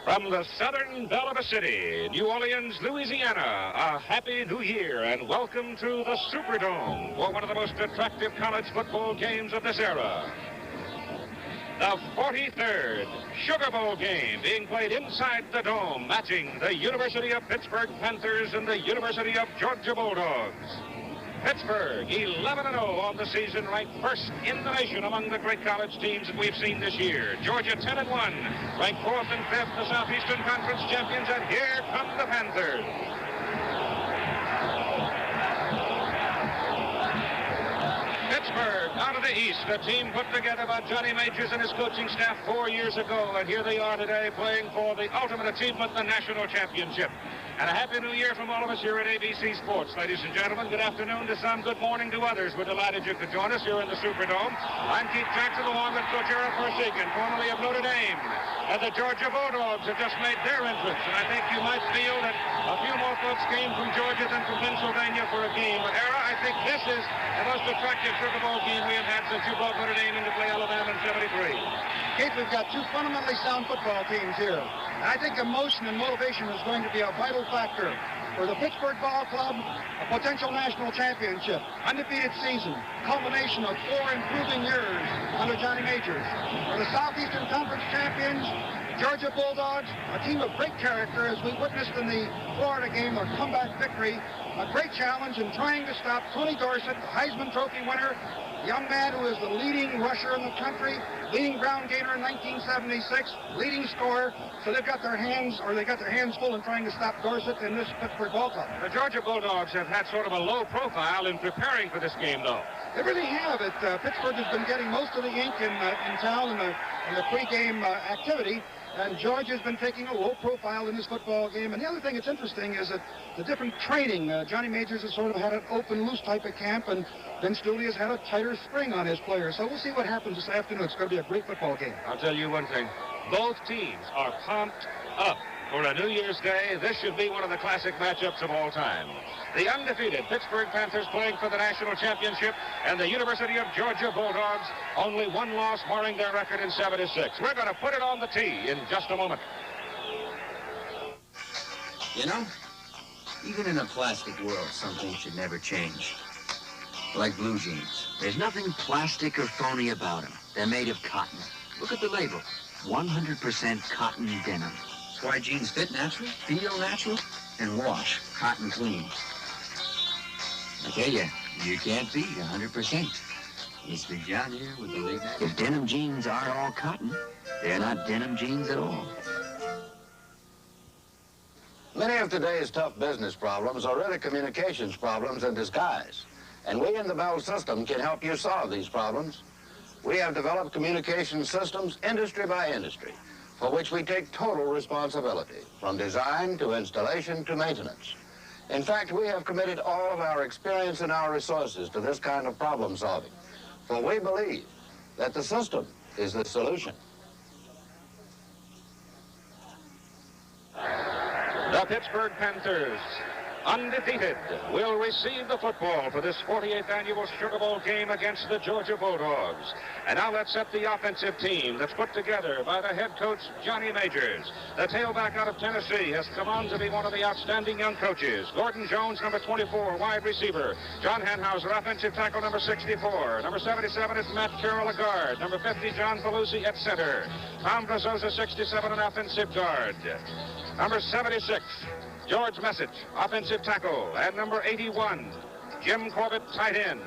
From the southern belle of a city, New Orleans, Louisiana, a happy new year and welcome to the Superdome for one of the most attractive college football games of this era. The 43rd Sugar Bowl game being played inside the dome, matching the University of Pittsburgh Panthers and the University of Georgia Bulldogs. Pittsburgh 11-0 on the season, ranked first in the nation among the great college teams that we've seen this year. Georgia 10-1, ranked fourth and fifth, the Southeastern Conference champions, and here come the Panthers. Pittsburgh out of the East, a team put together by Johnny Majors and his coaching staff 4 years ago, and here they are today playing for the ultimate achievement, the national championship. And a happy new year from all of us here at ABC Sports. Ladies and gentlemen, good afternoon to some, good morning to others. We're delighted you could join us here in the Superdome. I'm Keith Jackson, along with Coach Gerald Persigan, formerly of Notre Dame. And the Georgia Bulldogs have just made their entrance. And I think you might feel that a few more folks came from Georgia than from Pennsylvania for a game. But, Era, I think this is the most attractive Sugar Bowl game we have had since you brought Notre Dame in to play Alabama in '73. Keith, we've got two fundamentally sound football teams here. And I think emotion and motivation is going to be a vital factor for the Pittsburgh Ball Club, a potential national championship, undefeated season, culmination of 4 improving years under Johnny Majors. For the Southeastern Conference champions, Georgia Bulldogs, a team of great character, as we witnessed in the Florida game, a comeback victory, a great challenge in trying to stop Tony Dorsett, the Heisman Trophy winner, young man who is the leading rusher in the country, leading ground gainer in 1976, leading scorer. So they've got their hands full in trying to stop Dorsett in this Pittsburgh Ball Club. The Georgia Bulldogs have had sort of a low profile in preparing for this game, though. They really have. Pittsburgh has been getting most of the ink in town in the pregame activity. And Georgia's been taking a low profile in this football game. And the other thing that's interesting is that the different training. Johnny Majors has sort of had an open, loose type of camp, and Vince Dooley has had a tighter spring on his players. So we'll see what happens this afternoon. It's going to be a great football game. I'll tell you one thing. Both teams are pumped up for a New Year's Day. This should be one of the classic matchups of all time. The undefeated Pittsburgh Panthers playing for the national championship, and the University of Georgia Bulldogs, only one loss marring their record in '76. We're going to put it on the tee in just a moment. You know, even in a plastic world, some things should never change. Like blue jeans. There's nothing plastic or phony about them. They're made of cotton. Look at the label. 100% cotton denim. That's why jeans fit natural, feel natural, and wash cotton clean. I tell you can't beat 100%. Mr. John here with the late night. If denim jeans are all cotton, they're not denim jeans at all. Many of today's tough business problems are really communications problems in disguise. And we in the Bell System can help you solve these problems. We have developed communication systems industry by industry, for which we take total responsibility, from design to installation to maintenance. In fact, we have committed all of our experience and our resources to this kind of problem solving, for we believe that the system is the solution. The Pittsburgh Panthers, undefeated, will receive the football for this 48th annual Sugar Bowl game against the Georgia Bulldogs. And now let's set the offensive team that's put together by the head coach, Johnny Majors. The tailback out of Tennessee has come on to be one of the outstanding young coaches. Gordon Jones, number 24, wide receiver. John Hanhauser, offensive tackle, number 64. Number 77 is Matt Carroll, a guard. Number 50, John Pelusi at center. Tom Brazosa, 67, an offensive guard. Number 76, George Message, offensive tackle, and number 81, Jim Corbett, tight end.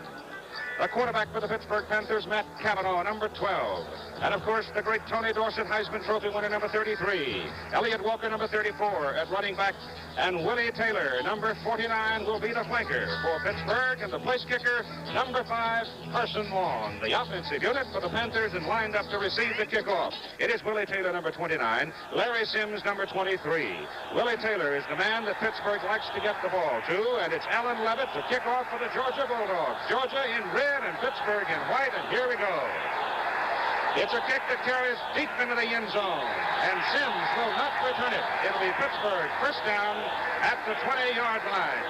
The quarterback for the Pittsburgh Panthers, Matt Cavanaugh, number 12. And, of course, the great Tony Dorsett, Heisman Trophy winner, number 33. Elliott Walker, number 34, at running back. And Willie Taylor, number 49, will be the flanker for Pittsburgh. And the place kicker, number 5, Carson Long. The offensive unit for the Panthers and lined up to receive the kickoff. It is Willie Taylor, number 29. Larry Sims, number 23. Willie Taylor is the man that Pittsburgh likes to get the ball to. And it's Alan Levitt to kick off for the Georgia Bulldogs. Georgia in red and Pittsburgh in white, and here we go. It's a kick that carries deep into the end zone, and Sims will not return it. It'll be Pittsburgh first down at the 20-yard line.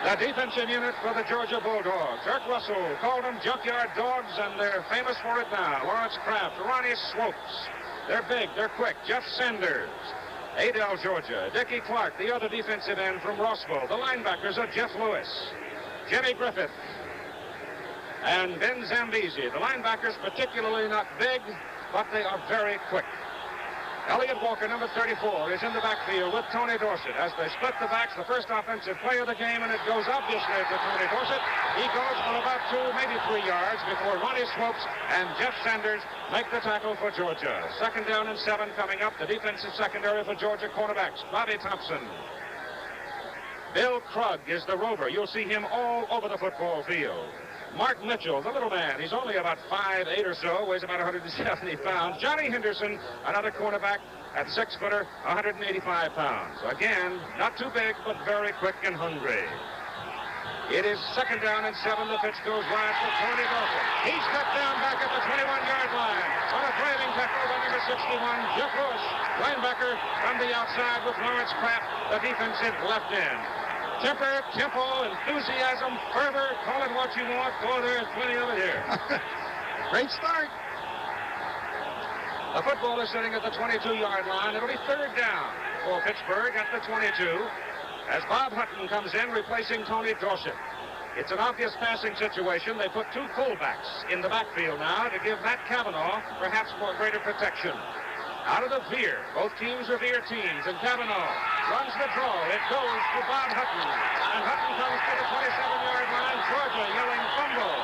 The defensive unit for the Georgia Bulldogs. Kirk Russell called them junkyard dogs, and they're famous for it now. Lawrence Kraft, Ronnie Swopes. They're big, they're quick. Jeff Sanders, Adel, Georgia. Dickie Clark, the other defensive end from Rossville. The linebackers are Jeff Lewis, Jimmy Griffith, and Ben Zambezi. The linebackers particularly not big, but they are very quick. Elliot Walker, number 34, is in the backfield with Tony Dorsett. As they split the backs, the first offensive play of the game, and it goes obviously to Tony Dorsett. He goes for about 2, maybe 3 yards before Ronnie Swopes and Jeff Sanders make the tackle for Georgia. 2nd down and 7 coming up. The defensive secondary for Georgia cornerbacks, Bobby Thompson. Bill Krug is the rover. You'll see him all over the football field. Mark Mitchell, the little man, he's only about 5'8" or so, weighs about 170 pounds. Johnny Henderson, another cornerback at 6-footer, 185 pounds. Again, not too big, but very quick and hungry. It is 2nd down and 7. The pitch goes wide for Tony Dorsett. He's cut down back at the 21-yard line on a driving tackle by number 61, Jeff Lewis, linebacker from the outside with Lawrence Kraft, the defensive left end. Temper, tempo, enthusiasm, fervor, call it what you want. Oh, there's plenty of it here. Great start. The football is sitting at the 22-yard line. It'll be 3rd down for Pittsburgh at the 22 as Bob Hutton comes in replacing Tony Dorsett. It's an obvious passing situation. They put 2 fullbacks in the backfield now to give Matt Cavanaugh perhaps more greater protection. Out of the veer. Both teams are veer teams, and Cavanaugh runs the draw. It goes to Bob Hutton, and Hutton comes to the 27-yard line. Georgia yelling fumble.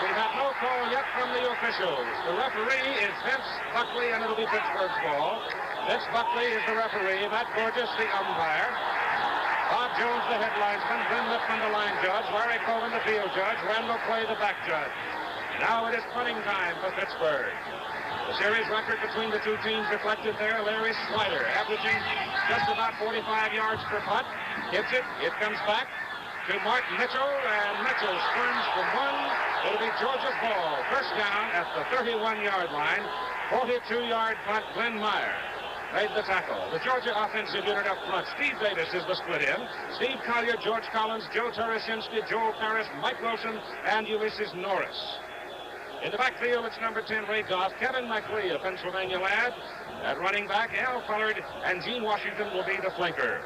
We have no call yet from the officials. The referee is Vince Buckley, and it'll be Pittsburgh's ball. Vince Buckley is the referee. Matt Gorgeous, the umpire. Bob Jones, the head linesman. Glenn Lipman, the line judge. Larry Cohen, the field judge. Randall Clay, the back judge. Now it is punting time for Pittsburgh. The series record between the two teams reflected there. Larry Slider averaging just about 45 yards per putt. Hits it. It comes back to Mark Mitchell, and Mitchell squirms from 1. It'll be Georgia's ball. 1st down at the 31-yard line. 42-yard punt. Glenn Meyer made the tackle. The Georgia offensive unit up front. Steve Davis is the split in. Steve Collier, George Collins, Joe Tereshinski, Joel Paris, Mike Wilson, and Ulysses Norris. In the backfield, it's number 10, Ray Goff. Kevin McLee, a Pennsylvania lad. At running back, Al Fullard and Gene Washington will be the flanker.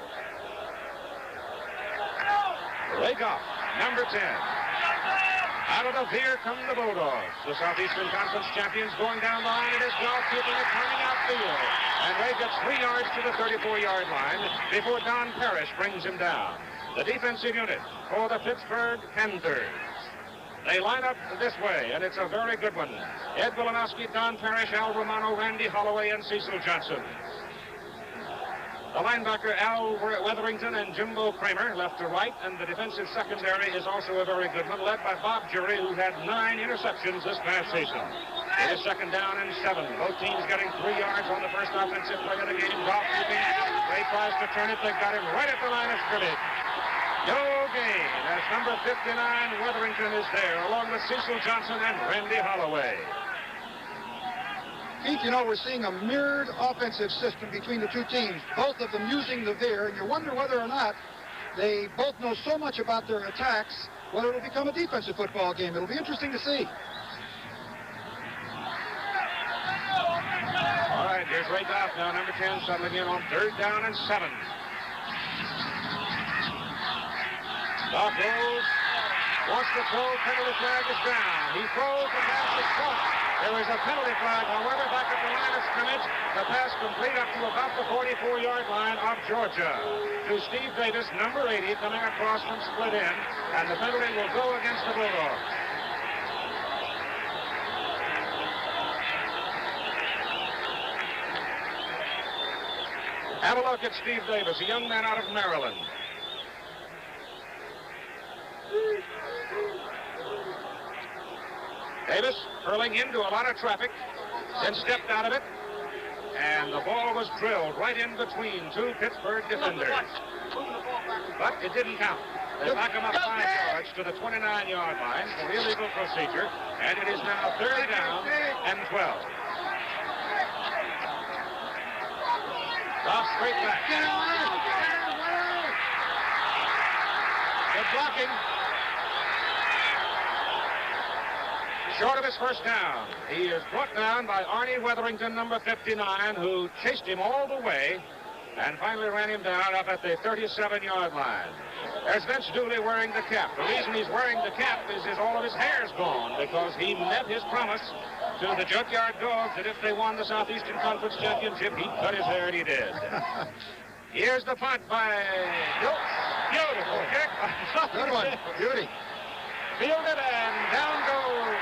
Ray Goff, number 10. Out of the veer come the Bulldogs. The Southeastern Conference champions going down the line. It is Goff keeping it, turning outfield. And Ray gets 3 yards to the 34-yard line before Don Parrish brings him down. The defensive unit for the Pittsburgh Panthers. They line up this way, and it's a very good one. Ed Wilanowski, Don Parrish, Al Romano, Randy Holloway, and Cecil Johnson. The linebacker, Al Weatherington and Jimbo Kramer, left to right, and the defensive secondary is also a very good one, led by Bob Jury, who had 9 interceptions this past season. It is 2nd down and 7. Both teams getting 3 yards on the first offensive play of the game. Goff keeping. Ray tries to turn it. They've got him right at the line of scrimmage. No gain as number 59, Weatherington, is there, along with Cecil Johnson and Randy Holloway. Keith, you know, we're seeing a mirrored offensive system between the two teams, both of them using the veer, and you wonder whether or not they both know so much about their attacks, whether it'll become a defensive football game. It'll be interesting to see. All right, here's Ray Goff now, number 10, settling in on 3rd down and 7. Goff goes, wants to throw, penalty flag is down. He throws, the pass is caught. There is a penalty flag, however, back at the line of scrimmage. The pass complete up to about the 44-yard line of Georgia. To Steve Davis, number 80, coming across from split end, and the penalty will go against the Bulldogs. Have a look at Steve Davis, a young man out of Maryland. Davis hurling into a lot of traffic, then stepped out of it, and the ball was drilled right in between 2 Pittsburgh defenders. But it didn't count. They back him up 5 yards to the 29-yard line for illegal procedure, and it is now 3rd down and 12. Goff straight back. The blocking. Short of his first down. He is brought down by Arnie Wetherington, number 59, who chased him all the way and finally ran him down up at the 37-yard line. There's Vince Dooley wearing the cap. The reason he's wearing the cap is all of his hair's gone because he met his promise to the Junkyard Dogs that if they won the Southeastern Conference Championship, he'd cut his hair, and he did. Here's the punt by beautiful kick. Good one. Beauty. Fielded and down goes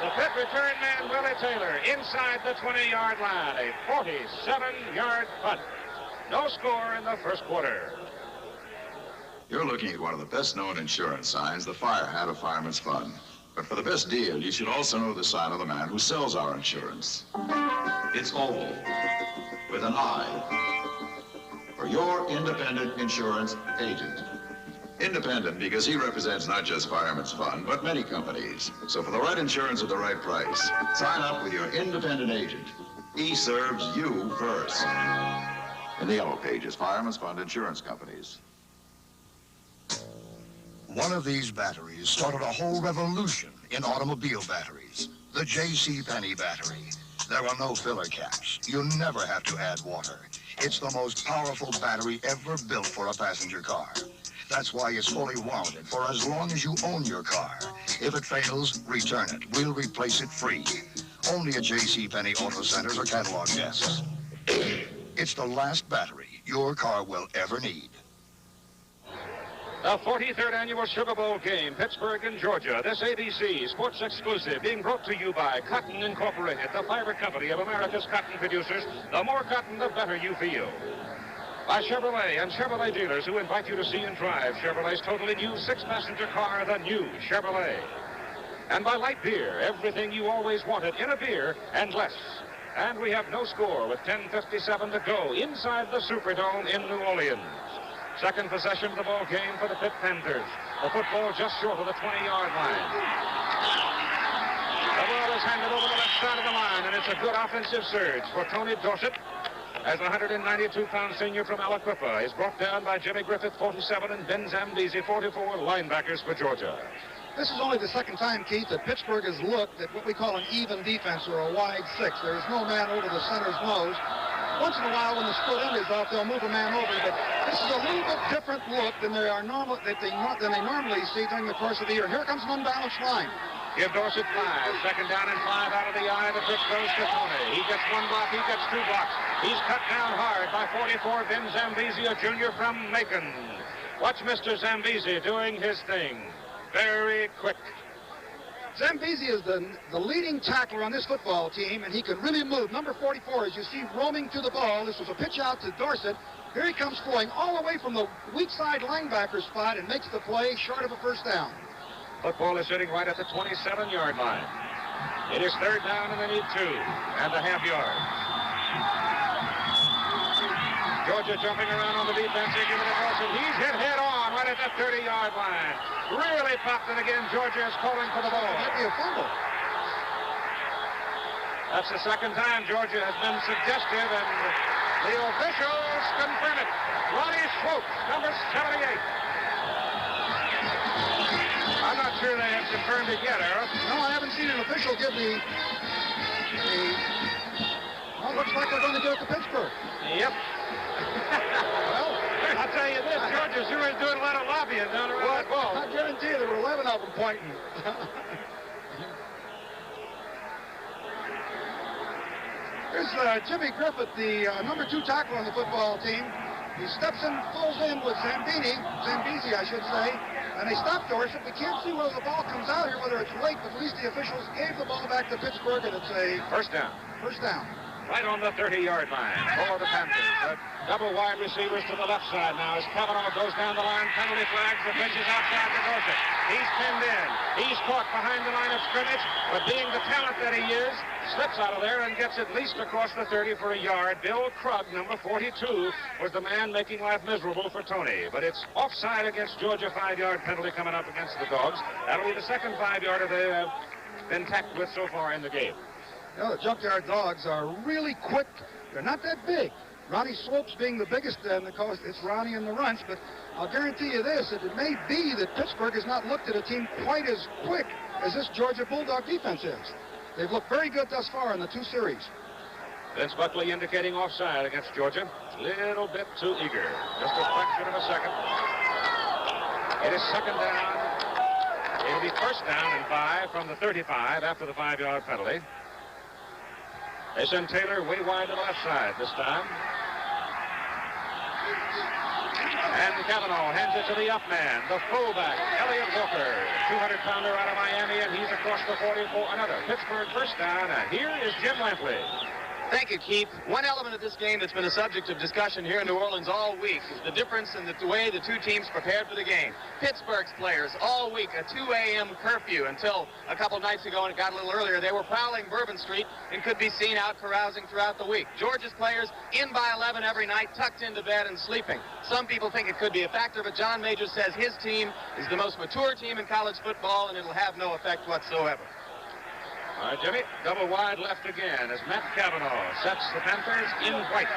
the Pitt return man, Willie Taylor, inside the 20-yard line. A 47-yard punt. No score in the first quarter. You're looking at one of the best-known insurance signs, the fire hat of Fireman's Fund. But for the best deal, you should also know the sign of the man who sells our insurance. It's oval, with an I, for your independent insurance agent. Independent because he represents not just Fireman's Fund, but many companies. So for the right insurance at the right price, sign up with your independent agent. He serves you first. In the yellow pages, Fireman's Fund Insurance Companies. One of these batteries started a whole revolution in automobile batteries, the J.C. Penney battery. There are no filler caps. You never have to add water. It's the most powerful battery ever built for a passenger car. That's why it's fully warranted for as long as you own your car. If it fails, return it. We'll replace it free. Only at J.C. Penney Auto Centers or catalog desks. It's the last battery your car will ever need. The 43rd annual Sugar Bowl game, Pittsburgh and Georgia. This ABC Sports Exclusive being brought to you by Cotton Incorporated, the fiber company of America's cotton producers. The more cotton, the better you feel. By Chevrolet and Chevrolet dealers who invite you to see and drive Chevrolet's totally new 6-passenger car, the new Chevrolet. And by Light Beer, everything you always wanted in a beer and less. And we have no score with 10:57 to go inside the Superdome in New Orleans. Second possession of the ball game for the Pitt Panthers. The football just short of the 20-yard line. The ball is handed over the left side of the line, and it's a good offensive surge for Tony Dorsett, as the 192-pound senior from Aliquippa is brought down by Jimmy Griffith, 47, and Ben Zambezi, 44, linebackers for Georgia. This is only the second time, Keith, that Pittsburgh has looked at what we call an even defense or a wide six. There is no man over the center's nose. Once in a while, when the split end is off, they'll move a man over, but this is a little bit different look than they normally see during the course of the year. Here comes an unbalanced line. Give Dorsett 5. Second down and 5 out of the eye. The pitch goes to Tony. He gets one block. He gets two blocks. He's cut down hard by 44, Ben Zambezi, a junior from Macon. Watch Mr. Zambezi doing his thing. Very quick. Zambezi is the leading tackler on this football team, and he can really move. Number 44, as you see, roaming to the ball. This was a pitch out to Dorsett. Here he comes flowing all the way from the weak side linebacker spot and makes the play short of a first down. Football is sitting right at the 27-yard line. It is third down, and they need 2.5 yards. Georgia jumping around on the defense. They give it to Dorsett. He's hit head on right at the 30-yard line. Really popped it again. Georgia is calling for the ball. Might be a fumble. That's the second time Georgia has been suggestive, and the officials confirm it. Ronnie Swope, number 78. I'm not sure they have confirmed it yet, Earl. No, I haven't seen an official give the well, looks like they're going to do it to Pittsburgh. Yep. Well, I'll tell you this, Georgia sure is doing a lot of lobbying down around that ball. I guarantee you there were 11 of them pointing. Here's Jimmy Griffith, the number 2 tackler on the football team. He steps in, falls in with Zambezi, I should say, and they stop Dorsett. We can't see whether the ball comes out here, whether it's late, but at least the officials gave the ball back to Pittsburgh, and it's a first down. First down. Right on the 30-yard line for the Panthers. Double wide receivers to the left side now as Kavanaugh goes down the line. Penalty flags. The pitch is outside to Dorsett. He's pinned in. He's caught behind the line of scrimmage, but being the talent that he is, slips out of there and gets at least across the 30 for a yard. Bill Krug, number 42, was the man making life miserable for Tony. But it's offside against Georgia, 5-yard penalty coming up against the Dogs. That'll be the second 5-yarder they have been tackled with so far in the game. You know, the Junkyard Dogs are really quick. They're not that big. Ronnie Swopes being the biggest, and of course it's Ronnie and the Runts, but I'll guarantee you this, that it may be that Pittsburgh has not looked at a team quite as quick as this Georgia Bulldog defense is. They've looked very good thus far in the 2 series. Vince Buckley indicating offside against Georgia. Little bit too eager. Just a fraction of a second. It is second down. It'll be first down and 5 from the 35 after the 5-yard penalty. They send Taylor way wide to the left side this time. And Cavanaugh hands it to the up man, the fullback, Elliott Walker, 200-pounder out of Miami, and he's across the 40 for another Pittsburgh first down. And here is Jim Lampley. Thank you, Keith. One element of this game that's been a subject of discussion here in New Orleans all week is the difference in the way the 2 teams prepared for the game. Pittsburgh's players all week, a 2 a.m. curfew until a couple nights ago, and it got a little earlier. They were prowling Bourbon Street and could be seen out carousing throughout the week. Georgia's players in by 11 every night, tucked into bed and sleeping. Some people think it could be a factor, but John Major says his team is the most mature team in college football, and it'll have no effect whatsoever. All right, Jimmy, double wide left again as Matt Cavanaugh sets the Panthers in white.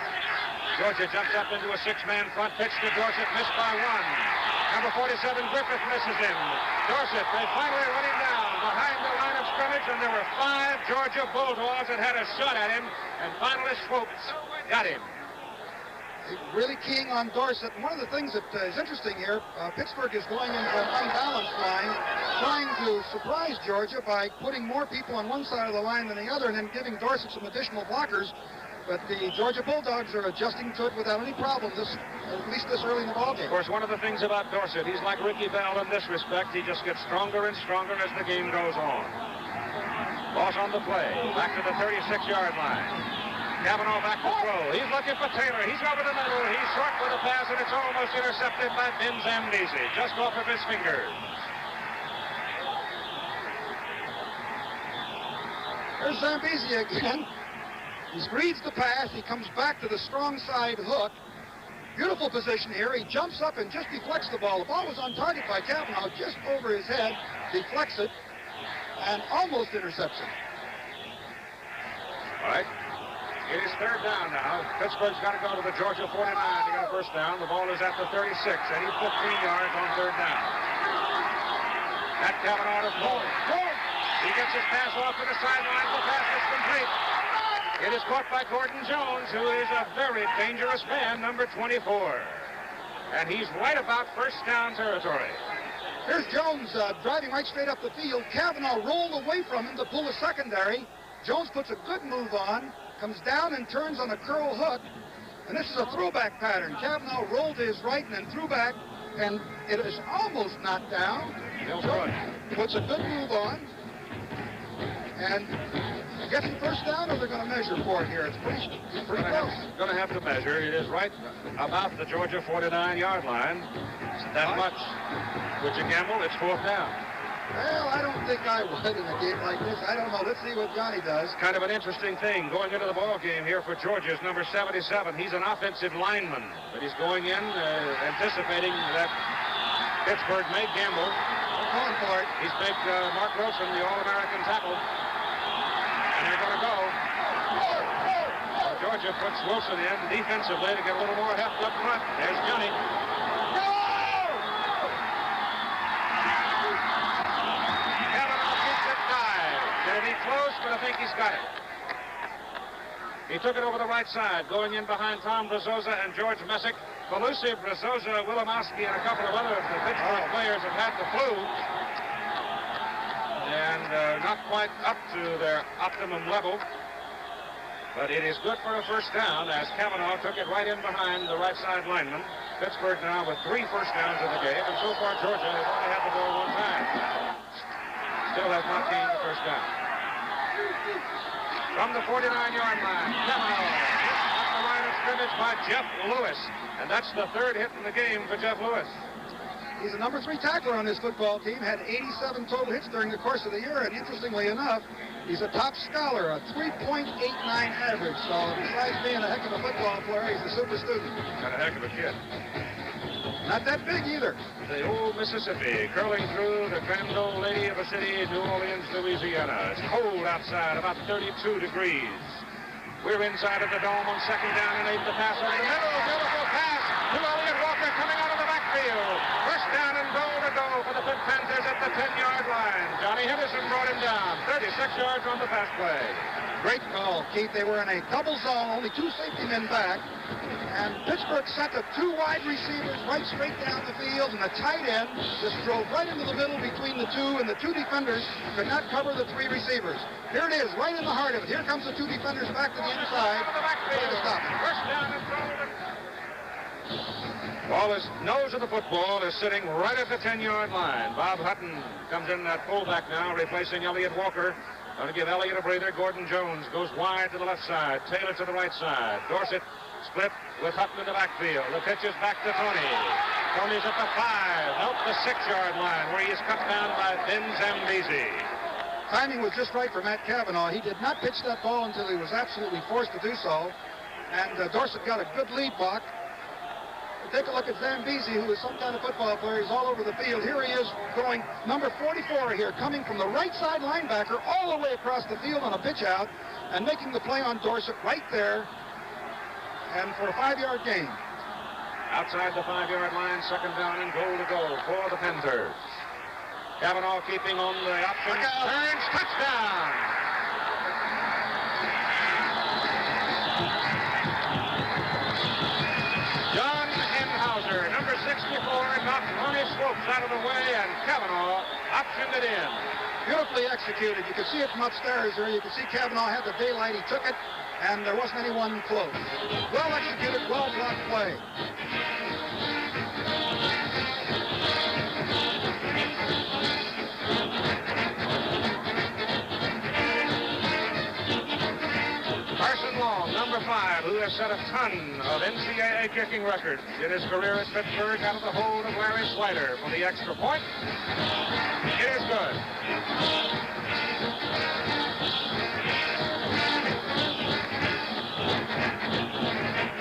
Georgia jumps up into a 6-man front, pitch to Dorsett, missed by 1. Number 47, Griffith, misses him. Dorsett, they finally run him down behind the line of scrimmage, and there were 5 Georgia Bulldogs that had a shot at him, and finally Swopes got him. Really keying on Dorsett. And one of the things that is interesting here, Pittsburgh is going into an unbalanced line, trying to surprise Georgia by putting more people on one side of the line than the other and then giving Dorsett some additional blockers. But the Georgia Bulldogs are adjusting to it without any problem, at least this early in the ballgame. Of course, one of the things about Dorsett, he's like Ricky Bell in this respect. He just gets stronger and stronger as the game goes on. Loss on the play, back to the 36-yard line. Cavanaugh back to throw. He's looking for Taylor. He's over the middle. He's short with a pass, and it's almost intercepted by Ben Zambezi, just off of his fingers. There's Zambezi again. He reads the pass. He comes back to the strong side hook. Beautiful position here. He jumps up and just deflects the ball. The ball was on target by Cavanaugh, just over his head. Deflects it, and almost intercepts it. All right. It is third down now. Pittsburgh's got to go to the Georgia 49 to get a first down. The ball is at the 36, and he's 15 yards on third down. At Cavanaugh to throw. He gets his pass off to the sideline. The pass is complete. It is caught by Gordon Jones, who is a very dangerous man, number 24. And he's right about first down territory. Here's Jones driving right straight up the field. Cavanaugh rolled away from him to pull a secondary. Jones puts a good move on, comes down and turns on a curl hook. And this is a throwback pattern. Cavanaugh rolled to his right and then threw back, and it is almost knocked down. Jones puts a good move on, and gets the first down, or they're going to measure for it here. It's pretty close. Going to have to measure. It is right about the Georgia 49-yard line. It's that much. Would you gamble? It's fourth down. Well, I don't think I would in a game like this. I don't know. Let's see what Johnny does. Kind of an interesting thing going into the ball game here for Georgia is number 77. He's an offensive lineman, but he's going in anticipating that Pittsburgh may gamble. They're calling for it. He's made Mark Wilson the All-American tackle. And they're going to go. Georgia puts Wilson in defensively to get a little more heft up front. There's Johnny. Close, but I think he's got it. He took it over the right side, going in behind Tom Brazoza and George Messick. Belusi, Brazoza, Wilimowski, and a couple of other of the Pittsburgh players have had the flu. And not quite up to their optimum level. But it is good for a first down as Cavanaugh took it right in behind the right side lineman. Pittsburgh now with 3 first downs in the game, and so far Georgia has only had the ball one time. Still has not gained the first down. From the 49-yard line, Cavanaugh hit off the line of scrimmage by Jeff Lewis. And that's the 3rd hit in the game for Jeff Lewis. He's a number 3 tackler on this football team, had 87 total hits during the course of the year, and interestingly enough, he's a top scholar, a 3.89 average. So besides being a heck of a football player, he's a super student. Got a heck of a kid. Not that big either. The old Mississippi, curling through the grand old lady of a city, New Orleans, Louisiana. It's cold outside, about 32 degrees. We're inside of the dome on second down and 8. The pass over the middle. Beautiful pass to Elliott Walker coming out of the backfield. First down and goal to go for the Pitt Panthers at the 10-yard line. Johnny Henderson brought him down. 36 yards on the pass play. Great call, Keith. They were in a double zone, only 2 safety men back. And Pittsburgh sent the 2 wide receivers right straight down the field, and the tight end just drove right into the middle between the 2, and the 2 defenders could not cover the 3 receivers. Here it is, right in the heart of it. Here comes the 2 defenders back to the inside. Trying to stop it. First down and goal. Well, his nose of the football is sitting right at the 10-yard line. Bob Hutton comes in at fullback now, replacing Elliott Walker. Going to give Elliott a breather. Gordon Jones goes wide to the left side. Taylor to the right side. Dorsett split with Hutton in the backfield. The pitch is back to Tony. Tony's at the 5, out the 6-yard line, where he is cut down by Ben Zambezi. Timing was just right for Matt Cavanaugh. He did not pitch that ball until he was absolutely forced to do so. And Dorsett got a good lead block. Take a look at Zambezi, who is some kind of football player. He's all over the field. Here he is going number 44 here, coming from the right side linebacker all the way across the field on a pitch out and making the play on Dorsett right there. And for a 5-yard gain. Outside the 5-yard line, second down and goal to go for the Panthers. Cavanaugh keeping on the option. Turns, touchdown! John Henhauser, number 64, knocked Ronnie Swopes out of the way, and Cavanaugh optioned it in. Beautifully executed. You can see it from upstairs there. You can see Cavanaugh had the daylight. He took it, and there wasn't anyone close. Well executed, well blocked play. Carson Long, number 5, who has set a ton of NCAA kicking records in his career at Pittsburgh, out of the hold of Larry Slider for the extra point. It is good.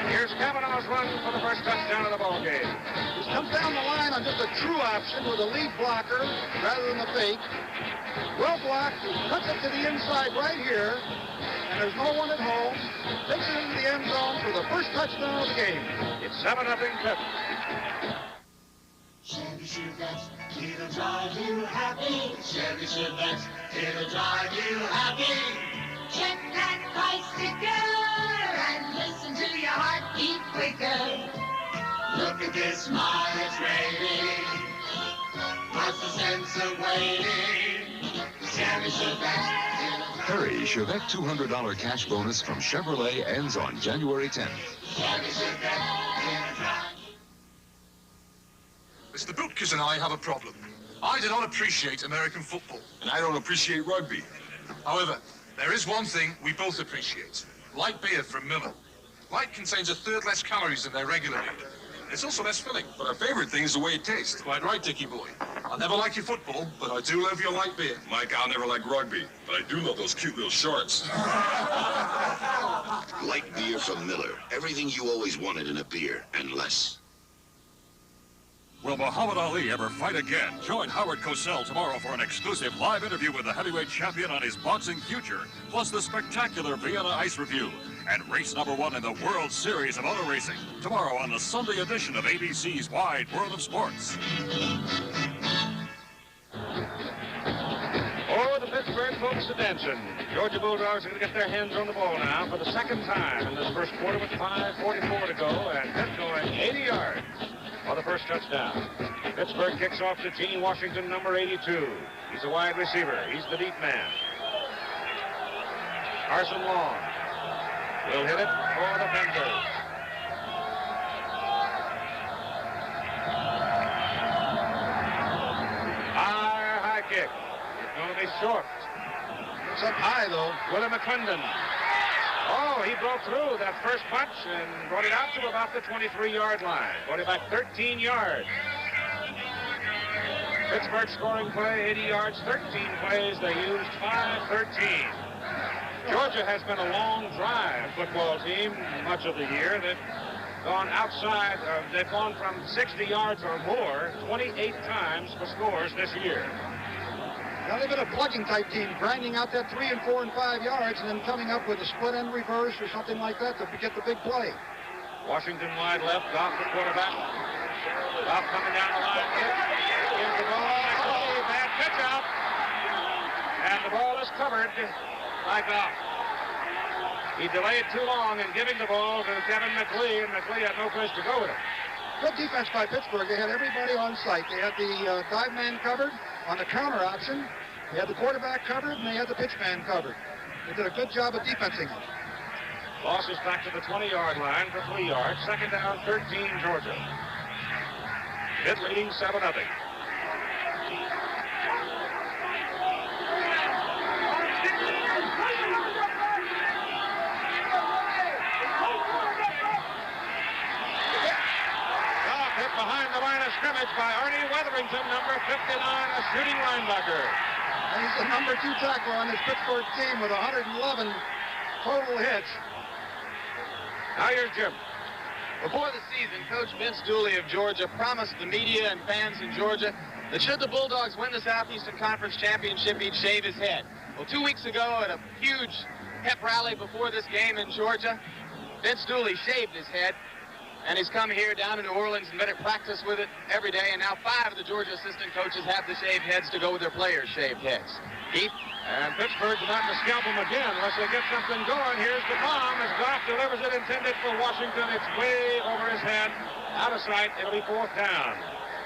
Here's Cavanaugh's run for the first touchdown of the ball game. This comes down the line on just a true option with a lead blocker rather than a fake. Well blocked, cuts it to the inside right here, and there's no one at home. Takes it into the end zone for the first touchdown of the game. It's 7-0 Pitt. Chevy Chevette, it'll drive you happy. Chevy Chevette, it'll drive you happy. Check that price sticker and listen to your heart beat quicker. Look at this mileage rating. What's the sense of waiting? Chevy Chevette. Hurry, Chevette $200 cash bonus from Chevrolet ends on January 10th. Chevy Chevette. Mr. Butkus and I have a problem. I do not appreciate American football. And I don't appreciate rugby. However, there is one thing we both appreciate. Light beer from Miller. Light contains 1/3 less calories than their regular beer. It's also less filling. But our favorite thing is the way it tastes. Quite right, Dickie boy. I'll never like your football, but I do love your light beer. Mike, I'll never like rugby, but I do love those cute little shorts. Light beer from Miller. Everything you always wanted in a beer, and less. Will Muhammad Ali ever fight again? Join Howard Cosell tomorrow for an exclusive live interview with the heavyweight champion on his boxing future, plus the spectacular Vienna Ice Review and race number 1 in the World Series of Auto Racing. Tomorrow on the Sunday edition of ABC's Wide World of Sports. Oh, the Pittsburgh folks are dancing. Georgia Bulldogs are going to get their hands on the ball now for the second time in this first quarter with 5:44 to go, and Pitt going 80 yards for the first touchdown. Pittsburgh kicks off to Gene Washington, number 82. He's a wide receiver. He's the deep man. Carson Long will hit it for the Panthers. High kick. It's going to be short. It's up high, though. Willie McClendon. Oh, he broke through that first punch and brought it out to about the 23-yard line. Brought it back 13 yards. Pittsburgh scoring play, 80 yards, 13 plays. They used 5-13. Georgia has been a long drive football team much of the year. They've gone outside, they've gone from 60 yards or more 28 times for scores this year. Now, they've been a plugging type team, grinding out that 3 and 4 and 5 yards and then coming up with a split end reverse or something like that to get the big play. Washington wide left, Goff the quarterback. Goff coming down the line. Here's the ball. Actually, bad pitch out. And the ball is covered by Goff. He delayed too long in giving the ball to Kevin McLean, and McLean had no place to go with it. Good defense by Pittsburgh. They had everybody on site. They had the dive man covered on the counter option. They had the quarterback covered, and they had the pitch man covered. They did a good job of defensing it. Loss is back to the 20-yard line for 3 yards. Second down, 13, Georgia. Pitt leading 7-0. Behind the line of scrimmage by Arnie Weatherington, number 59, a shooting linebacker. And he's the number 2 tackler on this Pittsburgh team with 111 total hits. Now here's Jim. Before the season, Coach Vince Dooley of Georgia promised the media and fans in Georgia that should the Bulldogs win the Southeastern Conference Championship, he'd shave his head. Well, 2 weeks ago at a huge pep rally before this game in Georgia, Vince Dooley shaved his head. And he's come here down to New Orleans and been at practice with it every day. And now 5 of the Georgia assistant coaches have the shaved heads to go with their players' shaved heads. Keith? And Pittsburgh's about to scalp him again unless they get something going. Here's the bomb as Goff delivers it, intended for Washington. It's way over his head. Out of sight. It'll be 4th down.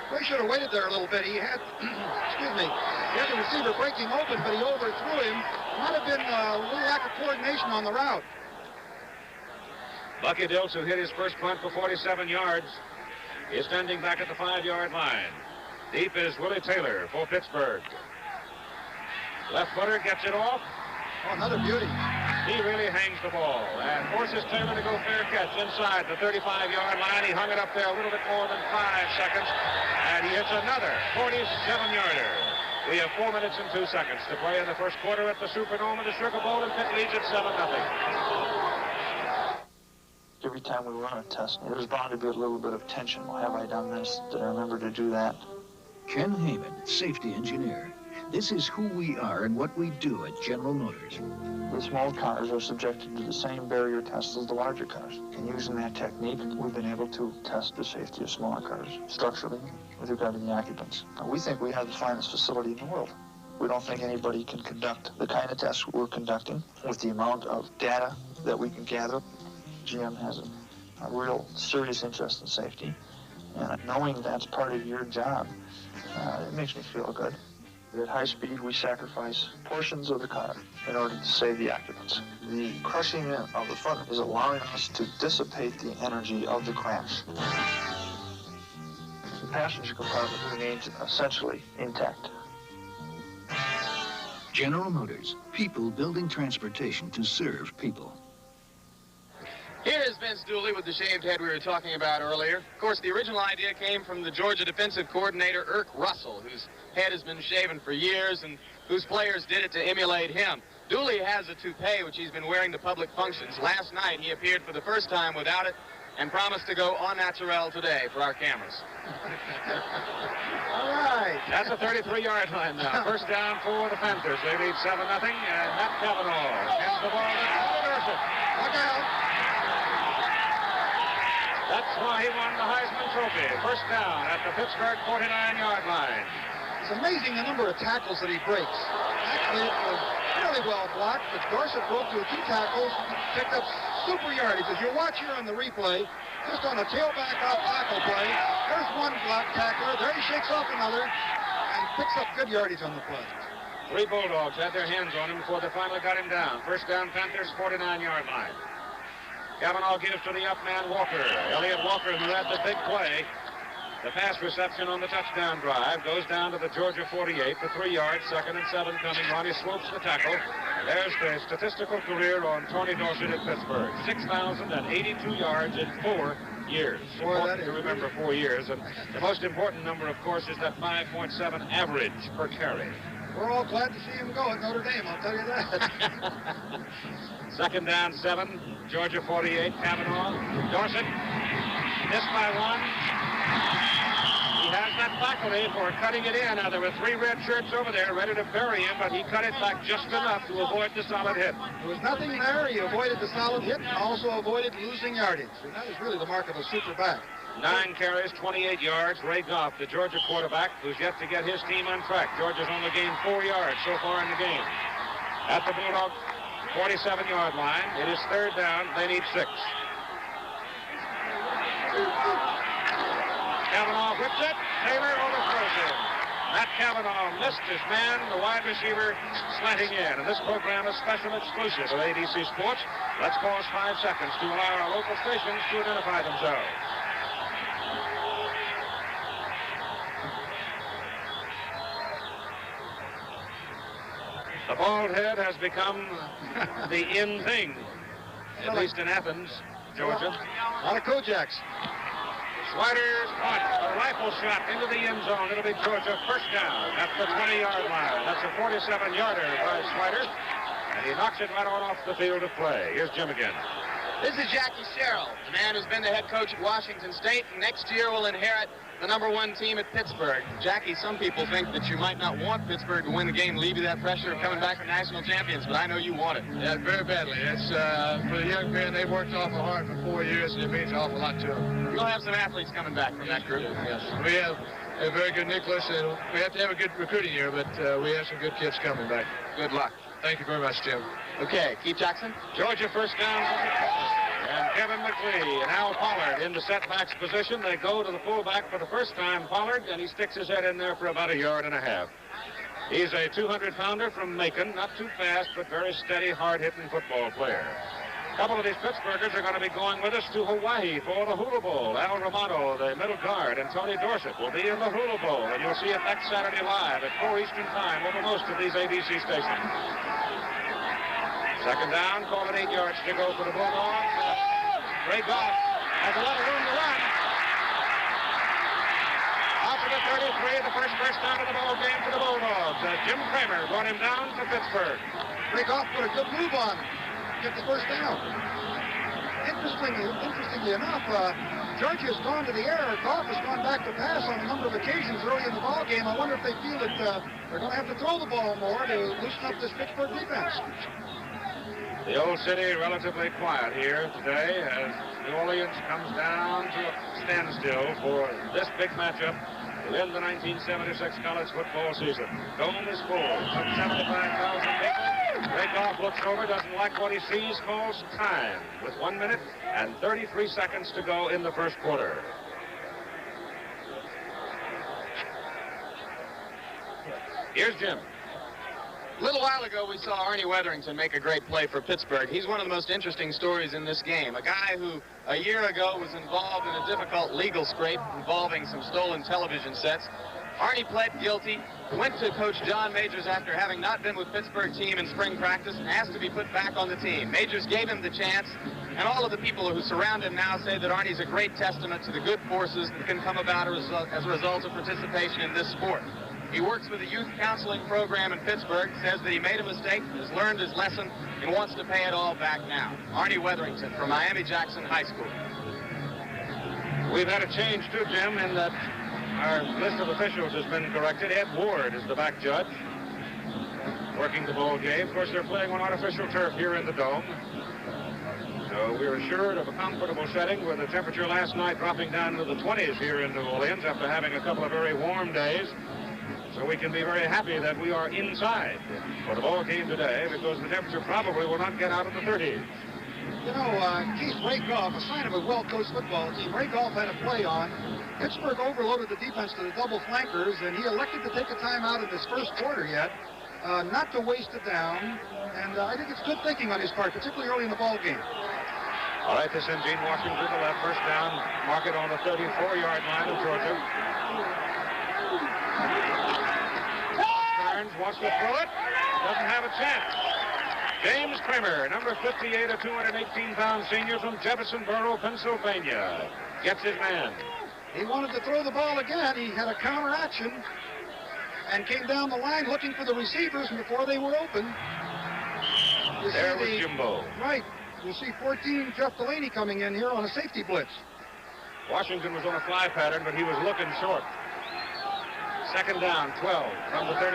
They should have waited there a little bit. He had, excuse me, he had the receiver breaking open, but he overthrew him. Might have been a little lack of coordination on the route. Bucky Dilts, who hit his first punt for 47 yards, is standing back at the 5-yard line. Deep is Willie Taylor for Pittsburgh. Left footer gets it off. Oh, another beauty. He really hangs the ball and forces Taylor to go fair catch inside the 35-yard line. He hung it up there a little bit more than 5 seconds, and he hits another 47-yarder. We have 4 minutes and 2 seconds to play in the first quarter at the Superdome of the Sugar Bowl, and Pitt leads at 7-0. Every time we run a test, there's bound to be a little bit of tension. Well, have I done this? Did I remember to do that? Ken Heyman, safety engineer. This is who we are and what we do at General Motors. The small cars are subjected to the same barrier tests as the larger cars. And using that technique, we've been able to test the safety of smaller cars structurally with regard to the occupants. Now, we think we have the finest facility in the world. We don't think anybody can conduct the kind of tests we're conducting with the amount of data that we can gather. GM has a real serious interest in safety, and knowing that's part of your job, it makes me feel good. At high speed, we sacrifice portions of the car in order to save the occupants. The crushing in of the front is allowing us to dissipate the energy of the crash. The passenger compartment remains essentially intact. General Motors, people building transportation to serve people. Here is Vince Dooley with the shaved head we were talking about earlier. Of course, the original idea came from the Georgia defensive coordinator, Irk Russell, whose head has been shaven for years and whose players did it to emulate him. Dooley has a toupee, which he's been wearing to public functions. Last night, he appeared for the first time without it and promised to go au naturel today for our cameras. All right. That's a 33-yard line now. First down for the Panthers. They lead 7-0, and Matt Cavanaugh hands the ball to Anderson. Look out. That's why he won the Heisman Trophy. First down at the Pittsburgh 49-yard line. It's amazing the number of tackles that he breaks. Actually, it was fairly well blocked, but Dorsett broke to 2 tackles, picked up super yardage. As you watch here on the replay, just on a tailback off tackle play, there's one block tackler. There he shakes off another and picks up good yardage on the play. 3 Bulldogs had their hands on him before they finally got him down. First down, Panthers 49-yard line. Cavanaugh gives to the up man, Walker. Elliott Walker, who had the big play. The pass reception on the touchdown drive goes down to the Georgia 48 for 3 yards. 2nd and 7 coming. Ronnie Swoops the tackle. There's the statistical career on Tony Dorsett at Pittsburgh. 6,082 yards in 4 years. Important to remember 4 years. And the most important number, of course, is that 5.7 average per carry. We're all glad to see him go at Notre Dame, I'll tell you that. 2nd down, 7. Georgia 48, Cavanaugh. Dorsett missed by 1. He has that back carefully for cutting it in. Now, there were 3 red shirts over there ready to bury him, but he cut it back just enough to avoid the solid hit. There was nothing there. He avoided the solid hit and also avoided losing yardage. And that is really the mark of a super back. 9 carries, 28 yards. Ray Goff, the Georgia quarterback, who's yet to get his team on track. Georgia's only gained 4 yards so far in the game. At the Bulldog 47-yard line, it is 3rd down. They need 6. Kavanaugh whips it. Taylor overthrows him. Matt Kavanaugh missed his man, the wide receiver, slanting in. And this program is special exclusive of ADC Sports. Let's pause 5 seconds to allow our local stations to identify themselves. The bald head has become the in thing, at least in Athens, Georgia. A lot of Kojaks. Swider's caught a rifle shot into the end zone. It'll be Georgia first down at the 20-yard line. That's a 47-yarder by Swider, and he knocks it right on off the field of play. Here's Jim again. This is Jackie Sherrill, the man who's been the head coach at Washington State, and next year will inherit the #1 team at Pittsburgh. Jackie, some people think that you might not want Pittsburgh to win the game, leave you that pressure of coming back for national champions, but I know you want it. Yeah, very badly. It's for the young men, they've worked awful hard for 4 years, and it means an awful lot to them. You'll have some athletes coming back from that group. Yes, we have a very good Nicholas, and we have to have a good recruiting year, but we have some good kids coming back. Good luck. Thank you very much, Jim. Okay, Keith Jackson. Georgia first down. And Kevin McLee and Al Pollard in the setbacks position. They go to the fullback for the first time, Pollard, and he sticks his head in there for about 1.5 yards. He's a 200-pounder from Macon, not too fast, but very steady, hard-hitting football player. A couple of these Pittsburghers are going to be going with us to Hawaii for the Hula Bowl. Al Romano, the middle guard, and Tony Dorsett will be in the Hula Bowl, and you'll see it next Saturday live at 4 Eastern Time over most of these ABC stations. Second down, call it 8 yards to go for the Bulldogs. Ray Goff has a lot of room to run. Out to the 33, the first down of the ball game for the Bulldogs. Jim Kramer brought him down to Pittsburgh. Ray Goff put a good move on him. Get the first down. Interestingly enough, Georgia has gone to the air. Goff has gone back to pass on a number of occasions early in the ball game. I wonder if they feel that they're going to have to throw the ball more to loosen up this Pittsburgh defense. The old city relatively quiet here today as New Orleans comes down to a standstill for this big matchup to end the 1976 college football season. Dome is full, some 75,000 people. Ray Goff looks over, doesn't like what he sees, calls time with 1 minute and 33 seconds to go in the first quarter. Here's Jim. A little while ago, we saw Arnie Weatherington make a great play for Pittsburgh. He's one of the most interesting stories in this game. A guy who, a year ago, was involved in a difficult legal scrape involving some stolen television sets. Arnie pled guilty, went to Coach John Majors after having not been with Pittsburgh team in spring practice, and asked to be put back on the team. Majors gave him the chance, and all of the people who surround him now say that Arnie's a great testament to the good forces that can come about as a result of participation in this sport. He works with a youth counseling program in Pittsburgh, says that he made a mistake, has learned his lesson, and wants to pay it all back now. Arnie Weatherington from Miami-Jackson High School. We've had a change too, Jim, in that our list of officials has been corrected. Ed Ward is the back judge, working the ball game. Of course, they're playing on artificial turf here in the Dome. So we're assured of a comfortable setting with the temperature last night dropping down to the 20s here in New Orleans after having a couple of very warm days. So we can be very happy that we are inside for the ball game today because the temperature probably will not get out of the 30s. You know, Keith, Ray Goff, a sign of a well-coached football team. Ray Goff had a play on. Pittsburgh overloaded the defense to the double flankers, and he elected to take a timeout in this first quarter yet, not to waste it down. And I think it's good thinking on his part, particularly early in the ball game. All right, this is Gene Washington to the left. First down, mark it on the 34-yard line of Georgia. Wants to throw it, doesn't have a chance. James Kramer, number 58, a 218-pound senior from Jeffersonboro, Pennsylvania, gets his man. He wanted to throw the ball again. He had a counter action and came down the line looking for the receivers, and before they were open, there was Jimbo. Right. You'll see 14, Jeff Delaney coming in here on a safety blitz. Washington was on a fly pattern, but he was looking short. Second down, 12 from the 32.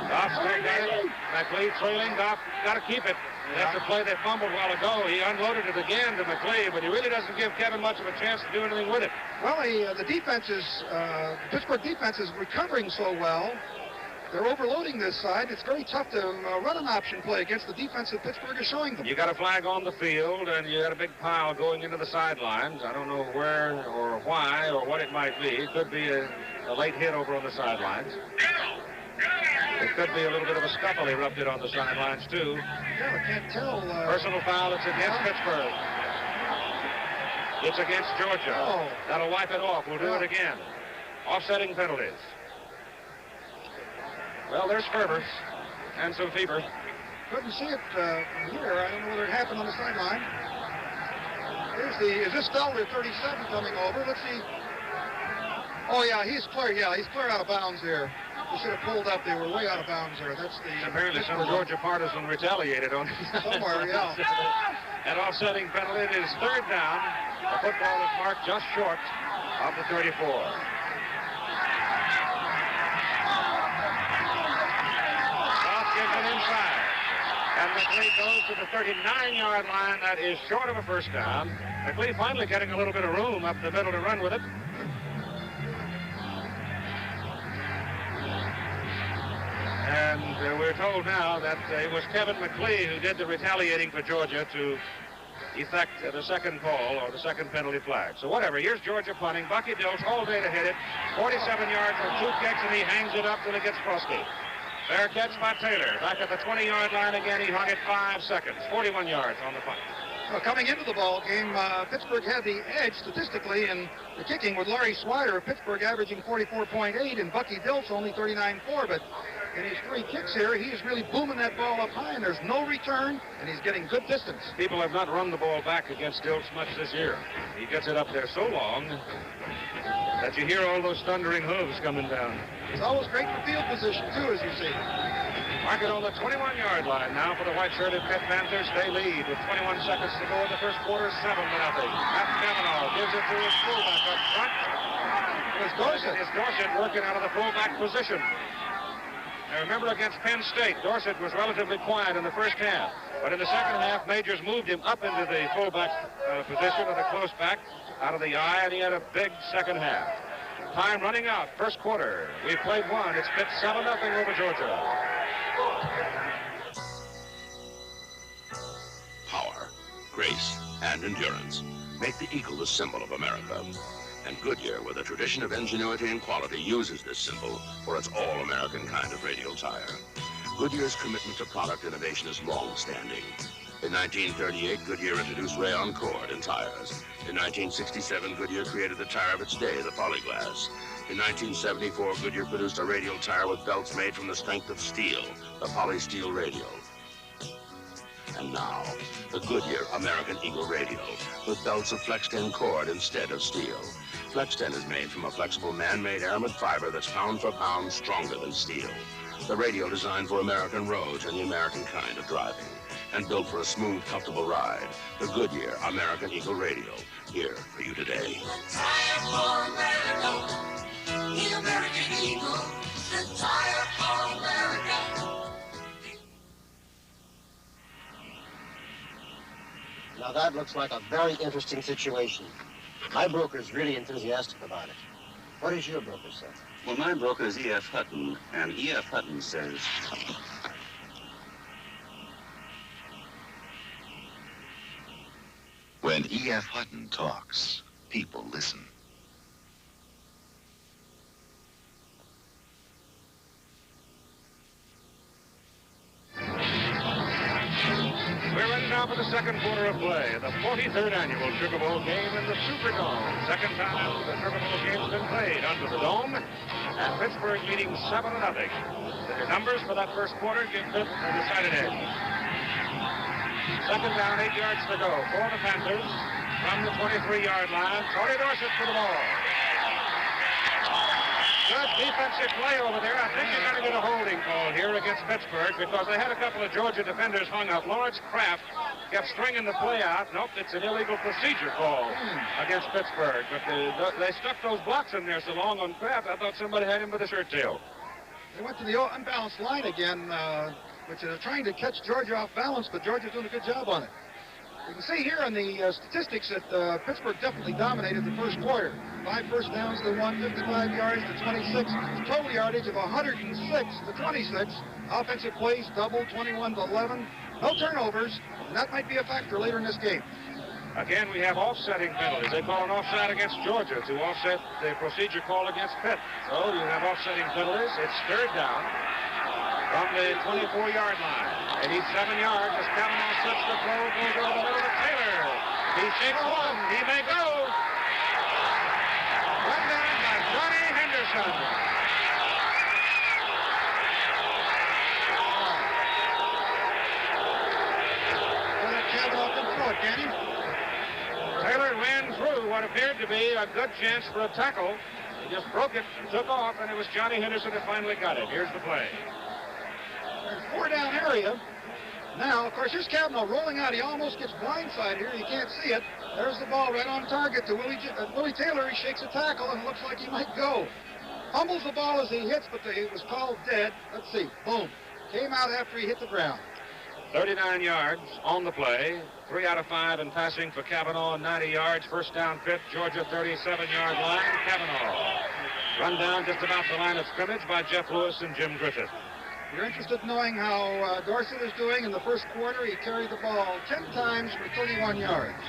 Goff still got it. McLeod trailing. Goff got to keep it. That's the play they fumbled a while ago. He unloaded it again to McLeod, but he really doesn't give Kevin much of a chance to do anything with it. Well, the defense is, Pittsburgh defense is recovering so well. They're overloading this side. It's very tough to run an option play against the defense that Pittsburgh is showing them. You got a flag on the field, and you got a big pile going into the sidelines. I don't know where or why or what it might be. It could be a late hit over on the sidelines. It could be a little bit of a scuffle erupted on the sidelines, too. Yeah, I can't tell. Personal foul, it's against Pittsburgh. It's against Georgia. Oh. That'll wipe it off. We'll do it again. Offsetting penalties. Well, there's fervor and some fever. Couldn't see it from here. I don't know whether it happened on the sideline. Is this Felder, 37, coming over? Let's see. Oh, yeah, he's clear. Yeah, he's clear out of bounds here. They should have pulled up. They were way out of bounds there. That's the... Apparently some Georgia partisan retaliated on somewhere, yeah. An offsetting penalty. It is third down. The football is marked just short of the 34. Goff gives it inside. And McLeod goes to the 39-yard line. That is short of a first down. McLeod finally getting a little bit of room up the middle to run with it. And we're told now that it was Kevin McLeod who did the retaliating for Georgia to effect the second call or the second penalty flag. So whatever, here's Georgia punting. Bucky Dilts all day to hit it. 47 yards from 2 kicks, and he hangs it up till it gets frosty. Fair catch by Taylor. Back at the 20-yard line again, he hung it 5 seconds. 41 yards on the punt. Well, coming into the ball game, Pittsburgh had the edge statistically in the kicking with Larry Swider of Pittsburgh averaging 44.8 and Bucky Dilts only 39.4, but in his 3 kicks here, he's really booming that ball up high, and there's no return, and he's getting good distance. People have not run the ball back against Dilts much this year. He gets it up there so long that you hear all those thundering hooves coming down. It's always great for field position, too, as you see. Mark it on the 21-yard line now for the white-shirted Pitt Panthers. They lead with 21 seconds to go in the first quarter, 7-0. Matt Cavanaugh gives it to his fullback up front. It's Dorsett. It's Dorsett working out of the fullback position. Now remember, against Penn State, Dorsett was relatively quiet in the first half. But in the second half, Majors moved him up into the fullback position of the close back out of the eye, and he had a big second half. Time running out, first quarter. We've played one. It's Pitt 7-0 over Georgia. Power, grace, and endurance make the Eagle the symbol of America. And Goodyear, with a tradition of ingenuity and quality, uses this symbol for its all-American kind of radial tire. Goodyear's commitment to product innovation is long-standing. In 1938, Goodyear introduced rayon cord in tires. In 1967, Goodyear created the tire of its day, the Polyglass. In 1974, Goodyear produced a radial tire with belts made from the strength of steel, the Polysteel Radial. And now, the Goodyear American Eagle Radial, with belts of Flex-10 cord instead of steel. Flex-10 is made from a flexible man-made aramid fiber that's pound for pound stronger than steel. The radial designed for American roads and the American kind of driving, and built for a smooth, comfortable ride. The Goodyear American Eagle Radial, here for you today. Tire for America, the American Eagle, the tire for America. Now that looks like a very interesting situation. My broker's really enthusiastic about it. What does your broker say? Well, my broker is E.F. Hutton, and E.F. Hutton says... When E.F. Hutton talks, people listen. We're ready now for the second quarter of play. The 43rd annual Sugar Bowl game in the Superdome. Second time the Sugar Bowl game's been played under the dome. And Pittsburgh leading 7-0. The numbers for that first quarter give Pitt a decided edge. Second down, 8 yards to go for the Panthers from the 23-yard line. Tony Dorsett for the ball. Good defensive play over there. I think you're going to get a holding call here against Pittsburgh because they had a couple of Georgia defenders hung up. Lawrence Kraft kept stringing the play out. Nope, it's an illegal procedure call against Pittsburgh. But they stuck those blocks in there so long on Kraft, I thought somebody had him with a shirt tail. They went to the unbalanced line again, which is trying to catch Georgia off balance, but Georgia's doing a good job on it. You can see here in the statistics that Pittsburgh definitely dominated the first quarter. 5 first downs to 1, 55 yards to 26, total yardage of 106 to 26. Offensive plays double, 21 to 11. No turnovers, and that might be a factor later in this game. Again, we have offsetting penalties. They call an offside against Georgia to offset the procedure call against Pitt. So you have offsetting penalties. It's third down from the 24-yard line. They need 7 yards as Kavanaugh slips the throw, goes over the middle to Taylor. He shakes one. He may go. Run down by Johnny Henderson. Kavanaugh can throw it, can he? Taylor ran through what appeared to be a good chance for a tackle. He just broke it, took off, and it was Johnny Henderson that finally got it. Here's the play. There's 4-down area. Now, of course, here's Kavanaugh rolling out. He almost gets blindside here. You can't see it. There's the ball right on target to Willie Taylor. He shakes a tackle and looks like he might go. Fumbles the ball as he hits, but it was called dead. Let's see. Boom. Came out after he hit the ground. 39 yards on the play. 3 out of 5 in passing for Kavanaugh, 90 yards. First down Pitt, Georgia 37-yard line. Kavanaugh run down just about the line of scrimmage by Jeff Lewis and Jim Griffith. You're interested in knowing how Dorsett is doing in the first quarter. He carried the ball 10 times for 31 yards.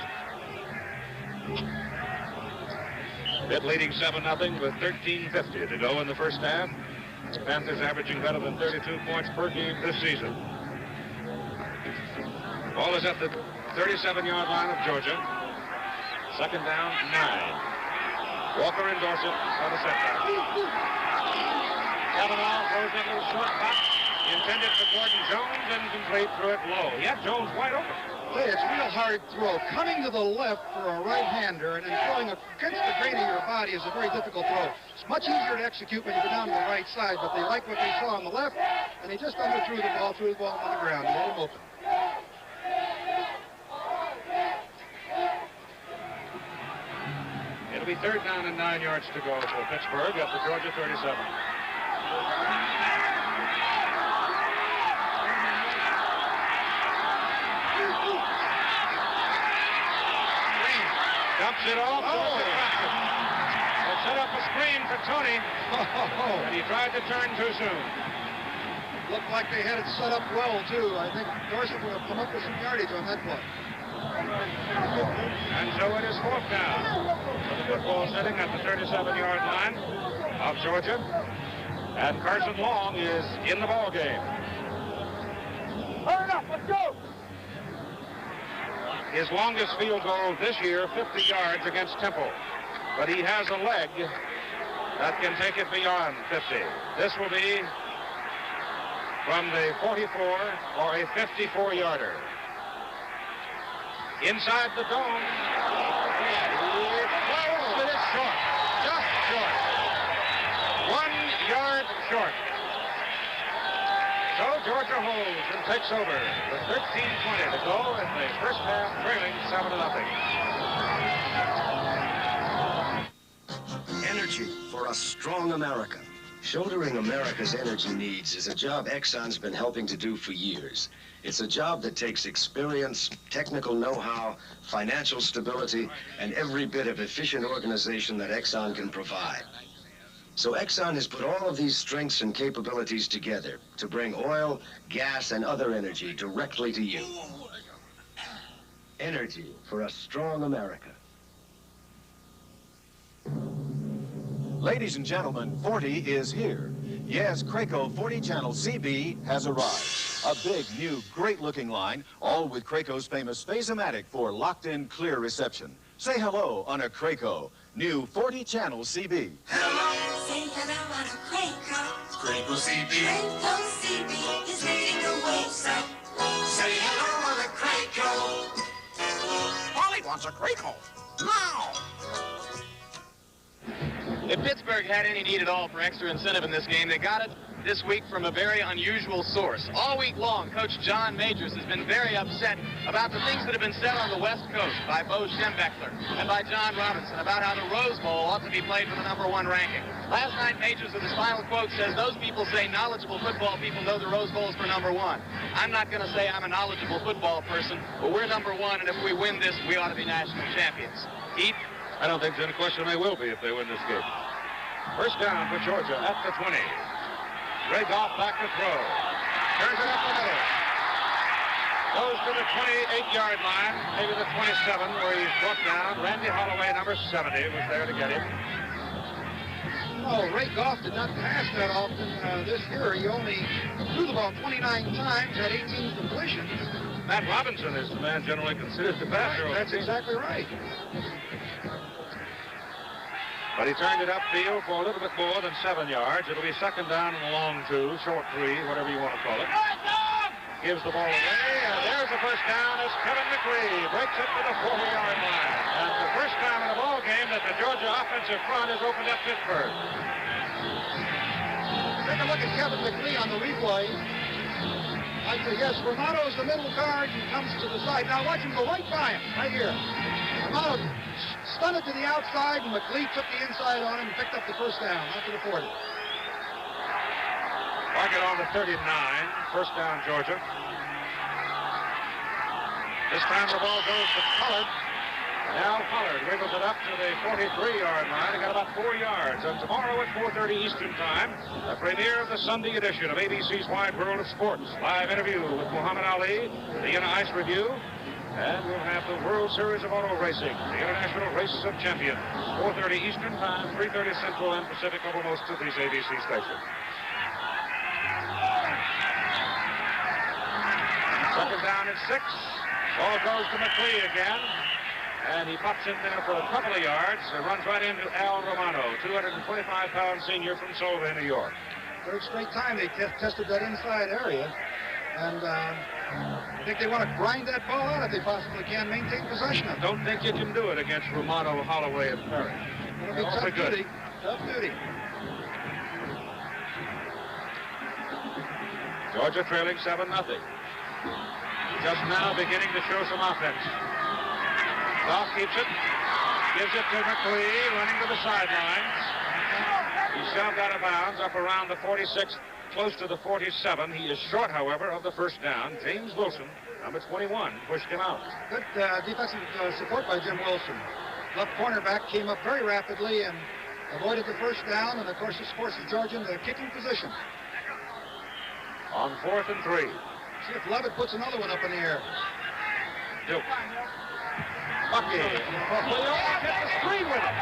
Pitt leading 7-0 with 13:50 to go in the first half. The Panthers averaging better than 32 points per game this season. Ball is at the 37-yard line of Georgia. Second down, 9. Walker and Dorsett on the setback. Kavanaugh throws that little short pop intended for Gordon Jones and complete, threw it low. He had Jones wide open. Hey, it's a real hard throw. Coming to the left for a right-hander and then throwing against the grain of your body is a very difficult throw. It's much easier to execute when you go down to the right side, but they like what they saw on the left, and he just underthrew the ball, threw the ball on the ground. He let him open. It'll be third down and 9 yards to go for Pittsburgh at the Georgia 37. Dumps it off. They set up a screen for Tony, and he tried to turn too soon. Looked like they had it set up well, too. I think Dorsett would have come up with some yardage on that play. And so it is fourth down. The football setting at the 37-yard line of Georgia. And Carson Long is in the ball game. Hurry up, let's go! His longest field goal this year, 50 yards against Temple. But he has a leg that can take it beyond 50. This will be from the 44 or a 54-yarder. Inside the dome. It's close, but it's short. Just short. 1 yard short. So Georgia holds and takes over with 13:20 to go in the first half, trailing 7-0. Energy for a strong America. Shouldering America's energy needs is a job Exxon's been helping to do for years. It's a job that takes experience, technical know-how, financial stability, and every bit of efficient organization that Exxon can provide. So Exxon has put all of these strengths and capabilities together to bring oil, gas, and other energy directly to you. Energy for a strong America. Ladies and gentlemen, 40 is here. Yes, Craco 40 channel CB has arrived. A big, new, great-looking line, all with Craco's famous Phase-O-Matic for locked-in, clear reception. Say hello on a Craco, new 40 channel CB. Hello. Say hello on a Craco. Craco CB. Craco CB is leading the way, so say hello on a Craco. Polly wants a Craco. Now! If Pittsburgh had any need at all for extra incentive in this game, they got it this week from a very unusual source. All week long, Coach John Majors has been very upset about the things that have been said on the West Coast by Bo Schembechler and by John Robinson about how the Rose Bowl ought to be played for the #1 ranking. Last night, Majors, with his final quote, says, those people say knowledgeable football people know the Rose Bowl is for #1. I'm not going to say I'm a knowledgeable football person, but we're #1, and if we win this, we ought to be national champions. Heath? I don't think there's any question they will be if they win this game. First down for Georgia at the 20. Ray Goff back to throw. Turns it up the middle. Goes to the 28-yard line, maybe the 27, where he's brought down. Randy Holloway, number 70, was there to get him. No, Ray Goff did not pass that often this year. He only threw the ball 29 times, had 18 completions. Matt Robinson is the man generally considered the passer. Right, that's exactly right. But he turned it upfield for a little bit more than 7 yards. It'll be second down and a long 2, short 3, whatever you want to call it. Gives the ball away, and there's the first down as Kevin McLeod breaks it to the 40-yard line. And the first time in a ball game that the Georgia offensive front has opened up Pittsburgh. Take a look at Kevin McLeod on the replay. I'd say, yes, Romano's the middle guard and comes to the side. Now watch him go right by him, right here. Romano stunned it to the outside, and McLeod took the inside on him and picked up the first down, not to the 40. Target on the 39, first down, Georgia. This time the ball goes to Pollard. Now Pollard wiggles it up to the 43-yard line. He got about 4 yards. And tomorrow at 4:30 Eastern Time, the premiere of the Sunday edition of ABC's Wide World of Sports. Live interview with Muhammad Ali, the Vienna Ice Review, and we'll have the World Series of Auto Racing, the International Races of Champions. 4:30 Eastern Time, 3:30 Central and Pacific over most of these ABC stations. Second down and 6. Ball goes to McLeod again. And he pops in there for a couple of yards and runs right into Al Romano, 225-pound senior from Solvay, New York. Third straight time they tested that inside area. And I think they want to grind that ball out if they possibly can, maintain possession of it. Don't think you can do it against Romano, Holloway, and Perry. It'll be tough duty. Tough duty. Georgia trailing 7-0. Just now beginning to show some offense. Goff keeps it, gives it to McLeod, running to the sidelines. He's shoved out of bounds up around the 46, close to the 47. He is short, however, of the first down. James Wilson, number 21, pushed him out. Good defensive support by Jim Wilson. Left cornerback came up very rapidly and avoided the first down, and of course this forces Georgia into a kicking position. On 4th and 3. See if Levitt puts another one up in the air. Duke. Bucky. Leo hit the screen with it.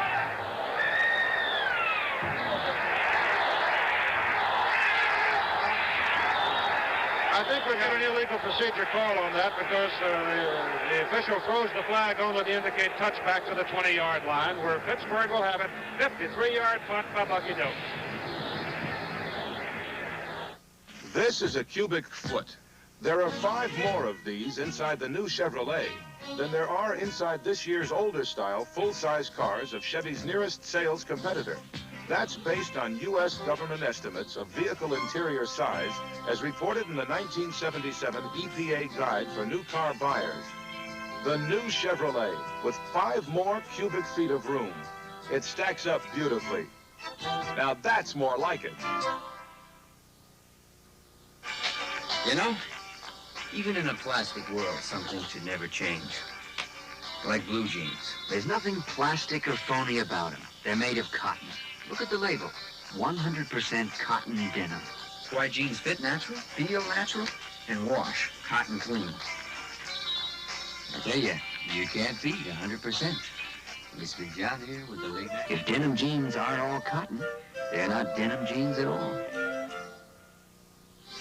I think we got an illegal procedure call on that because the official throws the flag only to indicate touchback to the 20-yard line, where Pittsburgh will have it. 53-yard punt by Bucky Duke. This is a cubic foot. There are 5 more of these inside the new Chevrolet than there are inside this year's older style full-size cars of Chevy's nearest sales competitor. That's based on U.S. government estimates of vehicle interior size as reported in the 1977 EPA Guide for New Car Buyers. The new Chevrolet with 5 more cubic feet of room. It stacks up beautifully. Now that's more like it. You know, even in a plastic world, something should never change. Like blue jeans. There's nothing plastic or phony about them. They're made of cotton. Look at the label. 100% cotton denim. That's why jeans fit natural, feel natural, and wash cotton clean. I tell you, you can't beat 100%. Mr. John here with the late night. If denim jeans aren't all cotton, they're not denim jeans at all.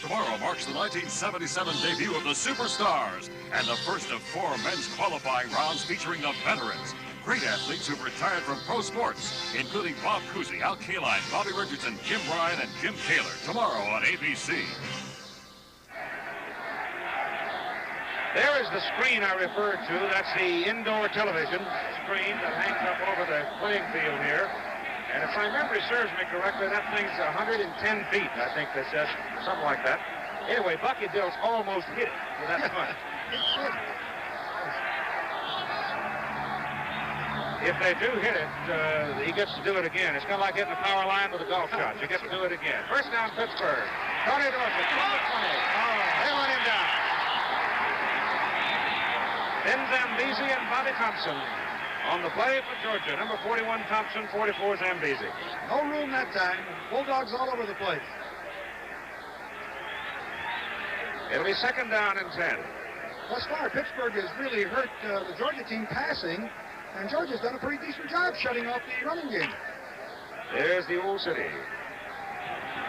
Tomorrow marks the 1977 debut of the Superstars and the first of 4 men's qualifying rounds featuring the veterans. Great athletes who've retired from pro sports, including Bob Cousy, Al Kaline, Bobby Richardson, Jim Bryan, and Jim Taylor. Tomorrow on ABC. There is the screen I referred to. That's the indoor television screen that hangs up over the playing field here. And if my memory serves me correctly, that thing's 110 feet, I think they said, something like that. Anyway, Bucky Dills almost hit it with that punt. If they do hit it, he gets to do it again. It's kind of like hitting the power line with a golf shot. You get to do it again. First down, Pittsburgh. Tony Dorsett from the 20. They let him down. Then Zambezi and Bobby Thompson on the play for Georgia. Number 41, Thompson, 44, Zambezi. No room that time. Bulldogs all over the place. It'll be second down and 10. Thus far, Pittsburgh has really hurt the Georgia team passing, and Georgia's done a pretty decent job shutting off the running game. There's the Old City.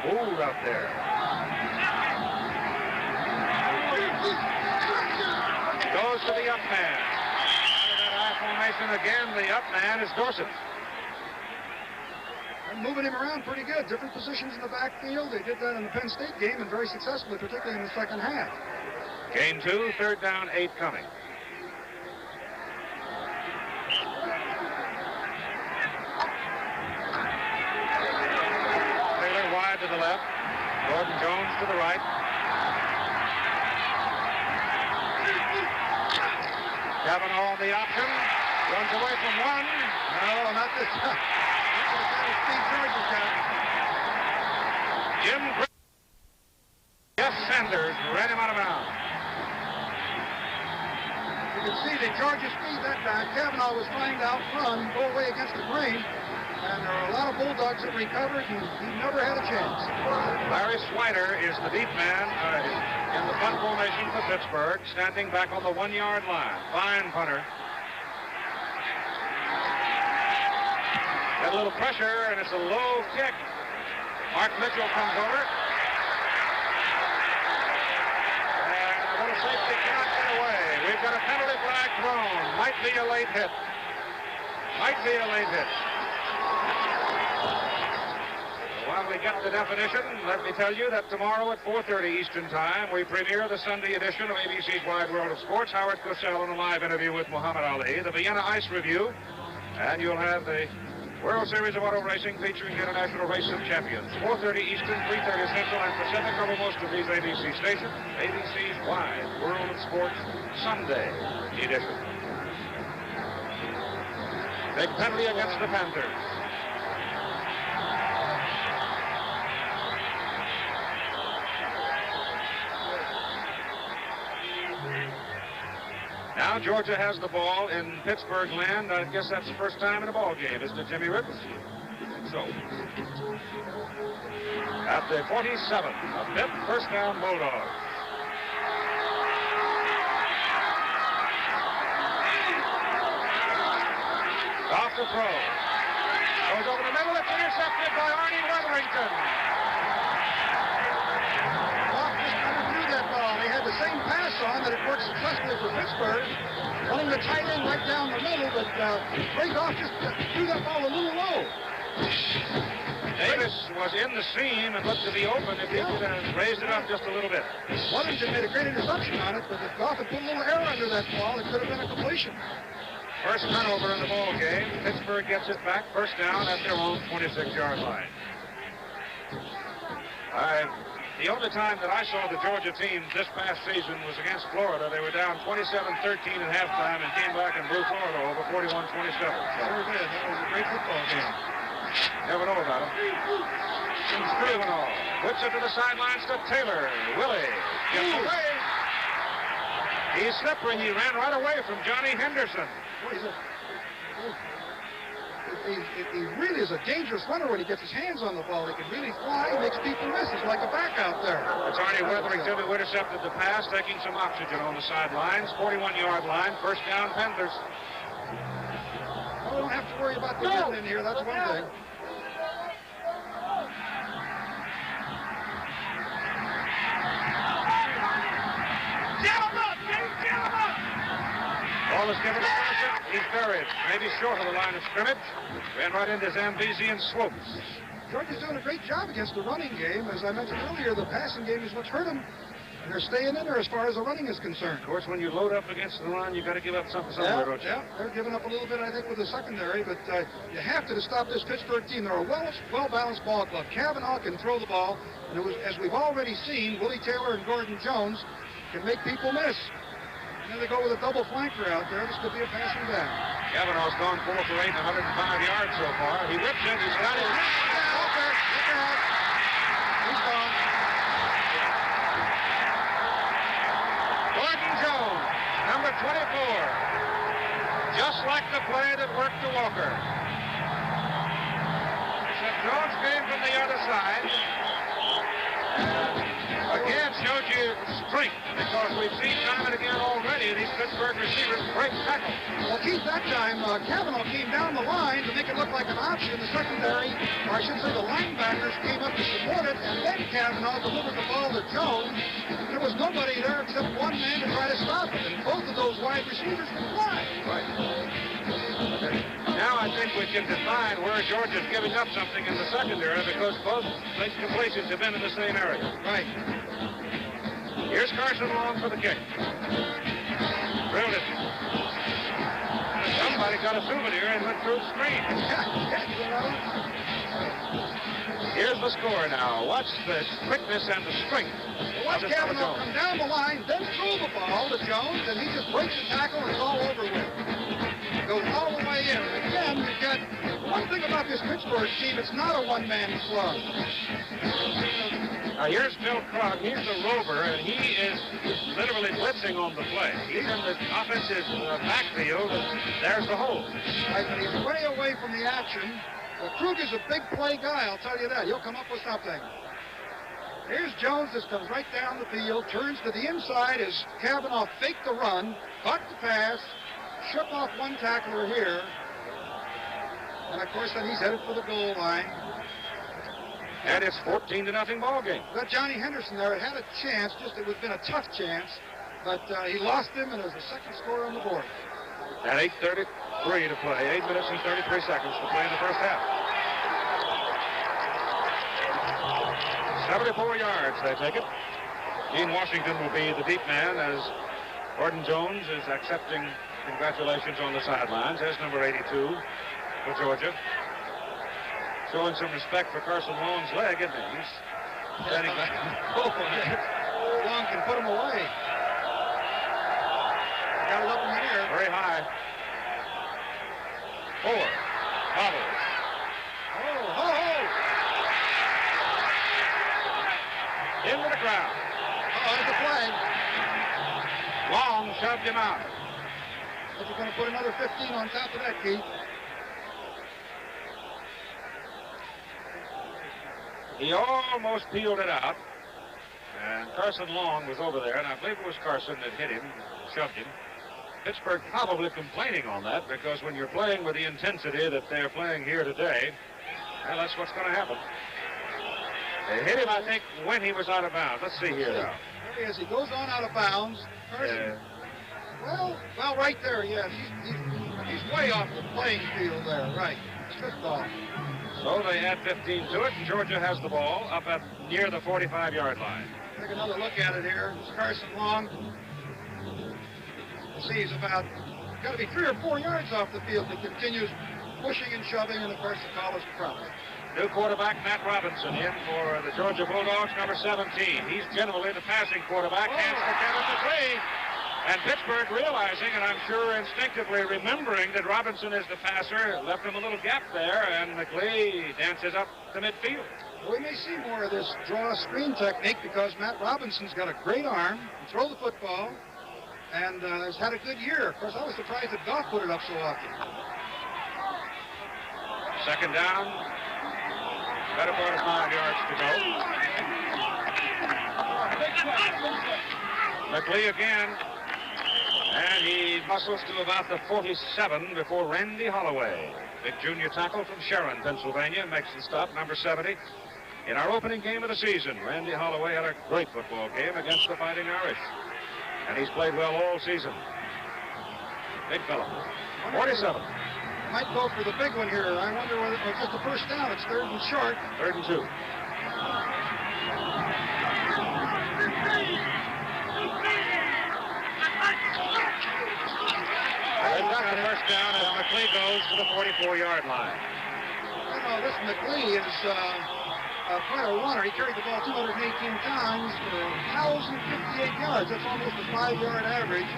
Hold out there. Goes to the up man. Out of that I formation again, the up man is Dorsett. And moving him around pretty good. Different positions in the backfield. They did that in the Penn State game and very successfully, particularly in the second half. Gain 2, third down, 8 coming. Taylor wide to the left. Gordon Jones to the right. Kavanaugh on the option. Runs away from one. No, not this time. That's the kind of speed Georgia's got. Jim Jeff Sanders ran him out of bounds. You can see the Georgia speed that time. Kavanaugh was trying to outrun, go away against the grain. And there are a lot of Bulldogs that recovered, and he never had a chance. Larry Swider is the deep man in the punt formation for Pittsburgh, standing back on the 1-yard line. Fine punter. Got a little pressure, and it's a low kick. Mark Mitchell comes over. And a little safety cannot get away. We've got a penalty flag thrown. Might be a late hit. Might be a late hit. While we get the definition, let me tell you that tomorrow at 4:30 Eastern Time, we premiere the Sunday edition of ABC's Wide World of Sports. Howard Cosell in a live interview with Muhammad Ali, the Vienna Ice Review, and you'll have the World Series of Auto Racing featuring the International Race of Champions. 4:30 Eastern, 3:30 Central, and Pacific over most of these ABC stations. ABC's Wide World of Sports Sunday edition. Big penalty against the Panthers. Now Georgia has the ball in Pittsburgh land. I guess that's the first time in a ball game, isn't it, Jimmy Ricks? So, at the 47, a fifth first down Bulldogs. Off the throw. Goes over the middle. It's intercepted by Arnie Wetherington. The same pass on that it worked successfully for Pittsburgh, running the tight end right down the middle, but Ray Goff just threw that ball a little low. Davis was in the seam and looked to be open if he could have raised it up just a little bit. Wetherington made a great interception on it, but if Goff had put a little air under that ball, it could have been a completion. First turnover in the ball game. Pittsburgh gets it back, first down at their own 26-yard line. The only time that I saw the Georgia team this past season was against Florida. They were down 27-13 at halftime and came back and blew Florida over 41-27. Sure did. That was a great football game. Never know about it. Kavanaugh whips it to the sidelines to Taylor. Willie gets away. He's slippery. He ran right away from Johnny Henderson. He really is a dangerous runner when he gets his hands on the ball. He can really fly. He makes people miss. He's like a back out there. It's Arnie Wetherington who intercepted the pass, taking some oxygen on the sidelines. 41-yard line. First down, Panthers. Well, we don't have to worry about the getting in here. That's one thing. Ball is given to Dorsett. He's buried. Maybe short of the line of scrimmage. Ran right into Zambezi and Swopes. Georgia's doing a great job against the running game. As I mentioned earlier, the passing game is what's hurt them. And they're staying in there as far as the running is concerned. Of course, when you load up against the run, you got to give up something somewhere, don't you? Yeah, they're giving up a little bit, I think, with the secondary, but you have to stop this Pittsburgh team. They're a well-balanced ball club. Kavanaugh can throw the ball, and as we've already seen, Willie Taylor and Gordon Jones can make people miss. And then they go with a double flanker out there. This could be a passing down. Kavanaugh's gone 4 for 8, 105 yards so far. He whips it. He's got it. Walker, look out. He's gone. Gordon Jones, number 24. Just like the play that worked to Walker. Except Jones came from the other side. Again, shows you strength, because we've seen time and again already these Pittsburgh receivers break tackle. Well, Keith, that time, Kavanaugh came down the line to make it look like an option. The secondary, or I should say the linebackers, came up to support it, and then Kavanaugh delivered the ball to Jones. There was nobody there except one man to try to stop it, and both of those wide receivers can fly. Right. Now I think we can define where Georgia's giving up something in the secondary, because both completions have been in the same area. Right. Here's Carson Long for the kick. Drilled it. Somebody got a souvenir and went through the screen. Here's the score now. Watch the quickness and the strength. Watch Kavanaugh come down the line, then throw the ball to Jones, and he just breaks the tackle and it's all over with. Goes all the way in. And again, you've got one thing about this Pittsburgh team, it's not a one-man slug. Now here's Bill Krug. He's the rover, and he is literally blitzing on the play. He's in the offensive backfield, and there's the hole. Right, but he's way away from the action. Well, Krug is a big play guy, I'll tell you that. He'll come up with something. Here's Jones. This comes right down the field, turns to the inside as Kavanaugh faked the run, caught the pass, shook off one tackler here, and of course then he's headed for the goal line. And it's 14-0 ball game. Got Johnny Henderson there. It had a chance, just it would have been a tough chance, but he lost him, and there's a second score on the board. And 8:33 to play, 8 minutes and 33 seconds to play in the first half. 74 yards, they take it. Gene Washington will be the deep man as Gordon Jones is accepting congratulations on the sidelines. There's number 82 for Georgia. Showing some respect for Carson Long's leg, isn't he? He's standing back. Long can put him away. Got it up in the air. Very high. 4. Bobbles. Oh. Into the crowd. There's a flag. Long shoved him out. But you're going to put another 15 on top of that, Keith. He almost peeled it out, and Carson Long was over there, and I believe it was Carson that hit him, shoved him. Pittsburgh probably complaining on that, because when you're playing with the intensity that they're playing here today, well, that's what's going to happen. They hit him, I think, when he was out of bounds. Let's see here now. There he is. He goes on out of bounds. Carson. Well, right there, yes. He's way off the playing field there, right. Tripped off. So they add 15 to it, and Georgia has the ball up at near the 45-yard line. Take another look at it here. It's Carson Long. You see, he's about, got to be 3 or 4 yards off the field. He continues pushing and shoving, and of course the call is the problem. New quarterback Matt Robinson in for the Georgia Bulldogs, number 17. He's generally the passing quarterback. Hands to Kevin McLean. And Pittsburgh realizing, and I'm sure instinctively remembering that Robinson is the passer, left him a little gap there, and McLean dances up to midfield. Well, we may see more of this draw screen technique because Matt Robinson's got a great arm, can throw the football, and has had a good year. Of course, I was surprised that Goff put it up so often. Second down, better part of 5 yards to go. McLean again. And he muscles to about the 47 before Randy Holloway. Big junior tackle from Sharon, Pennsylvania, makes the stop, number 70. In our opening game of the season, Randy Holloway had a great football game against the Fighting Irish. And he's played well all season. Big fellow. 47. Might go for the big one here. I wonder whether it's just the first down. It's 3rd and short. 3rd and 2. first down as McLee goes to the 44-yard line. You know, this McLee is quite a runner. He carried the ball 218 times for 1,058 yards. That's almost a 5-yard average.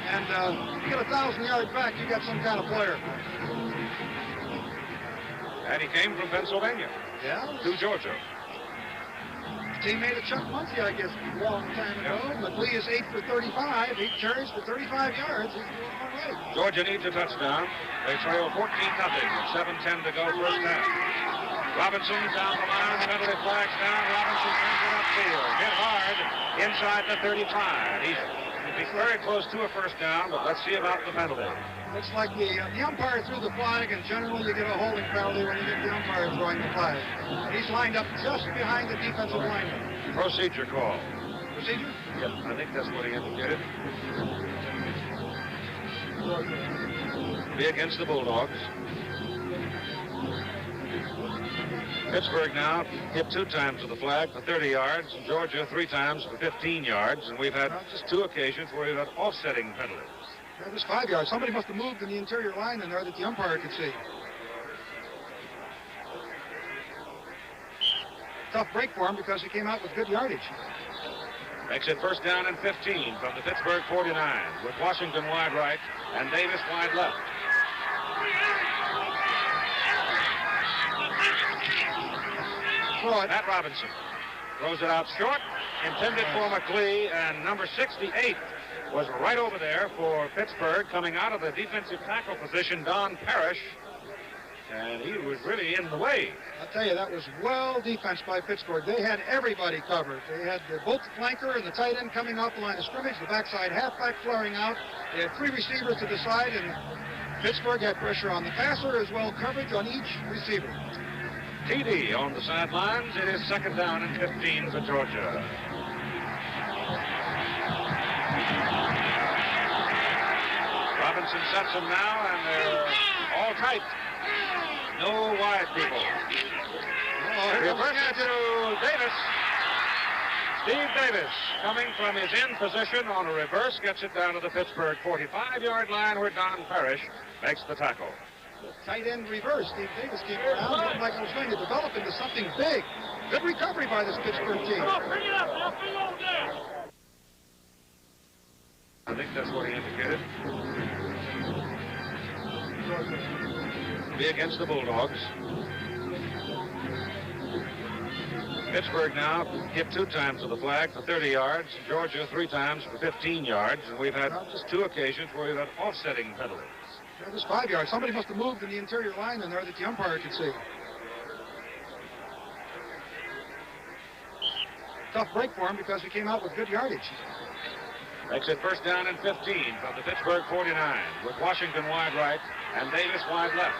And you get 1,000 yards back, you got some kind of player. And he came from Pennsylvania. Yeah. To Georgia. Teammate of Chuck Muncie, I guess, a long time ago. McLee is 8 for 35. 8 carries for 35 yards. He's doing all right. Georgia needs a touchdown. They trail 14-0 with 7:10 to go first half. Robinson down the line, penalty flags down. Robinson brings it upfield. Hit hard inside the 35. He's very close to a first down, but let's see about the penalty. Looks like the umpire threw the flag, and generally you get a holding penalty when you get the umpire throwing the flag. He's lined up just behind the defensive lineman. Procedure call. Procedure? Yep, I think that's what he indicated. Be against the Bulldogs. Pittsburgh now hit 2 times with the flag for 30 yards, and Georgia 3 times for 15 yards, and we've had just 2 occasions where we've had offsetting penalties. That was 5 yards. Somebody must have moved in the interior line in there that the umpire could see. Tough break for him because he came out with good yardage. Makes it first down and 15 from the Pittsburgh 49 with Washington wide right and Davis wide left. Matt Robinson throws it out short, intended for McLee, and number 68 was right over there for Pittsburgh, coming out of the defensive tackle position, Don Parrish, and he was really in the way. I'll tell you, that was well defense by Pittsburgh. They had everybody covered. They had both the flanker and the tight end coming off the line of scrimmage, the backside halfback flaring out. They had 3 receivers to the side, and Pittsburgh had pressure on the passer as well, coverage on each receiver. TD on the sidelines. It is second down and 15 for Georgia. Robinson sets them now, and they're all tight. No wide people. Reverse it to Davis. Steve Davis, coming from his in position on a reverse, gets it down to the Pittsburgh 45-yard line where Don Parrish makes the tackle. Tight end reverse. Steve Davis came around. Looked like it was going to develop into something big. Good recovery by this Pittsburgh team. Come on, bring it up now. Bring it on down. I think that's what he indicated. Be against the Bulldogs. Pittsburgh now hit 2 times with the flag for 30 yards. Georgia 3 times for 15 yards. And we've had just 2 occasions where we've had offsetting penalties. That was 5 yards. Somebody must have moved in the interior line in there that the umpire could see. Tough break for him because he came out with good yardage. Makes it first down and 15 from the Pittsburgh 49 with Washington wide right and Davis wide left.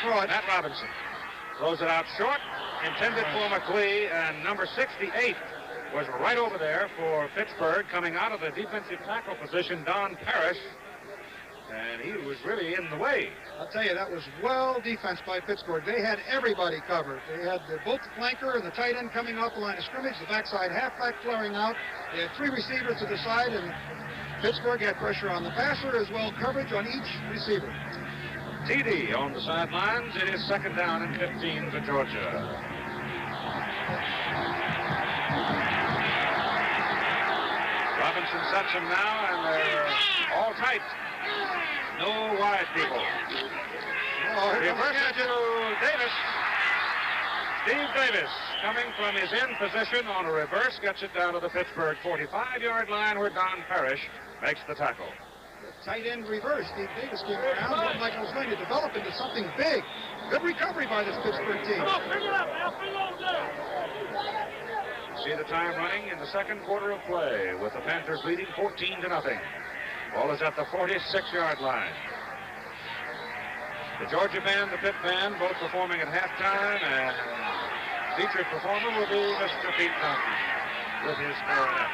Matt Robinson throws it out short, intended for McLee, and number 68 was right over there for Pittsburgh, coming out of the defensive tackle position, Don Parrish, and he was really in the way. I'll tell you, that was well defense by Pittsburgh. They had everybody covered. They had both the flanker and the tight end coming off the line of scrimmage, the backside halfback flaring out. They had 3 receivers to the side, and Pittsburgh had pressure on the passer as well, coverage on each receiver. TD on the sidelines. It is second down and 15 for Georgia. Robinson sets them now, and they're all tight. No wide people. Reverse it to Davis. Steve Davis, coming from his in position on a reverse, gets it down to the Pittsburgh 45-yard line where Don Parrish makes the tackle. Tight end reverse. Steve Davis came around. Looked like it was going to develop into something big. Good recovery by this Pittsburgh team. Come on, bring it up now. Bring it on down. See the time running in the second quarter of play with the Panthers leading 14-0. Ball is at the 46-yard line. The Georgia band, the Pitt band, both performing at halftime, and featured performer will be Mr. Pete Fountain with his clarinet.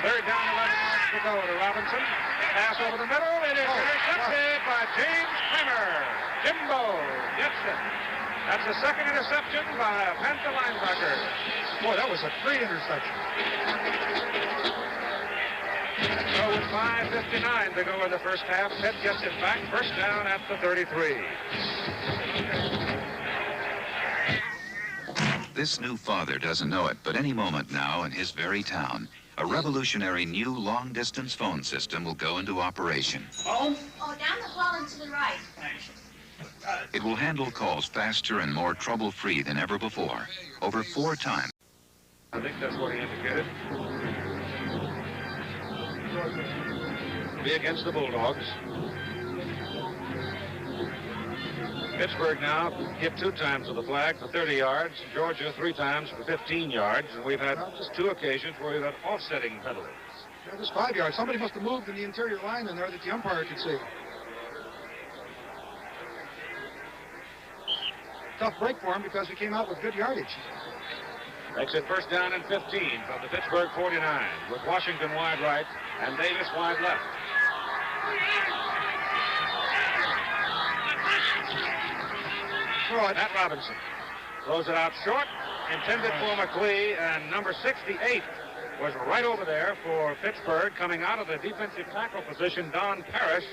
Third down, 11 yards to go to Robinson. Pass over the middle. It is intercepted by James Kramer. Jimbo gets it. That's the second interception by a Panther linebacker. Boy, that was a great interception. So with 5:59 to go in the first half, Pitt gets it back. First down at the 33. This new father doesn't know it, but any moment now in his very town, a revolutionary new long-distance phone system will go into operation. Phone? Oh, down the hall and to the right. Thanks. It will handle calls faster and more trouble-free than ever before, over 4 times. I think that's what he indicated. Be against the Bulldogs. Pittsburgh now hit 2 times with the flag for 30 yards. Georgia 3 times for 15 yards. And we've had just 2 occasions where we've had offsetting penalties. Yeah, just 5 yards. Somebody must have moved in the interior line in there that the umpire could see. Tough break for him because he came out with good yardage. Makes it first down and 15 from the Pittsburgh 49 with Washington wide right and Davis wide left. Throw it at Robinson. Throws it out short, intended for McLee, and number 68 was right over there for Pittsburgh, coming out of the defensive tackle position, Don Parrish,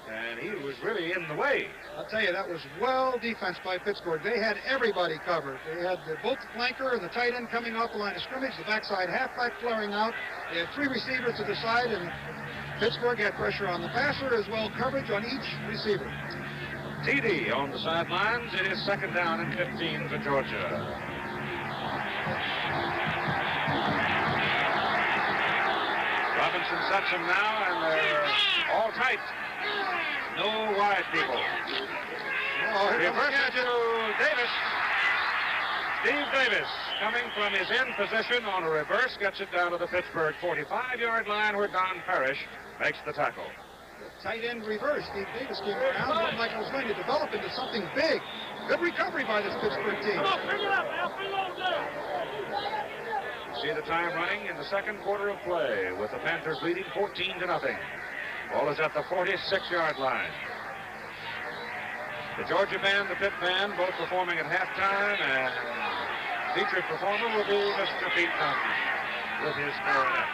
and he was really in the way. I'll tell you, that was well defense by Pittsburgh. They had everybody covered. They had both the flanker and the tight end coming off the line of scrimmage, the backside halfback flaring out. They had 3 receivers to the side, and Pittsburgh had pressure on the passer as well, coverage on each receiver. TD on the sidelines. It is second down and 15 for Georgia. Robinson sets them now, and they're all tight. No wide people. Reverse it to Davis. Steve Davis coming from his end position on a reverse, gets it down to the Pittsburgh 45-yard line where Don Parrish makes the tackle. Tight end reverse. Steve Davis came around. Looked like it was going to develop into something big. Good recovery by this Pittsburgh team. Come on, bring it up, Al. Bring it over there. See the time running in the second quarter of play with the Panthers leading 14-0. Ball is at the 46-yard line. The Georgia band, the Pitt band, both performing at halftime, and featured performer will be Mr. Pete Fountain with his clarinet.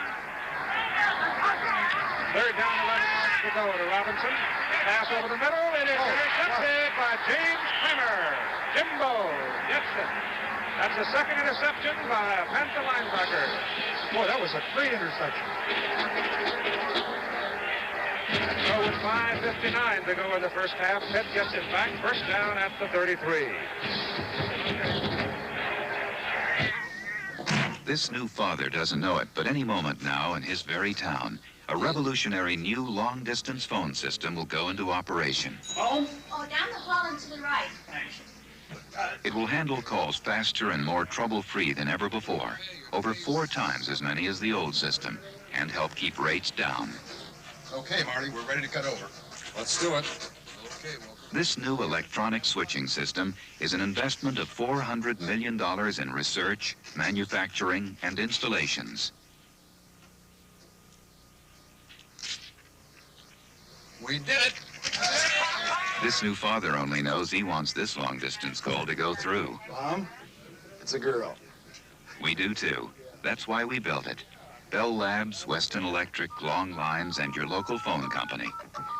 Third down, 11 yards to go to Robinson. Pass over the middle. It is intercepted by James Kramer. Jimbo gets it. That's the second interception by a Panther linebacker. Boy, that was a great interception. So with 5:59 to go in the first half, Pitt gets it back. First down at the 33. This new father doesn't know it, but any moment now in his very town, a revolutionary new long-distance phone system will go into operation. Phone? Oh, down the hall and to the right. Thanks. It will handle calls faster and more trouble-free than ever before, over 4 times as many as the old system, and help keep rates down. Okay, Marty, we're ready to cut over. Let's do it. Okay, well. This new electronic switching system is an investment of $400 million in research, manufacturing, and installations. We did it. This new father only knows he wants this long-distance call to go through. Mom, it's a girl. We do, too. That's why we built it. Bell Labs, Weston Electric, Long Lines, and your local phone company.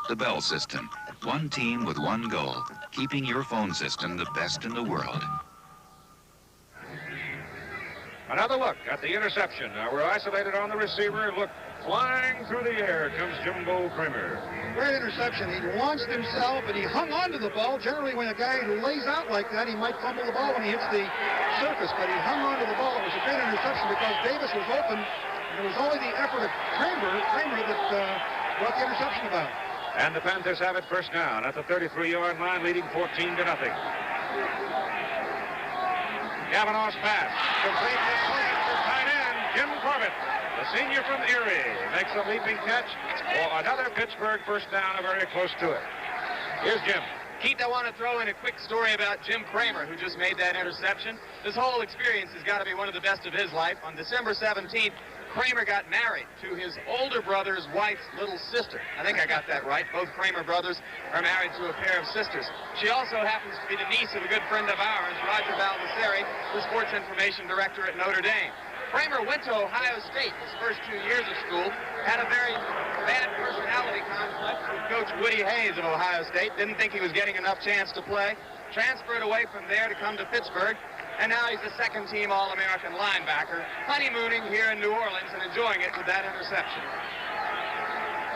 The Bell System. One team with one goal, keeping your phone system the best in the world. Another look at the interception. Now we're isolated on the receiver. Look, flying through the air comes Jimbo Kramer. Great interception. He launched himself, and he hung onto the ball. Generally, when a guy lays out like that, he might fumble the ball when he hits the surface, but he hung onto the ball. It was a great interception because Davis was open, and it was only the effort of Kramer that brought the interception about. And the Panthers have it first down at the 33-yard line, leading 14-0. Kavanaugh's pass, complete to tight end, Jim Corbett, the senior from Erie, makes a leaping catch for another Pittsburgh first down, very close to it. Here's Jim. Keith, I want to throw in a quick story about Jim Kramer, who just made that interception. This whole experience has got to be one of the best of his life. On December 17th, Kramer got married to his older brother's wife's little sister. I think I got that right. Both Kramer brothers are married to a pair of sisters. She also happens to be the niece of a good friend of ours, Roger Baldessari, the sports information director at Notre Dame. Kramer went to Ohio State his first 2 years of school, had a very bad personality conflict with Coach Woody Hayes of Ohio State, didn't think he was getting enough chance to play, transferred away from there to come to Pittsburgh, and now he's a second-team All-American linebacker, honeymooning here in New Orleans and enjoying it with that interception.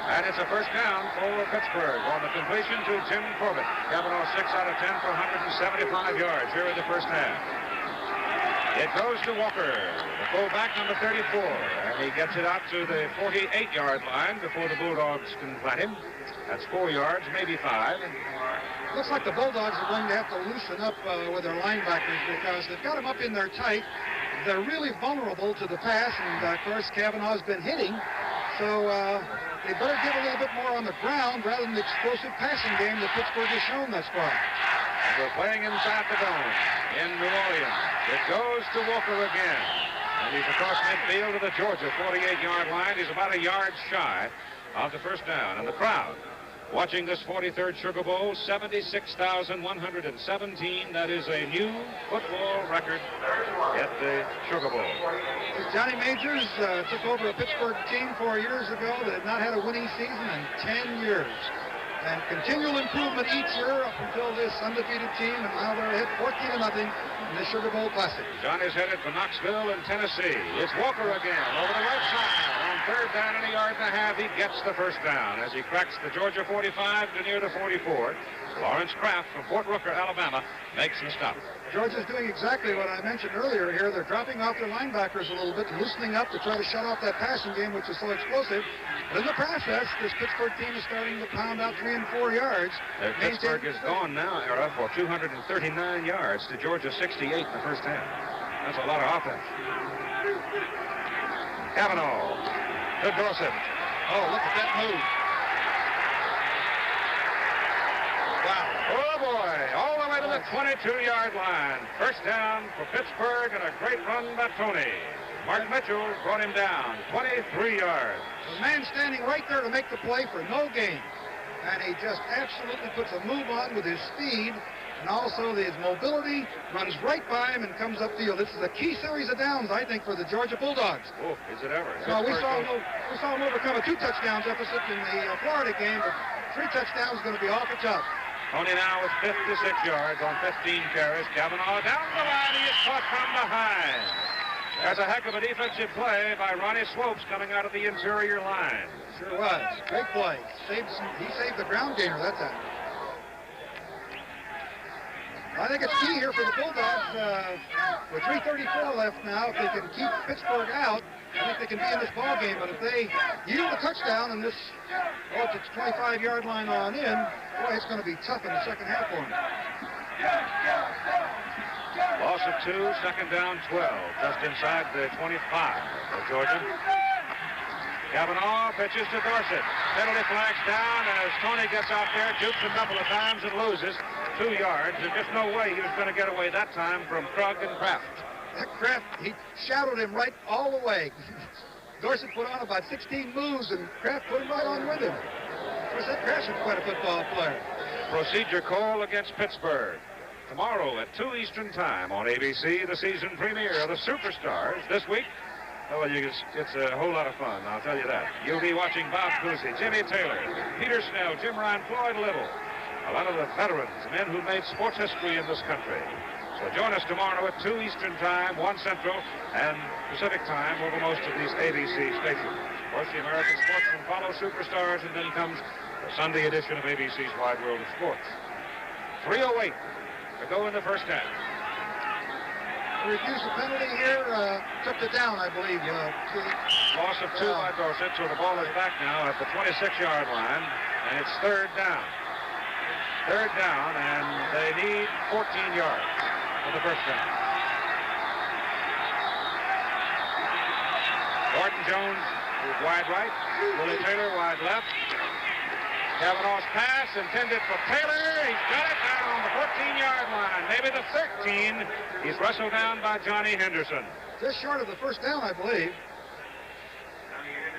And it's a first down for Pittsburgh on the completion to Tim Corbett. Kavanaugh 6 out of 10 for 175 yards here in the first half. It goes to Walker, the fullback, number 34, and he gets it out to the 48-yard line before the Bulldogs can plant him. That's 4 yards, maybe 5. Looks like the Bulldogs are going to have to loosen up with their linebackers because they've got them up in there tight. They're really vulnerable to the pass, and of course Kavanaugh's been hitting, so they better give a little bit more on the ground rather than the explosive passing game that Pittsburgh has shown thus far. We're playing inside the dome in New Orleans. It goes to Walker again, and he's across midfield to the Georgia 48-yard line. He's about a yard shy of the first down, and the crowd watching this 43rd Sugar Bowl, 76,117. That is a new football record at the Sugar Bowl. Johnny Majors took over a Pittsburgh team 4 years ago that had not had a winning season in 10 years. And continual improvement each year up until this undefeated team, and now they're ahead 14-0 in the Sugar Bowl Classic. Johnny's headed for Knoxville in Tennessee. It's Walker again over the right side. On third down and a yard and a half, he gets the first down as he cracks the Georgia 45 to near the 44. Lawrence Kraft from Fort Rucker, Alabama, makes the stop. Georgia's doing exactly what I mentioned earlier here. They're dropping off their linebackers a little bit, loosening up to try to shut off that passing game, which is so explosive. But in the process, this Pittsburgh team is starting to pound out 3 and 4 yards. Pittsburgh is gone now, Era, for 239 yards to Georgia 68 in the first half. That's a lot of offense. Kavanaugh to Dorsett. Oh, look at that move. Wow. Oh, boy. All the way to the 22-yard line. First down for Pittsburgh and a great run by Tony. Mark Mitchell brought him down 23 yards. The man standing right there to make the play for no gain. And he just absolutely puts a move on with his speed and also his mobility, runs right by him and comes upfield. This is a key series of downs, I think, for the Georgia Bulldogs. Oh, is it ever? So we saw him overcome a 2-touchdown deficit in the Florida game, but 3 touchdowns is going to be awful tough. Tony now with 56 yards on 15 carries. Kavanaugh down the line. He is caught from behind. There's a heck of a defensive play by Ronnie Swopes coming out of the interior line. Sure was. Great play. He saved the ground gainer that time. I think it's key here for the Bulldogs. With 3:34 left now, if they can keep Pittsburgh out, I think they can be in this ball game. But if they yield a touchdown and this, it's a 25-yard line on in, boy, it's going to be tough in the second half for them. Loss of 2, second down 12, just inside the 25 of Georgia. Kavanaugh pitches to Dorsett. Penalty flags down as Tony gets out there, jukes a couple of times and loses 2 yards. There's just no way he was going to get away that time from Krug and Kraft. Kraft, he shadowed him right all the way. Dorsett put on about 16 moves, and Kraft put him right on with him. Of course, that Kraft's quite a football player. Procedure call against Pittsburgh. Tomorrow at 2 Eastern Time on ABC, the season premiere of the Superstars. This week, oh, it's a whole lot of fun, I'll tell you that. You'll be watching Bob Cousy, Jimmy Taylor, Peter Snell, Jim Ryan, Floyd Little, a lot of the veterans, men who made sports history in this country. So join us tomorrow at 2 Eastern Time, 1 Central, and Pacific Time over most of these ABC stations. Of course, the American sportsmen follow Superstars, and then comes the Sunday edition of ABC's Wide World of Sports. 3:08 to go in the first half. He refused the penalty here, took it down, I believe. Loss of 2 by Dorsett, so the ball is back now at the 26-yard line, and it's third down. Third down, and they need 14 yards for the first down. Gordon Jones is wide right, Willie Taylor wide left. Kavanaugh's pass intended for Taylor. He's got it down on the 14-yard line, maybe the 13. He's wrestled down by Johnny Henderson. Just short of the first down, I believe.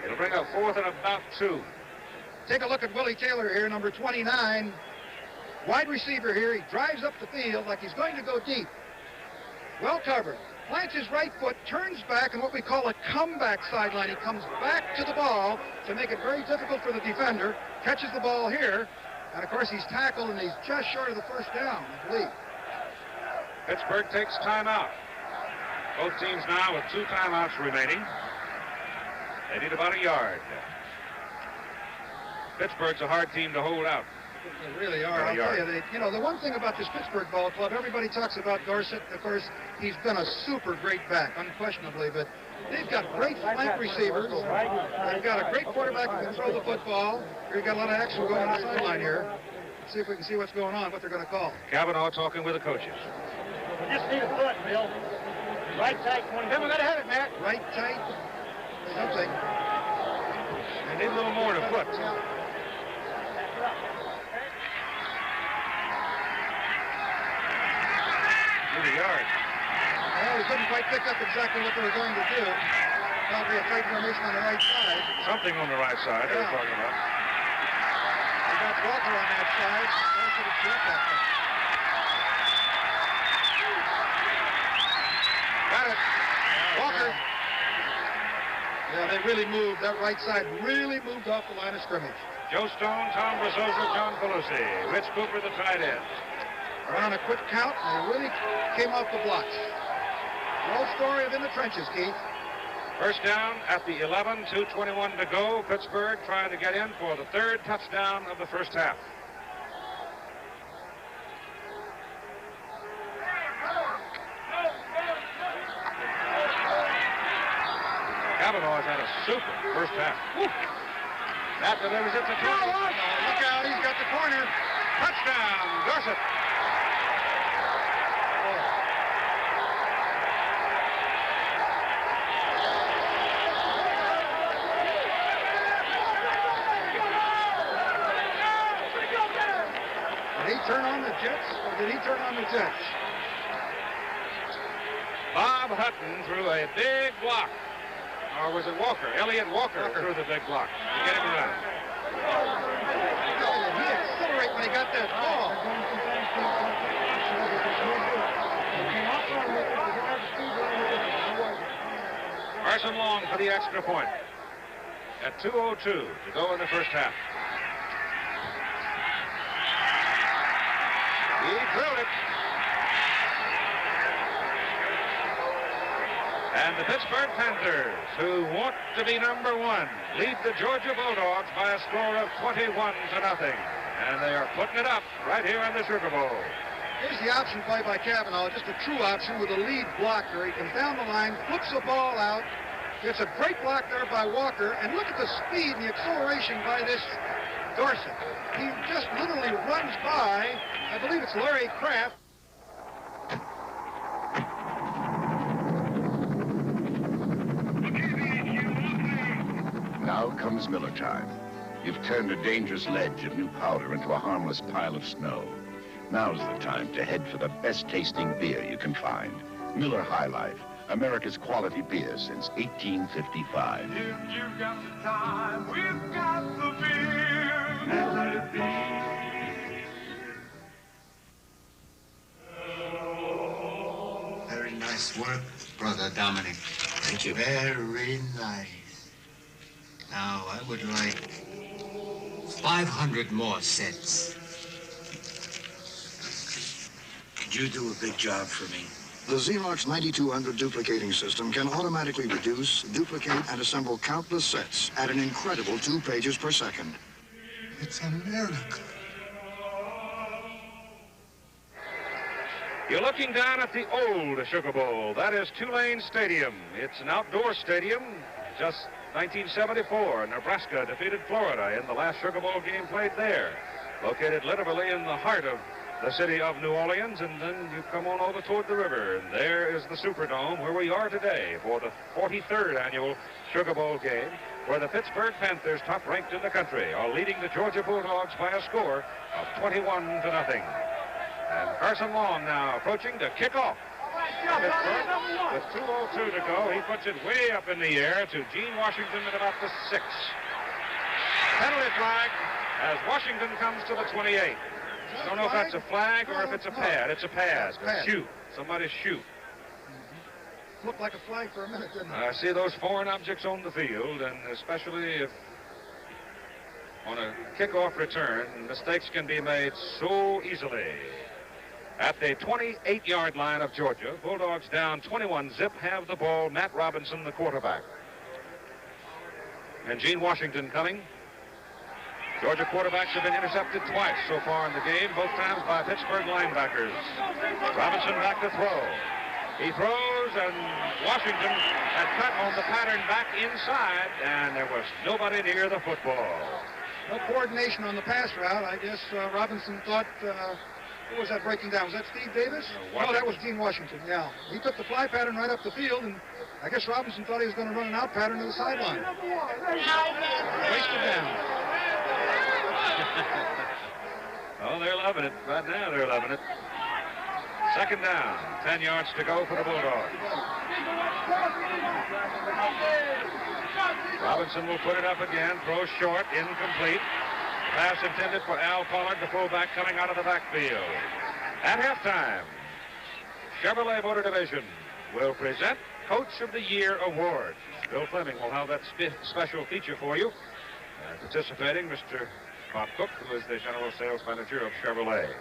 It'll bring up 4th and about 2. Take a look at Willie Taylor here, number 29. Wide receiver here. He drives up the field like he's going to go deep. Well covered. plants his right foot, turns back, and what we call a comeback sideline. He comes back to the ball to make it very difficult for the defender, catches the ball here, and of course he's tackled and he's just short of the first down, I believe. Pittsburgh takes timeout. Both teams now with 2 timeouts remaining. They need about a yard. Pittsburgh's a hard team to hold out. They really are. I'll tell you, you know, the one thing about this Pittsburgh ball club, everybody talks about Dorsett. Of course, he's been a super great back, unquestionably, but they've got great flank receivers. They've got a great quarterback who can throw the football. We've got a lot of action going on the sideline here. Let's see if we can see what's going on, what they're going to call. Kavanaugh talking with the coaches. We just need a foot, Bill. Right tight. Then we got to have it, Matt. Right tight. Something. They need a little more than a foot. The yard. Well, we couldn't quite pick up exactly what they were going to do. Probably a tight formation on the right side. Something on the right side they were talking about. We got Walker on that side. Got it. Walker. Yeah, they really moved. That right side really moved off the line of scrimmage. Joe Stone, Tom Brazosa, John Pelosi. Rich Cooper, the tight end. Around a quick count, and they really came off the blocks. The old story of in the trenches, Keith. First down at the 11, 2:21 to go. Pittsburgh trying to get in for the 3rd touchdown of the first half. Kavanaugh has had a super first half. Woo. That delivers it to Tony. Look out, he's got the corner. Touchdown, Dorsett. Did he turn on the Jets, or did he turn on the Jets? Bob Hutton threw a big block. Or was it Walker? Elliott Walker threw the big block to get him around. He accelerated when he got that ball. Carson Long for the extra point. At 2:02 to go in the first half. He drilled it. And the Pittsburgh Panthers, who want to be number 1, lead the Georgia Bulldogs by a score of 21-0. And they are putting it up right here in the Sugar Bowl. Here's the option play by Kavanaugh, just a true option with a lead blocker. He comes down the line, flips the ball out. It's a great block there by Walker. And look at the speed and the acceleration by this Dorsett. He just literally runs by, I believe it's Larry Kraft. Now comes Miller time. You've turned a dangerous ledge of new powder into a harmless pile of snow. Now's the time to head for the best-tasting beer you can find. Miller High Life, America's quality beer since 1855. If you've got the time, we've got the beer. Now let it be. Very nice work, Brother Dominic. Thank you. Very nice. Now, I would like 500 more sets. Could you do a big job for me? The Xerox 9200 duplicating system can automatically reduce, duplicate, and assemble countless sets at an incredible 2 pages per second. It's a miracle. You're looking down at the old Sugar Bowl. That is Tulane Stadium. It's an outdoor stadium. Just 1974, Nebraska defeated Florida in the last Sugar Bowl game played there. Located literally in the heart of the city of New Orleans, and then you come on over toward the river, and there is the Superdome where we are today for the 43rd annual Sugar Bowl game, where the Pittsburgh Panthers, top ranked in the country, are leading the Georgia Bulldogs by a score of 21-0. And Carson Long now approaching to kick off. Pittsburgh, with 2:02 to go, he puts it way up in the air to Gene Washington at about the 6. Penalty flag as Washington comes to the 28. I don't know if that's a flag or if it's a pad. It's a pad. Shoot. Somebody shoot. looked like a flag for a minute, didn't it? I see those foreign objects on the field, and especially if on a kickoff return, mistakes can be made so easily. At the 28-yard line of Georgia, Bulldogs down 21-zip, have the ball. Matt Robinson, the quarterback. And Gene Washington coming. Georgia quarterbacks have been intercepted twice so far in the game, both times by Pittsburgh linebackers. Robinson back to throw. He throws, and Washington had cut on the pattern back inside, and there was nobody near the football. No coordination on the pass route. I guess Robinson thought, who was that breaking down? Was that Steve Davis? No, that was Gene Washington, yeah. He took the fly pattern right up the field, and I guess Robinson thought he was going to run an out pattern to the sideline. Wasted down. Oh, they're loving it. Right now, they're loving it. Second down, 10 yards to go for the Bulldogs. Robinson will put it up again, throws short, incomplete. Pass intended for Al Pollard, the fullback coming out of the backfield. At halftime, Chevrolet Motor Division will present Coach of the Year Award. Bill Fleming will have that special feature for you. Participating, Mr. Bob Cook, who is the General Sales Manager of Chevrolet.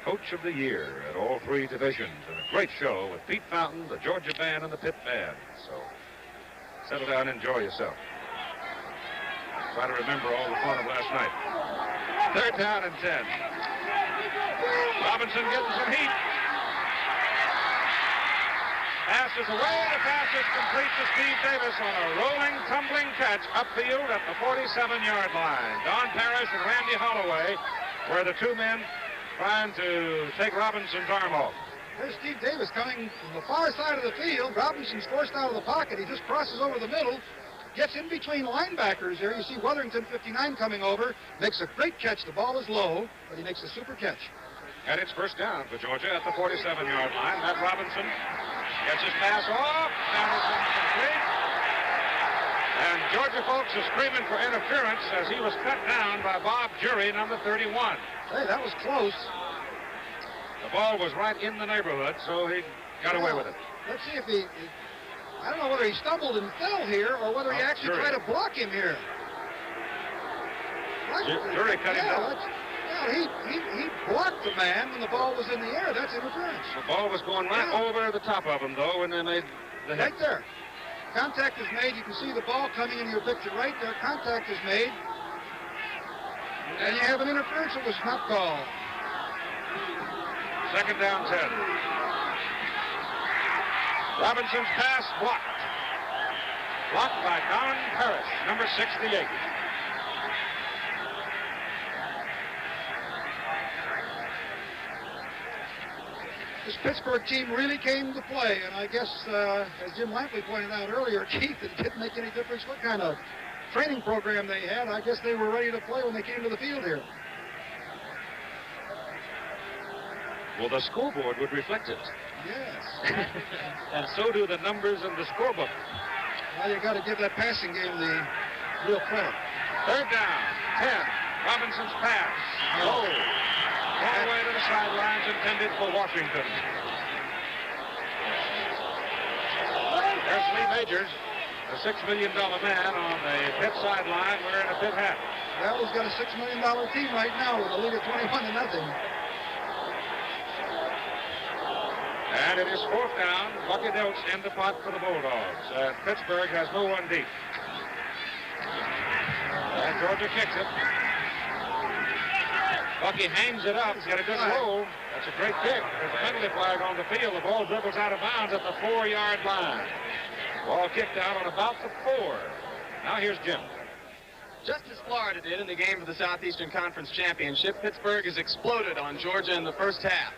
Coach of the Year at all three divisions, and a great show with Pete Fountain, the Georgia Band, and the Pitt Band. So settle down and enjoy yourself. Try to remember all the fun of last night. Third down and 10. Robinson getting some heat. Pass is away. The pass is complete to Steve Davis on a rolling, tumbling catch upfield at the 47-yard line. Don Parrish and Randy Holloway were the two men trying to take Robinson's arm off. There's Steve Davis coming from the far side of the field. Robinson's forced out of the pocket. He just crosses over the middle, gets in between linebackers there. You see Weatherington, 59, coming over, makes a great catch. The ball is low, but he makes a super catch. And it's first down for Georgia at the 47-yard line. Matt Robinson gets his pass off, and it's incomplete. And Georgia folks are screaming for interference as he was cut down by Bob Jury, number 31. Hey, that was close. The ball was right in the neighborhood, so he got away with it. Let's see if he, I don't know whether he stumbled and fell here or whether he actually tried to block him here. Jury cut him down. He blocked the man when the ball was in the air. That's interference. The ball was going right over the top of him, though, when they made the hit. Right there. Contact is made. You can see the ball coming into your picture right there. Contact is made. And you have an interference that was not called. Second down 10. Robinson's pass blocked. Blocked by Don Parrish, number 68. This Pittsburgh team really came to play, and I guess, as Jim Lampley pointed out earlier, Keith, it didn't make any difference what kind of training program they had. I guess they were ready to play when they came to the field here. Well, the scoreboard would reflect it. Yes. And so do the numbers in the scorebook. Well, you got to give that passing game the real credit. Third down, 10. Robinson's pass. Low. All the way to the sidelines, intended for Washington. There's Lee Majors, the $6 million man on the Pitt sideline wearing a Pitt hat. Well, he's got a $6 million team right now with a lead of 21-0. And it is fourth down. Bucky Dilts in the pot for the Bulldogs. And Pittsburgh has no one deep. And Georgia kicks it. Bucky hangs it up, get a good roll. That's a great kick. There's a penalty flag on the field. The ball dribbles out of bounds at the 4-yard line. Ball kicked out on about the 4. Now here's Jim. Just as Florida did in the game for the Southeastern Conference Championship, Pittsburgh has exploded on Georgia in the first half.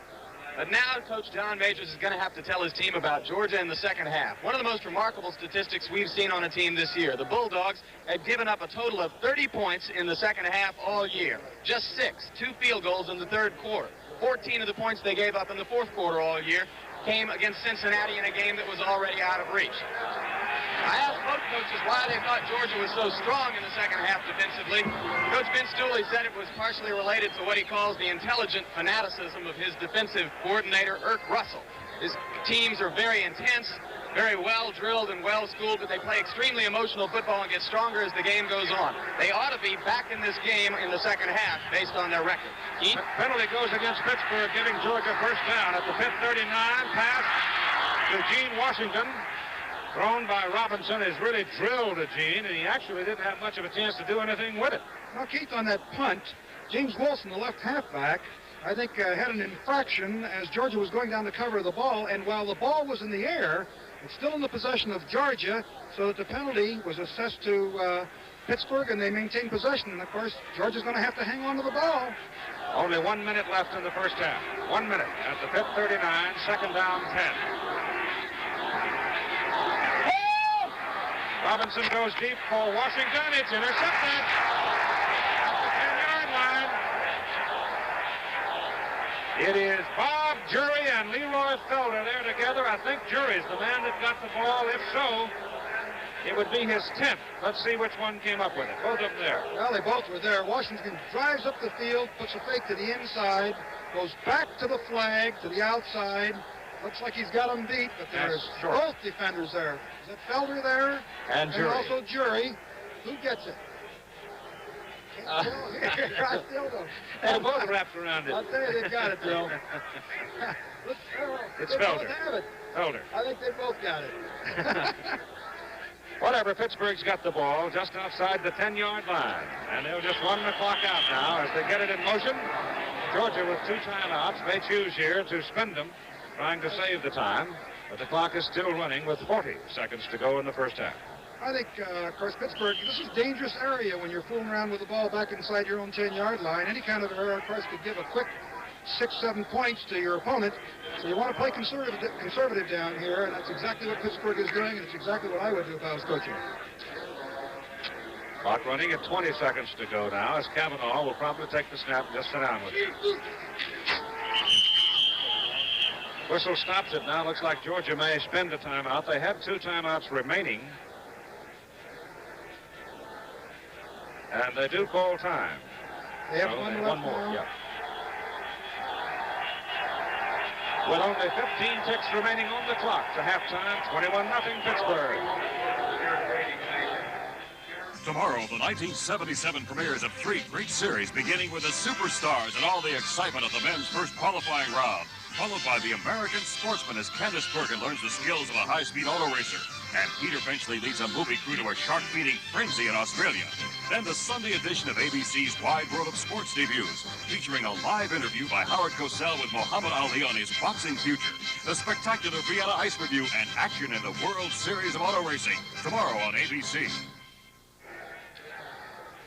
But now Coach John Majors is going to have to tell his team about Georgia in the second half. One of the most remarkable statistics we've seen on a team this year. The Bulldogs had given up a total of 30 points in the second half all year. Just 6, 2 field goals in the third quarter. 14 of the points they gave up in the fourth quarter all year came against Cincinnati in a game that was already out of reach. I asked both coaches why they thought Georgia was so strong in the second half defensively. Coach Vince Dooley said it was partially related to what he calls the intelligent fanaticism of his defensive coordinator, Irk Russell. His teams are very intense, very well drilled and well schooled, but they play extremely emotional football and get stronger as the game goes on. They ought to be back in this game in the second half based on their record. Keith? Penalty goes against Pittsburgh, giving Georgia first down at the Pitt 39. Pass to Gene Washington, thrown by Robinson, has really drilled at Gene, and he actually didn't have much of a chance to do anything with it. Well, Keith, on that punt, James Wilson, the left halfback, I think had an infraction as Georgia was going down to cover the ball, and while the ball was in the air, it's still in the possession of Georgia, so that the penalty was assessed to Pittsburgh, and they maintain possession. And, of course, Georgia's going to have to hang on to the ball. Only 1 minute left in the first half. 1 minute at the Pitt 39, second down 10. Robinson goes deep for Washington. It's intercepted at the 10-yard line. It is Bob Jury and Leroy Felder there together. I think Jury's the man that got the ball. If so, it would be his 10th. Let's see which one came up with it. Both of them there. Well, they both were there. Washington drives up the field, puts a fake to the inside, goes back to the flag, to the outside. Looks like he's got them beat, but there's both defenders there. Is that Felder there? And Jury. Also Jury. Who gets it? I still don't. They're both wrapped around it. I'll tell you, they've got it, Bill. It's Felder. Have it. Felder. I think they both got it. Whatever, Pittsburgh's got the ball just outside the 10-yard line. And they'll just run the clock out now as they get it in motion. Georgia with 2 timeouts may choose here to spend them, trying to save the time. But the clock is still running with 40 seconds to go in the first half. I think, of course, Pittsburgh, this is a dangerous area when you're fooling around with the ball back inside your own 10-yard line. Any kind of error, of course, could give a quick 6-7 points to your opponent. So you want to play conservative down here, and that's exactly what Pittsburgh is doing, and it's exactly what I would do if I was coaching. Clock running at 20 seconds to go now, as Kavanaugh will probably take the snap and just sit down with it. Whistle stops it now. Looks like Georgia may spend a timeout. They have 2 timeouts remaining. And they do call time. They have one more, now. yeah. With only 15 ticks remaining on the clock to halftime, 21-0 Pittsburgh. Tomorrow, the 1977 premieres of 3 great series, beginning with the Superstars and all the excitement of the men's first qualifying round, followed by the American Sportsman as Candace Bergen learns the skills of a high-speed auto racer, and Peter Benchley leads a movie crew to a shark-feeding frenzy in Australia. Then the Sunday edition of ABC's Wide World of Sports debuts, featuring a live interview by Howard Cosell with Muhammad Ali on his boxing future, the spectacular Vienna Ice Review, and action in the World Series of Auto Racing, tomorrow on ABC.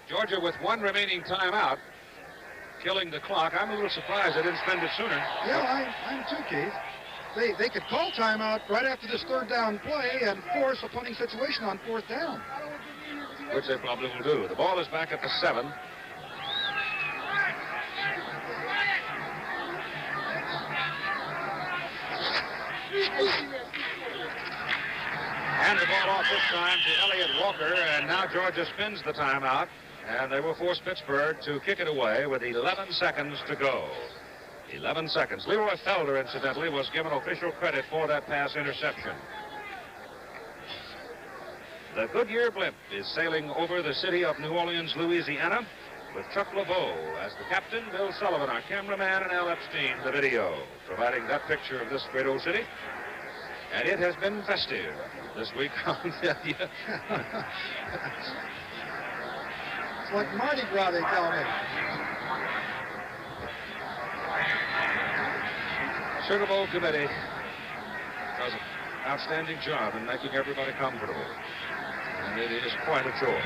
Georgia with 1 remaining timeout, killing the clock. I'm a little surprised they didn't spend it sooner. Yeah, I'm too, Keith. They could call timeout right after this 3rd down play and force a punting situation on 4th down. Which they probably will do. The ball is back at the 7. And the ball off this time to Elliott Walker, and now Georgia spins the timeout, and they will force Pittsburgh to kick it away with 11 seconds to go. 11 seconds. Leroy Felder, incidentally, was given official credit for that pass interception. The Goodyear blimp is sailing over the city of New Orleans, Louisiana, with Chuck Laveau as the captain, Bill Sullivan, our cameraman, and Al Epstein, the video, providing that picture of this great old city. And it has been festive this week. It's like Mardi Gras, they tell me. Sugar Bowl committee does an outstanding job in making everybody comfortable. And it is quite a chore.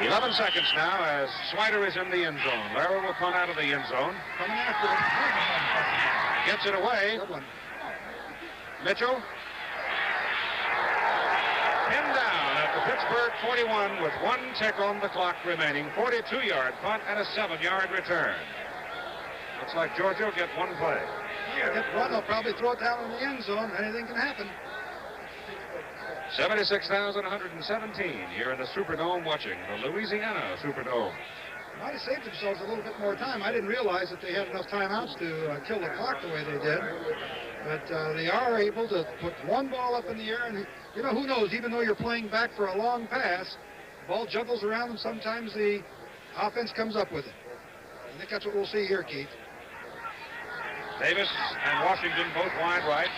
11 seconds now as Swider is in the end zone. Larry will punt out of the end zone. Coming after it. Gets it away. Good one. Mitchell. Pinned down at the Pittsburgh 41 with 1 tick on the clock remaining. 42-yard punt and a 7-yard return. Looks like Georgia will get 1 play. Get 1, they'll probably throw it down in the end zone. Anything can happen. 76,117 here in the Superdome watching the Louisiana Superdome. Might have saved themselves a little bit more time. I didn't realize that they had enough timeouts to kill the clock the way they did. But they are able to put one ball up in the air, and you know, who knows, even though you're playing back for a long pass, the ball juggles around and sometimes the offense comes up with it. I think that's what we'll see here, Keith. Davis and Washington both wide right.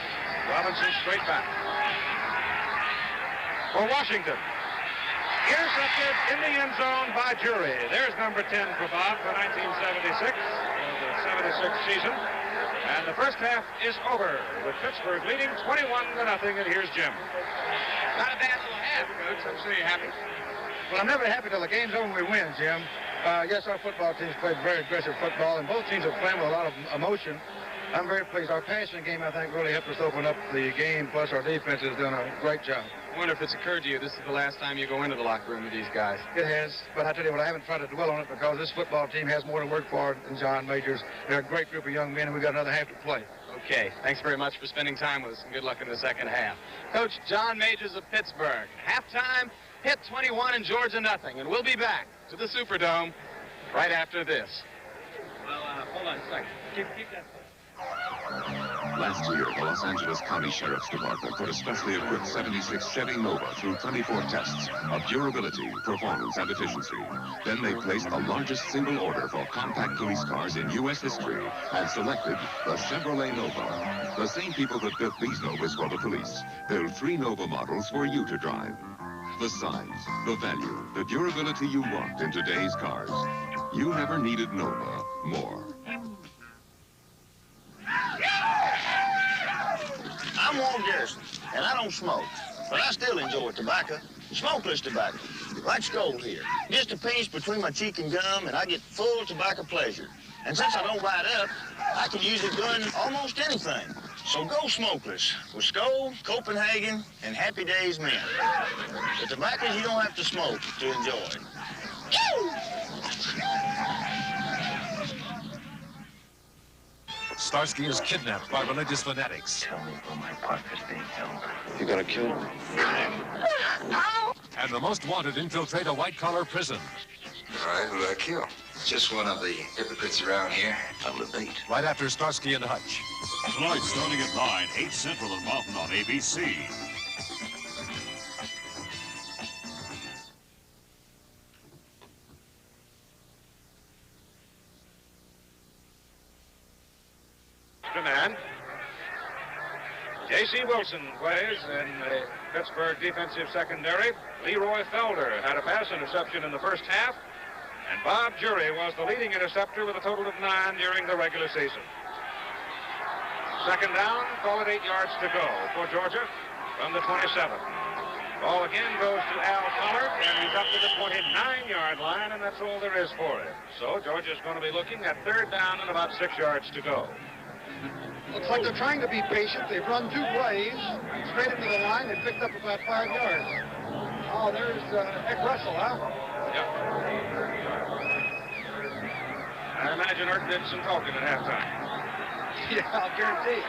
Robinson straight back. For Washington. Intercepted in the end zone by Jury. There's number 10 for Bob for 1976, the 76 season. And the first half is over with Pittsburgh leading 21-0. And here's Jim. Not a bad little half, Coach. I'm sure you're happy. Well, I'm never happy till the game's over and we win, Jim. Yes, our football team's played very aggressive football, and both teams are playing with a lot of emotion. I'm very pleased. Our passing game, I think, really helped us open up the game, plus our defense is doing a great job. I wonder if it's occurred to you this is the last time you go into the locker room with these guys. It has, but I tell you what, I haven't tried to dwell on it because this football team has more to work for than John Majors. They're a great group of young men, and we've got another half to play. Okay, thanks very much for spending time with us, and good luck in the second half. Coach John Majors of Pittsburgh. Halftime, Pitt 21 and Georgia nothing, and we'll be back to the Superdome right after this. Well, hold on a second. Keep that. Last year, the Los Angeles County Sheriff's Department put a specially equipped 76 Chevy Nova through 24 tests of durability, performance, and efficiency. Then they placed the largest single order for compact police cars in U.S. history and selected the Chevrolet Nova. The same people that built these Novas for the police built 3 Nova models for you to drive. The size, the value, the durability you want in today's cars. You never needed Nova more. I'm Walt Garrison, and I don't smoke, but I still enjoy tobacco. Smokeless tobacco, like Skoal here. Just a pinch between my cheek and gum, and I get full tobacco pleasure. And since I don't ride up, I can use it doing almost anything. So go smokeless with Skoal, Copenhagen, and Happy Days Men. The tobaccos you don't have to smoke to enjoy. Starsky is kidnapped by religious fanatics. Tell me where my partner's being held. You gotta kill him. And the most wanted infiltrate a white-collar prison. All right, who do I kill? Just one of the hypocrites around here. I'll debate. Right after Starsky and Hutch. Tonight, starting at 9, 8 Central and Mountain on ABC. Man. J.C. Wilson plays in the Pittsburgh defensive secondary. Leroy Felder had a pass interception in the first half, and Bob Jury was the leading interceptor with a total of 9 during the regular season. Second down, call it 8 yards to go for Georgia from the 27. Ball again goes to Al Pollard, and he's up to the 29-yard line, and that's all there is for him. So Georgia's going to be looking at third down and about 6 yards to go. Looks like they're trying to be patient. They've run 2 plays straight into the line. They picked up about 5 yards. Oh, there's Nick Russell, huh? Yep. I imagine Ert did some talking at halftime. Yeah, I'll guarantee.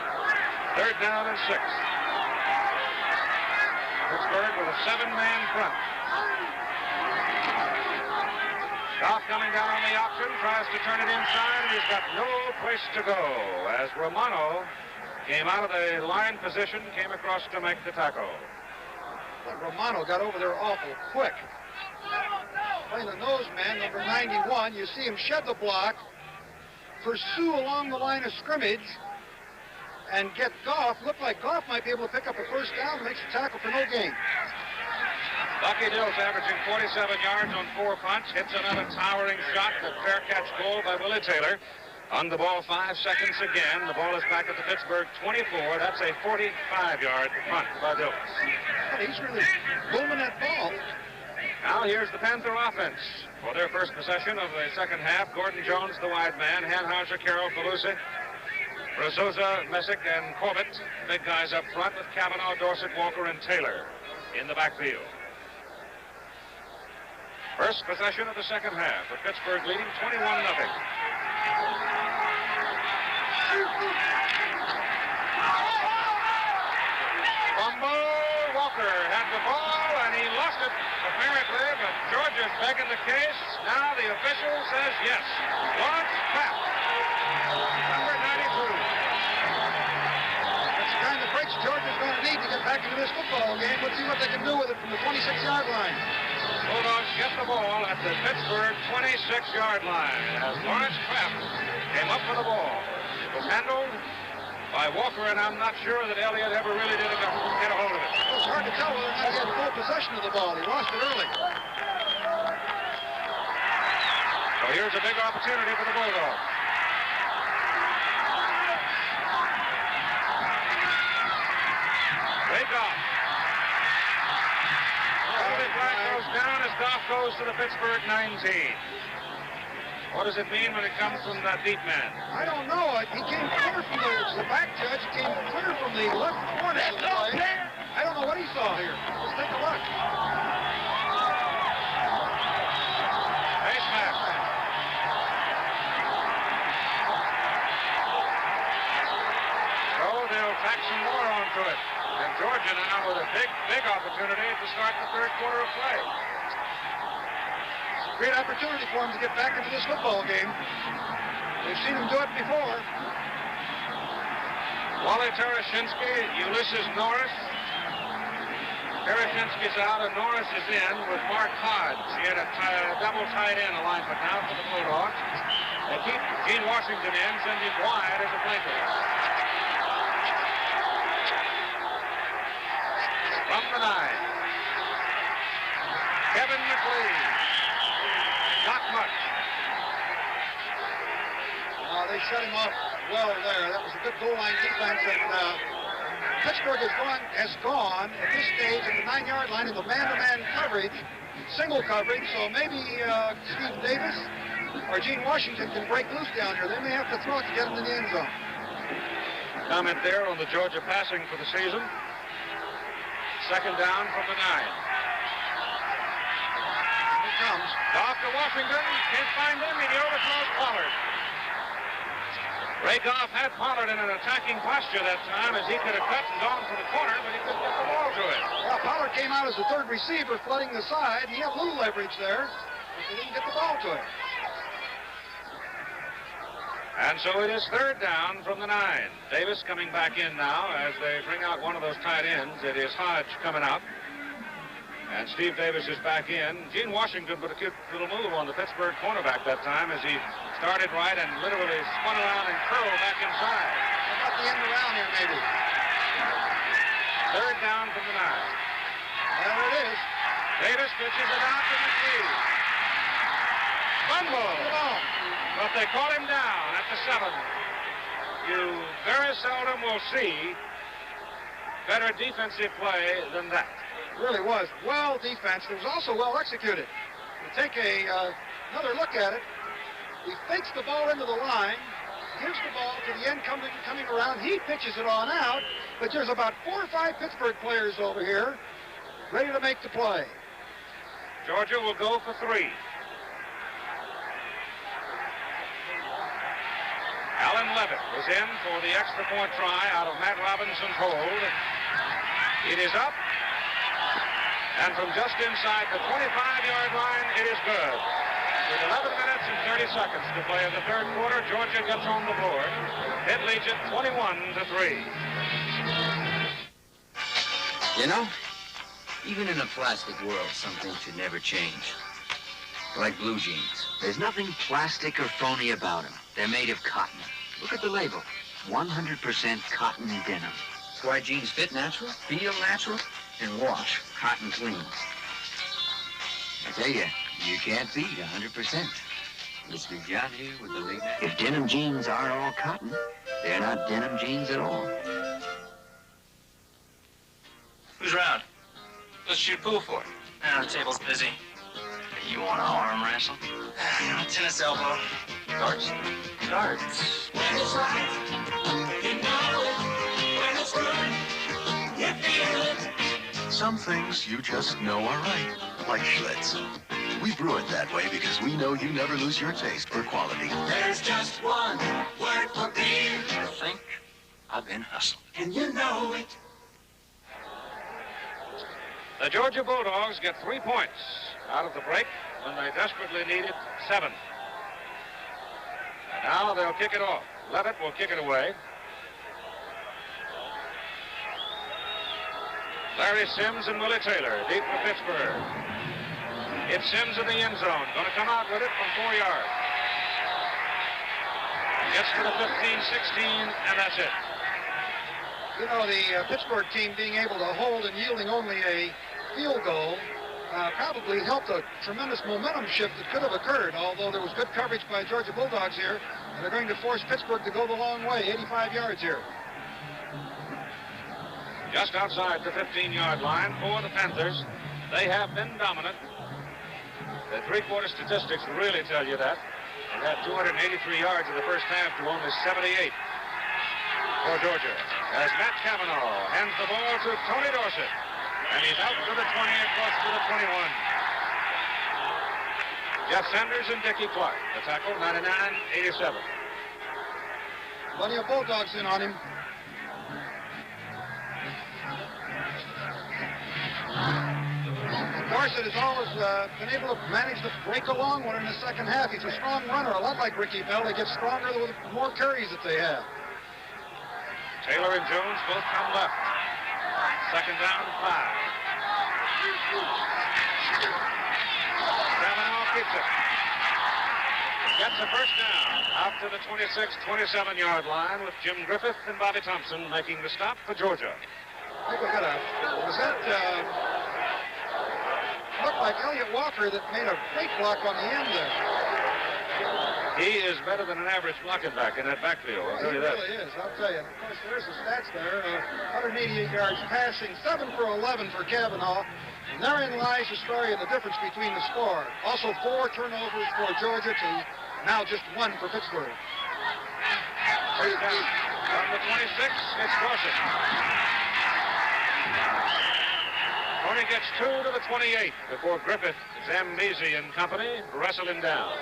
Third down and 6. Pittsburgh with a 7-man front. Goff coming down on the option, tries to turn it inside, and he's got no place to go as Romano came out of the line position, came across to make the tackle. But Romano got over there awful quick. Playing the nose man, number 91, you see him shed the block, pursue along the line of scrimmage, and get Goff. Looked like Goff might be able to pick up a first down, makes a tackle for no gain. Bucky Dill's averaging 47 yards on 4 punts, hits another towering shot, the fair catch goal by Willie Taylor. On the ball, 5 seconds again. The ball is back at the Pittsburgh 24. That's a 45-yard punt by Dill. He's really booming that ball. Now here's the Panther offense. For their first possession of the second half, Gordon Jones, the wide man, Hanhauser, Carroll, Pelusi, Brazosa, Messick, and Corbett. Big guys up front with Cavanaugh, Dorsett, Walker, and Taylor in the backfield. First possession of the second half, with Pittsburgh leading 21-0. Fumble. Walker had the ball, and he lost it, apparently, but Georgia's begging the case. Now the official says yes. Lawrence Pratt, number 92. back into this football game. Let's see what they can do with it from the 26-yard line. Bulldogs get the ball at the Pittsburgh 26-yard line as Lawrence Kraft came up for the ball. It was handled by Walker, and I'm not sure that Elliott ever really did get a hold of it. Well, it's hard to tell whether or not he had full possession of the ball. He lost it early. So here's a big opportunity for the Bulldogs. Ray Goff. Holy flag goes down as Goff goes to the Pittsburgh 19. What does it mean when it comes from that deep man? I don't know. He came clear from the back judge. Came clear from the left corner of the play. I don't know what he saw here. Let's take a look. Face mask. So they'll tack some more onto it. And Georgia now with a big opportunity to start the third quarter of play. Great opportunity for him to get back into this football game. They've seen him do it before. Wally Tereshinski, Ulysses Norris. Tereshinski's out and Norris is in with Mark Hodge. He had a double tight end alignment now for the Bulldogs. They keep Gene Washington in, send him wide as a flanker. From the 9. Kevin McLean. Not much. They shut him up well there. That was a good goal line defense. And Pittsburgh has gone at this stage at the 9-yard line in the man-to-man coverage, single coverage. So maybe Steve Davis or Gene Washington can break loose down here. They may have to throw it to get him in the end zone. Comment there on the Georgia passing for the season. Second down from the 9. Comes. Goff to Washington. Can't find him. He overthrows Pollard. Ray Goff had Pollard in an attacking posture that time as he could have cut and gone for the corner, but he couldn't get the ball to it. Well, Pollard came out as the third receiver, flooding the side. He had a little leverage there, but he didn't get the ball to it. And so it is third down from the 9. Davis coming back in now as they bring out one of those tight ends. It is Hodge coming out. And Steve Davis is back in. Gene Washington put a cute little move on the Pittsburgh cornerback that time as he started right and literally spun around and curled back inside. How about the end around here, maybe? Third down from the 9. There it is. Davis pitches it out to McLean. Fumble. But they call him down at the 7. You very seldom will see better defensive play than that. Really was well defense. It was also well executed. You take another look at it. He fakes the ball into the line, gives the ball to the end coming around. He pitches it on out, but there's about 4 or 5 Pittsburgh players over here ready to make the play. Georgia will go for 3. Alan Levitt was in for the extra point try out of Matt Robinson's hold. It is up. And from just inside the 25-yard line, it is good. With 11 minutes and 30 seconds to play in the third quarter, Georgia gets on the board. It leads it 21-3. You know, even in a plastic world, some things should never change. Like blue jeans. There's nothing plastic or phony about them. They're made of cotton. Look at the label. 100% cotton denim. That's why jeans fit natural, feel natural, and wash cotton clean. I tell you, you can't beat 100%. Mr. John here with the late night. If denim jeans aren't all cotton, they're not denim jeans at all. Who's around? Let's shoot pool for it. The table's busy. You want to arm wrestle? Tennis elbow. Darts? Darts. When it's right, you know it. When it's good, you feel it. Some things you just know are right, like Schlitz. We brew it that way because we know you never lose your taste for quality. There's just one word for beer. I think I've been hustled. And you know it. The Georgia Bulldogs get 3 points out of the break when they desperately needed 7. And now they'll kick it off. Levitt will kick it away. Larry Sims and Willie Taylor, deep for Pittsburgh. It's Sims in the end zone. Going to come out with it from 4 yards. Gets to the 15, 16, and that's it. You know, the Pittsburgh team being able to hold and yielding only a field goal probably helped a tremendous momentum shift that could have occurred, although there was good coverage by Georgia Bulldogs here. And they're going to force Pittsburgh to go the long way, 85 yards here. Just outside the 15-yard line for the Panthers. They have been dominant. The three-quarter statistics really tell you that. They had 283 yards in the first half to only 78 for Georgia. As Matt Cavanaugh hands the ball to Tony Dorsett. And he's out to the 20 across to the 21. Jeff Sanders and Dickie Clark. The tackle, 99-87. Plenty of Bulldogs in on him. Dorsett has always been able to manage to break a long one in the second half. He's a strong runner, a lot like Ricky Bell. They get stronger with more carries that they have. Taylor and Jones both come left. Second down, 5. Cavanaugh keeps it. Gets a first down out to the 26, 27-yard line with Jim Griffith and Bobby Thompson making the stop for Georgia. I think we got a, was that, looked like Elliott Walker that made a great block on the end there. He is better than an average blocking back in that backfield, I'll tell you that. He really is, I'll tell you. Of course, there's the stats there. 188 yards passing, 7 for 11 for Cavanaugh. And therein lies the story and the difference between the score. Also 4 turnovers for Georgia to now just 1 for Pittsburgh. First down from the 26, it's Dorsett. Tony gets 2 to the 28 before Griffith, Zambezi and company wrestle him down.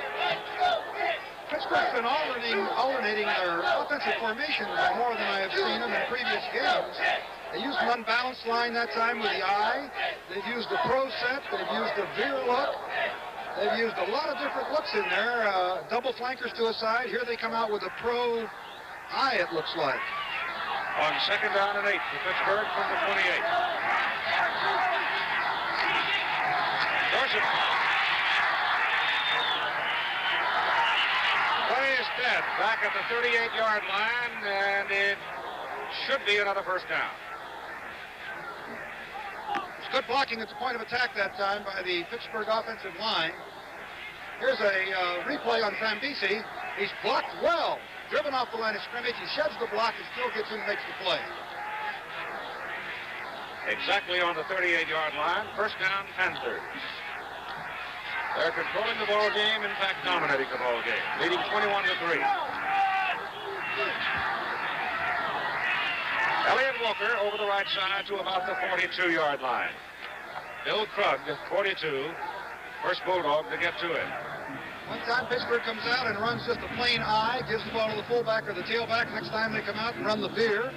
Pittsburgh's been alternating their offensive formations more than I have seen them in previous games. They used an unbalanced line that time with the eye. They've used the pro set. They've used the veer look. They've used a lot of different looks in there. Double flankers to a side. Here they come out with a pro eye, it looks like. On second down and 8 for Pittsburgh from the 28. Dorsett. Play is dead. Back at the 38-yard line, and it should be another first down. It's good blocking at the point of attack that time by the Pittsburgh offensive line. Here's a replay on Zambezi. He's blocked well. Driven off the line of scrimmage. He sheds the block and still gets in and makes the play. Exactly on the 38-yard line. First down, Panthers. They're controlling the ball game, in fact, dominating the ball game, leading 21-3. Elliott Walker over the right side to about the 42-yard line. Bill Krug, 42, first Bulldog to get to it. One time Pittsburgh comes out and runs just a plain eye, gives the ball to the fullback or the tailback. Next time they come out and run the veer.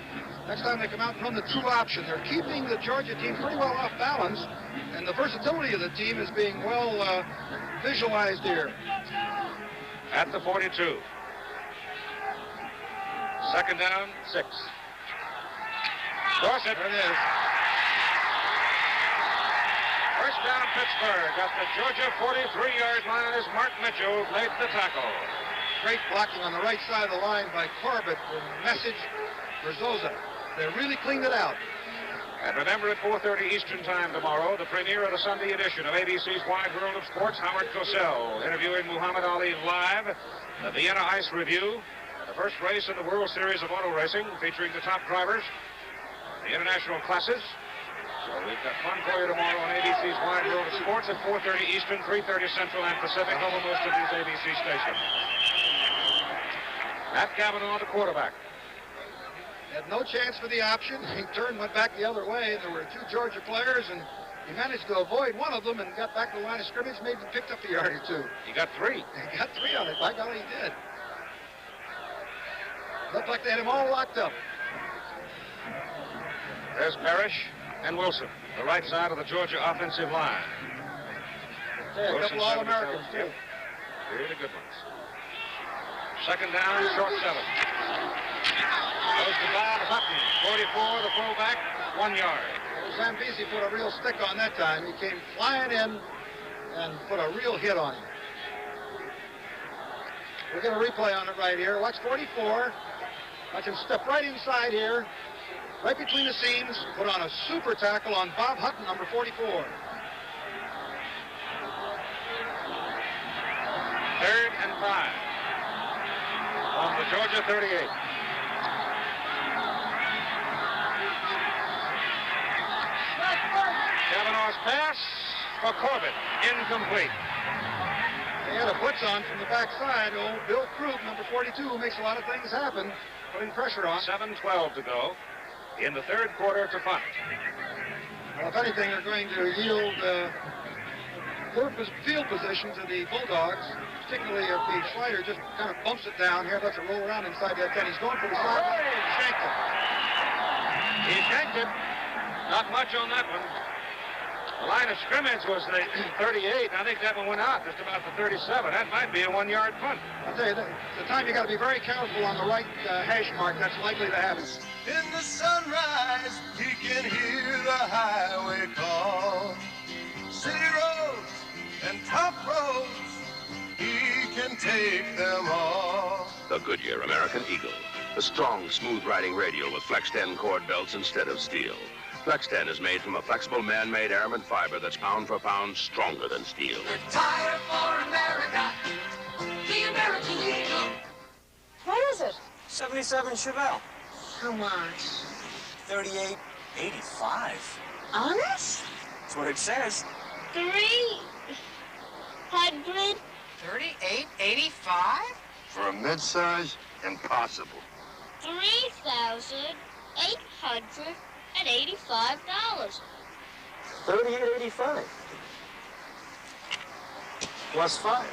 Next time they come out and run the true option. They're keeping the Georgia team pretty well off balance, and the versatility of the team is being well visualized here. At the 42. Second down, 6. Dorsett. There it is. First down, Pittsburgh. At the Georgia 43-yard line as Mark Mitchell made the tackle. Great blocking on the right side of the line by Corbett. The message for Zoza. They really cleaned it out. And remember, at 4:30 Eastern Time tomorrow, the premiere of the Sunday edition of ABC's Wide World of Sports, Howard Cosell interviewing Muhammad Ali live, the Vienna Ice Review, the first race in the World Series of Auto Racing, featuring the top drivers, the international classes. So we've got fun for you tomorrow on ABC's Wide World of Sports at 4:30 Eastern, 3:30 Central and Pacific, over most of these ABC stations. Matt Cavanaugh, the quarterback. Had no chance for the option. He turned, went back the other way. There were 2 Georgia players, and he managed to avoid one of them and got back to the line of scrimmage, maybe picked up a yard or 2. He got 3. He got 3 on it. By golly, he did. Looked like they had him all locked up. There's Parrish and Wilson, the right side of the Georgia offensive line. Yeah, a couple All-Americans, too. Really good ones. Second down, short 7. Goes to Bob Hutton, 44, the fullback, 1 yard. Zambesi put a real stick on that time. He came flying in and put a real hit on him. We'll get a replay on it right here. Watch 44. Watch him step right inside here, right between the seams, put on a super tackle on Bob Hutton, number 44. Third and 5 on the Georgia 38. Kavanaugh's pass for Corbett, incomplete. They had a blitz on from the backside. Old Bill Krug, number 42, who makes a lot of things happen, putting pressure on. 7:12 to go in the third quarter to punt. Well, if anything, they're going to yield poor field position to the Bulldogs, particularly if the slider just kind of bumps it down here, lets it roll around inside that 10. He's going for the sideline. Shanked it. He shanked it. Not much on that one. The line of scrimmage was the 38. I think that one went out just about the 37. That might be a 1-yard punt. I'll tell you, the time you got to be very careful on the right hash mark. That's likely to happen. In the sunrise, he can hear the highway call. City roads and top roads, he can take them all. The Goodyear American Eagle. The strong, smooth-riding radial with Flex 10 cord belts instead of steel. Flex 10 is made from a flexible man-made aramid fiber that's pound for pound stronger than steel. Tire for America, the American Eagle. What is it? 77 Chevelle. How much? 38.85. Honest? That's what it says. 300. 38.85? For a midsize, impossible. $3,885. 38.85. Plus 5.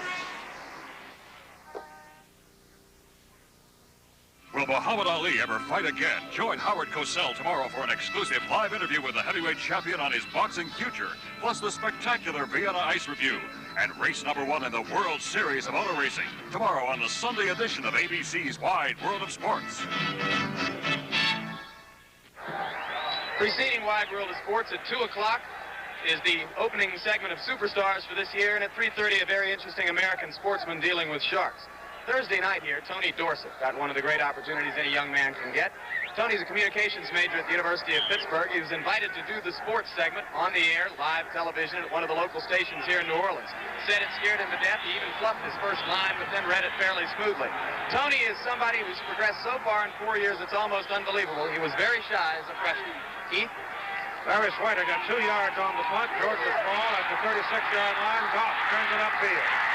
Will Muhammad Ali ever fight again? Join Howard Cosell tomorrow for an exclusive live interview with the heavyweight champion on his boxing future, plus the spectacular Vienna Ice Review and race number 1 in the World Series of Auto Racing. Tomorrow on the Sunday edition of ABC's Wide World of Sports. Preceding Wide World of Sports at 2 o'clock is the opening segment of Superstars for this year, and at 3:30 a very interesting American sportsman dealing with sharks. Thursday night here, Tony Dorsett got one of the great opportunities any young man can get. Tony's a communications major at the University of Pittsburgh. He was invited to do the sports segment on the air, live television at one of the local stations here in New Orleans. Said it scared him to death. He even fluffed his first line, but then read it fairly smoothly. Tony is somebody who's progressed so far in 4 years, it's almost unbelievable. He was very shy as a freshman. Keith? Barry Swider got 2 yards on the punt. Georgia's ball at the 36-yard line. Goff turns it upfield.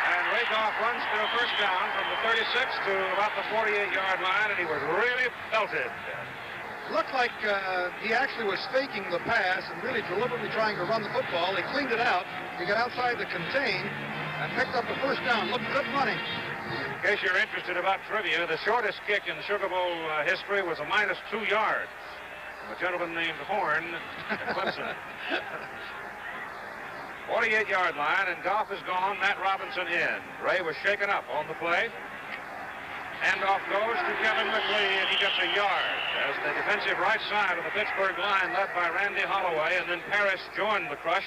And Ray Goff runs for a first down from the 36 to about the 48-yard line, and he was really belted. Looked like he actually was faking the pass and really deliberately trying to run the football. He cleaned it out. He got outside the contain and picked up the first down. Looked good running. In case you're interested about trivia, the shortest kick in Sugar Bowl history was a -2 yards from a gentleman named Horn at Clemson. 48-yard line, and Goff is gone. Matt Robinson in. Ray was shaken up on the play. Handoff goes to Kevin McLee, and he gets a yard as the defensive right side of the Pittsburgh line, led by Randy Holloway, and then Parrish joined the crush.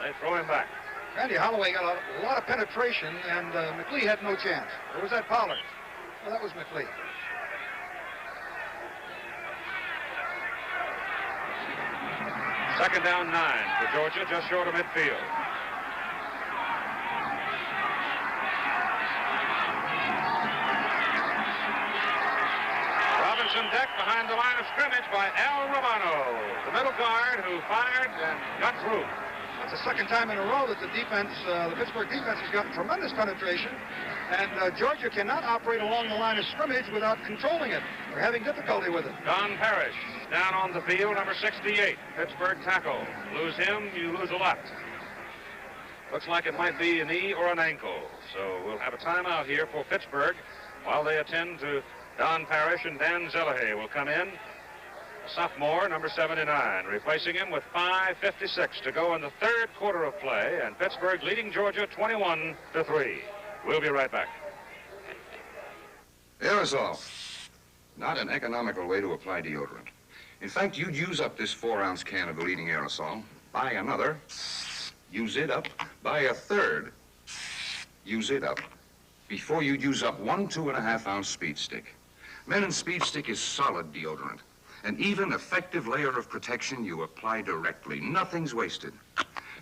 They throw him back. Randy Holloway got a lot of penetration, and McLee had no chance. Or was that Pollard? Well, that was McLee. Second down 9 for Georgia, just short of midfield. Robinson decked behind the line of scrimmage by Al Romano, the middle guard who fired and got through. That's the second time in a row that the defense, the Pittsburgh defense, has gotten tremendous penetration, and Georgia cannot operate along the line of scrimmage without controlling it. They're having difficulty with it. Don Parrish down on the field, number 68, Pittsburgh tackle. Lose him, you lose a lot. Looks like it might be a knee or an ankle, so we'll have a timeout here for Pittsburgh while they attend to Don Parrish, and Dan Zelahay will come in. Sophomore, number 79, replacing him with 5:56 to go in the third quarter of play, and Pittsburgh leading Georgia 21-3. We'll be right back. Aerosol, not an economical way to apply deodorant. In fact, you'd use up this 4-ounce can of bleeding aerosol, buy another, use it up, buy a third, use it up, before you'd use up 1 2.5-ounce Speed Stick. Men and Speed Stick is solid deodorant. An even, effective layer of protection you apply directly. Nothing's wasted.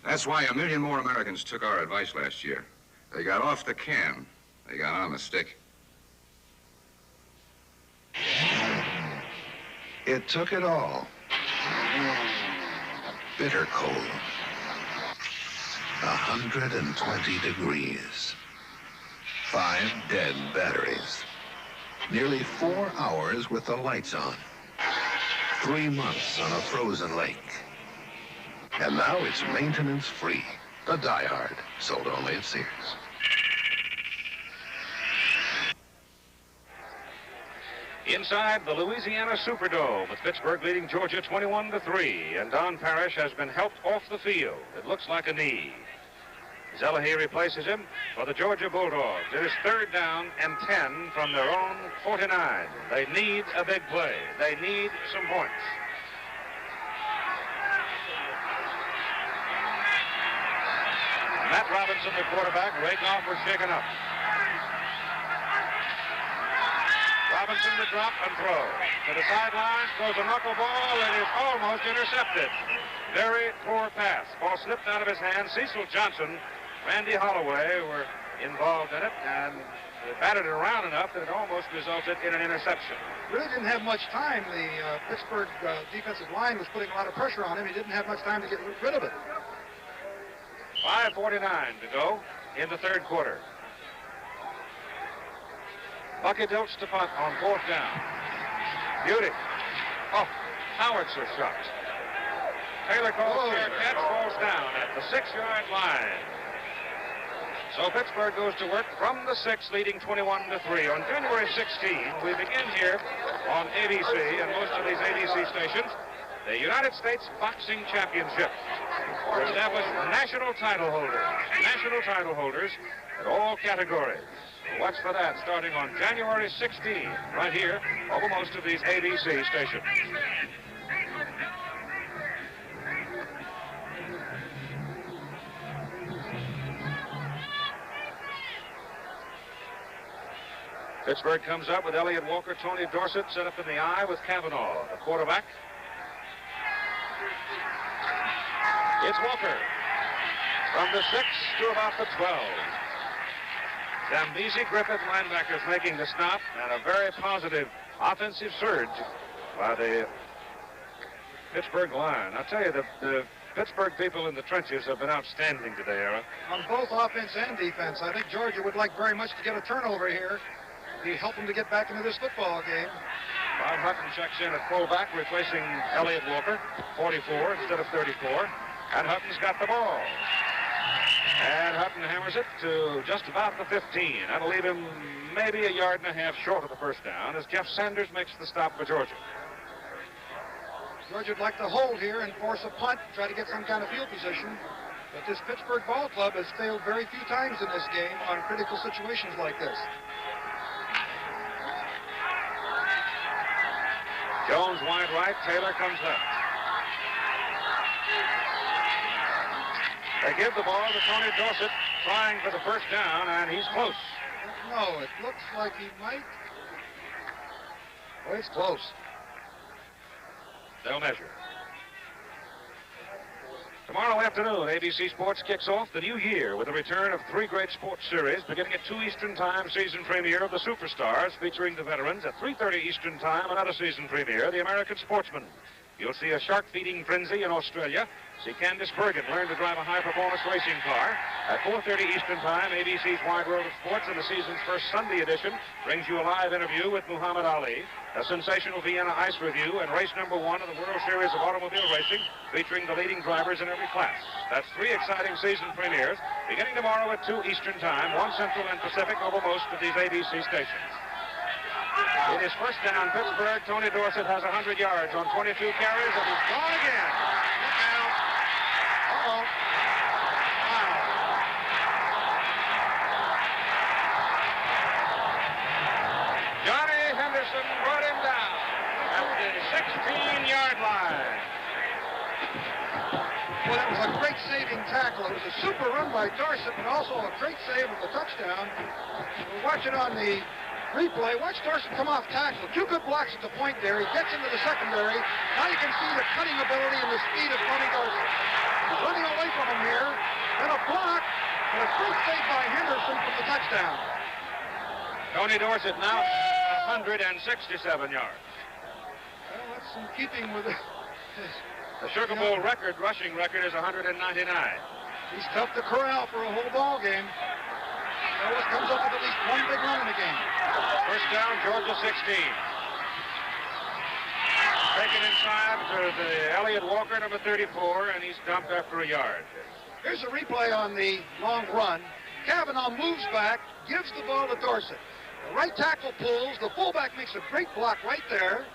That's why 1 million more Americans took our advice last year. They got off the can. They got on the stick. It took it all. Bitter cold. 120 degrees. 5 dead batteries. Nearly 4 hours with the lights on. 3 months on a frozen lake. And now it's maintenance free. The Die Hard, sold only at Sears. Inside the Louisiana Superdome, with Pittsburgh leading Georgia 21-3, and Don Parrish has been helped off the field. It looks like a knee. Zelahi replaces him for the Georgia Bulldogs. It is 3rd down and 10 from their own 49. They need a big play. They need some points. Matt Robinson, the quarterback. Rakoff was shaken up. Robinson to drop and throw. To the sidelines, throws a knuckleball and is almost intercepted. Very poor pass. Ball slipped out of his hands. Cecil Johnson, Randy Holloway were involved in it, and they batted it around enough that it almost resulted in an interception. Really didn't have much time. The Pittsburgh defensive line was putting a lot of pressure on him. He didn't have much time to get rid of it. 5:49 to go in the 3rd quarter. Bucky Dilts to punt on 4th down. Beauty. Oh, Howitzer shot. Taylor calls fair catch, falls down at the 6-yard line. So Pittsburgh goes to work from the 6, leading 21-3. On January 16, we begin here on ABC and most of these ABC stations, the United States Boxing Championship. To establish national title holders at all categories. Watch for that starting on January 16, right here over most of these ABC stations. Pittsburgh comes up with Elliott Walker, Tony Dorsett set up in the I with Cavanaugh, the quarterback. It's Walker from the 6 to about the 12. Zambezi, Griffith, linebackers making the stop, and a very positive offensive surge by the Pittsburgh line. I'll tell you, the Pittsburgh people in the trenches have been outstanding today, Aaron. On both offense and defense. I think Georgia would like very much to get a turnover here. It'd help them to get back into this football game. Bob Hutton checks in at fullback, replacing Elliott Walker, 44 instead of 34. And Hutton's got the ball. And Hutton hammers it to just about the 15. That'll leave him maybe 1.5 yards short of the 1st down as Jeff Sanders makes the stop for Georgia. Georgia would like to hold here and force a punt, try to get some kind of field position. But this Pittsburgh ball club has failed very few times in this game on critical situations like this. Jones wide right, Taylor comes left. They give the ball to Tony Dorsett, trying for the 1st down, and he's close. No, it looks like he might. Well, it's close. They'll measure. Tomorrow afternoon, ABC Sports kicks off the new year with a return of 3 great sports series, beginning at 2 Eastern Time, season premiere of The Superstars, featuring the veterans. At 3:30 Eastern Time, another season premiere, The American Sportsman. You'll see a shark-feeding frenzy in Australia. See Candice Bergen learn to drive a high-performance racing car. At 4:30 Eastern Time, ABC's Wide World of Sports in the season's first Sunday edition brings you a live interview with Muhammad Ali, a sensational Vienna Ice Review, and race number 1 of the World Series of Automobile Racing, featuring the leading drivers in every class. That's 3 exciting season premieres, beginning tomorrow at 2 Eastern Time, 1 Central and Pacific over most of these ABC stations. In his 1st down, Pittsburgh, Tony Dorsett has 100 yards on 22 carries, and he's gone again. Look out. Uh-oh. Wow. Johnny Henderson brought him down after 16-yard line. Well, that was a great saving tackle. It was a super run by Dorsett, and also a great save of the touchdown. We'll watch it on the replay. Watch Dorsett come off tackle. Two good blocks at the point there. He gets into the secondary. Now you can see the cutting ability and the speed of Tony Dorsett. He's running away from him here. Then a block, and a great save by Henderson from the touchdown. Tony Dorsett now 167 yards. Well, that's in keeping with the Sugar Bowl record, rushing record, is 199. He's tough to corral for a whole ball game. He always comes up with at least one big run in the game. First down, Georgia 16. Taken inside to the Elliott Walker, number 34, and he's dumped after a yard. Here's a replay on the long run. Cavanaugh moves back, gives the ball to Dorsett. The right tackle pulls. The fullback makes a great block right there.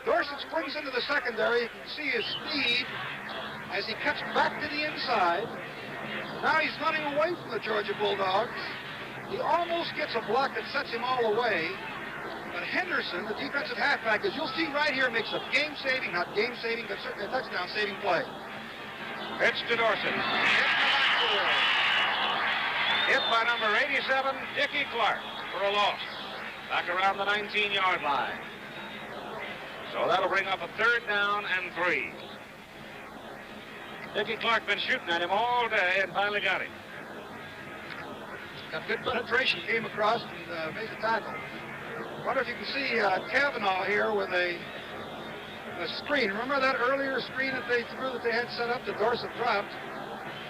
Dorsett springs into the secondary. You can see his speed as he cuts back to the inside. Now he's running away from the Georgia Bulldogs. He almost gets a block that sets him all away. But Henderson, the defensive halfback, as you'll see right here, makes a game-saving, not game-saving, but certainly a touchdown-saving play. Pitch to Dorsett. Hit by number 87, Dickie Clark, for a loss. Back around the 19-yard line. So that'll bring up a third down and 3. Dickie Clark been shooting at him all day and finally got him. Got good penetration, came across and made the tackle. Wonder if you can see Cavanaugh here with a screen. Remember that earlier screen that they threw that they had set up? The Dorsett dropped.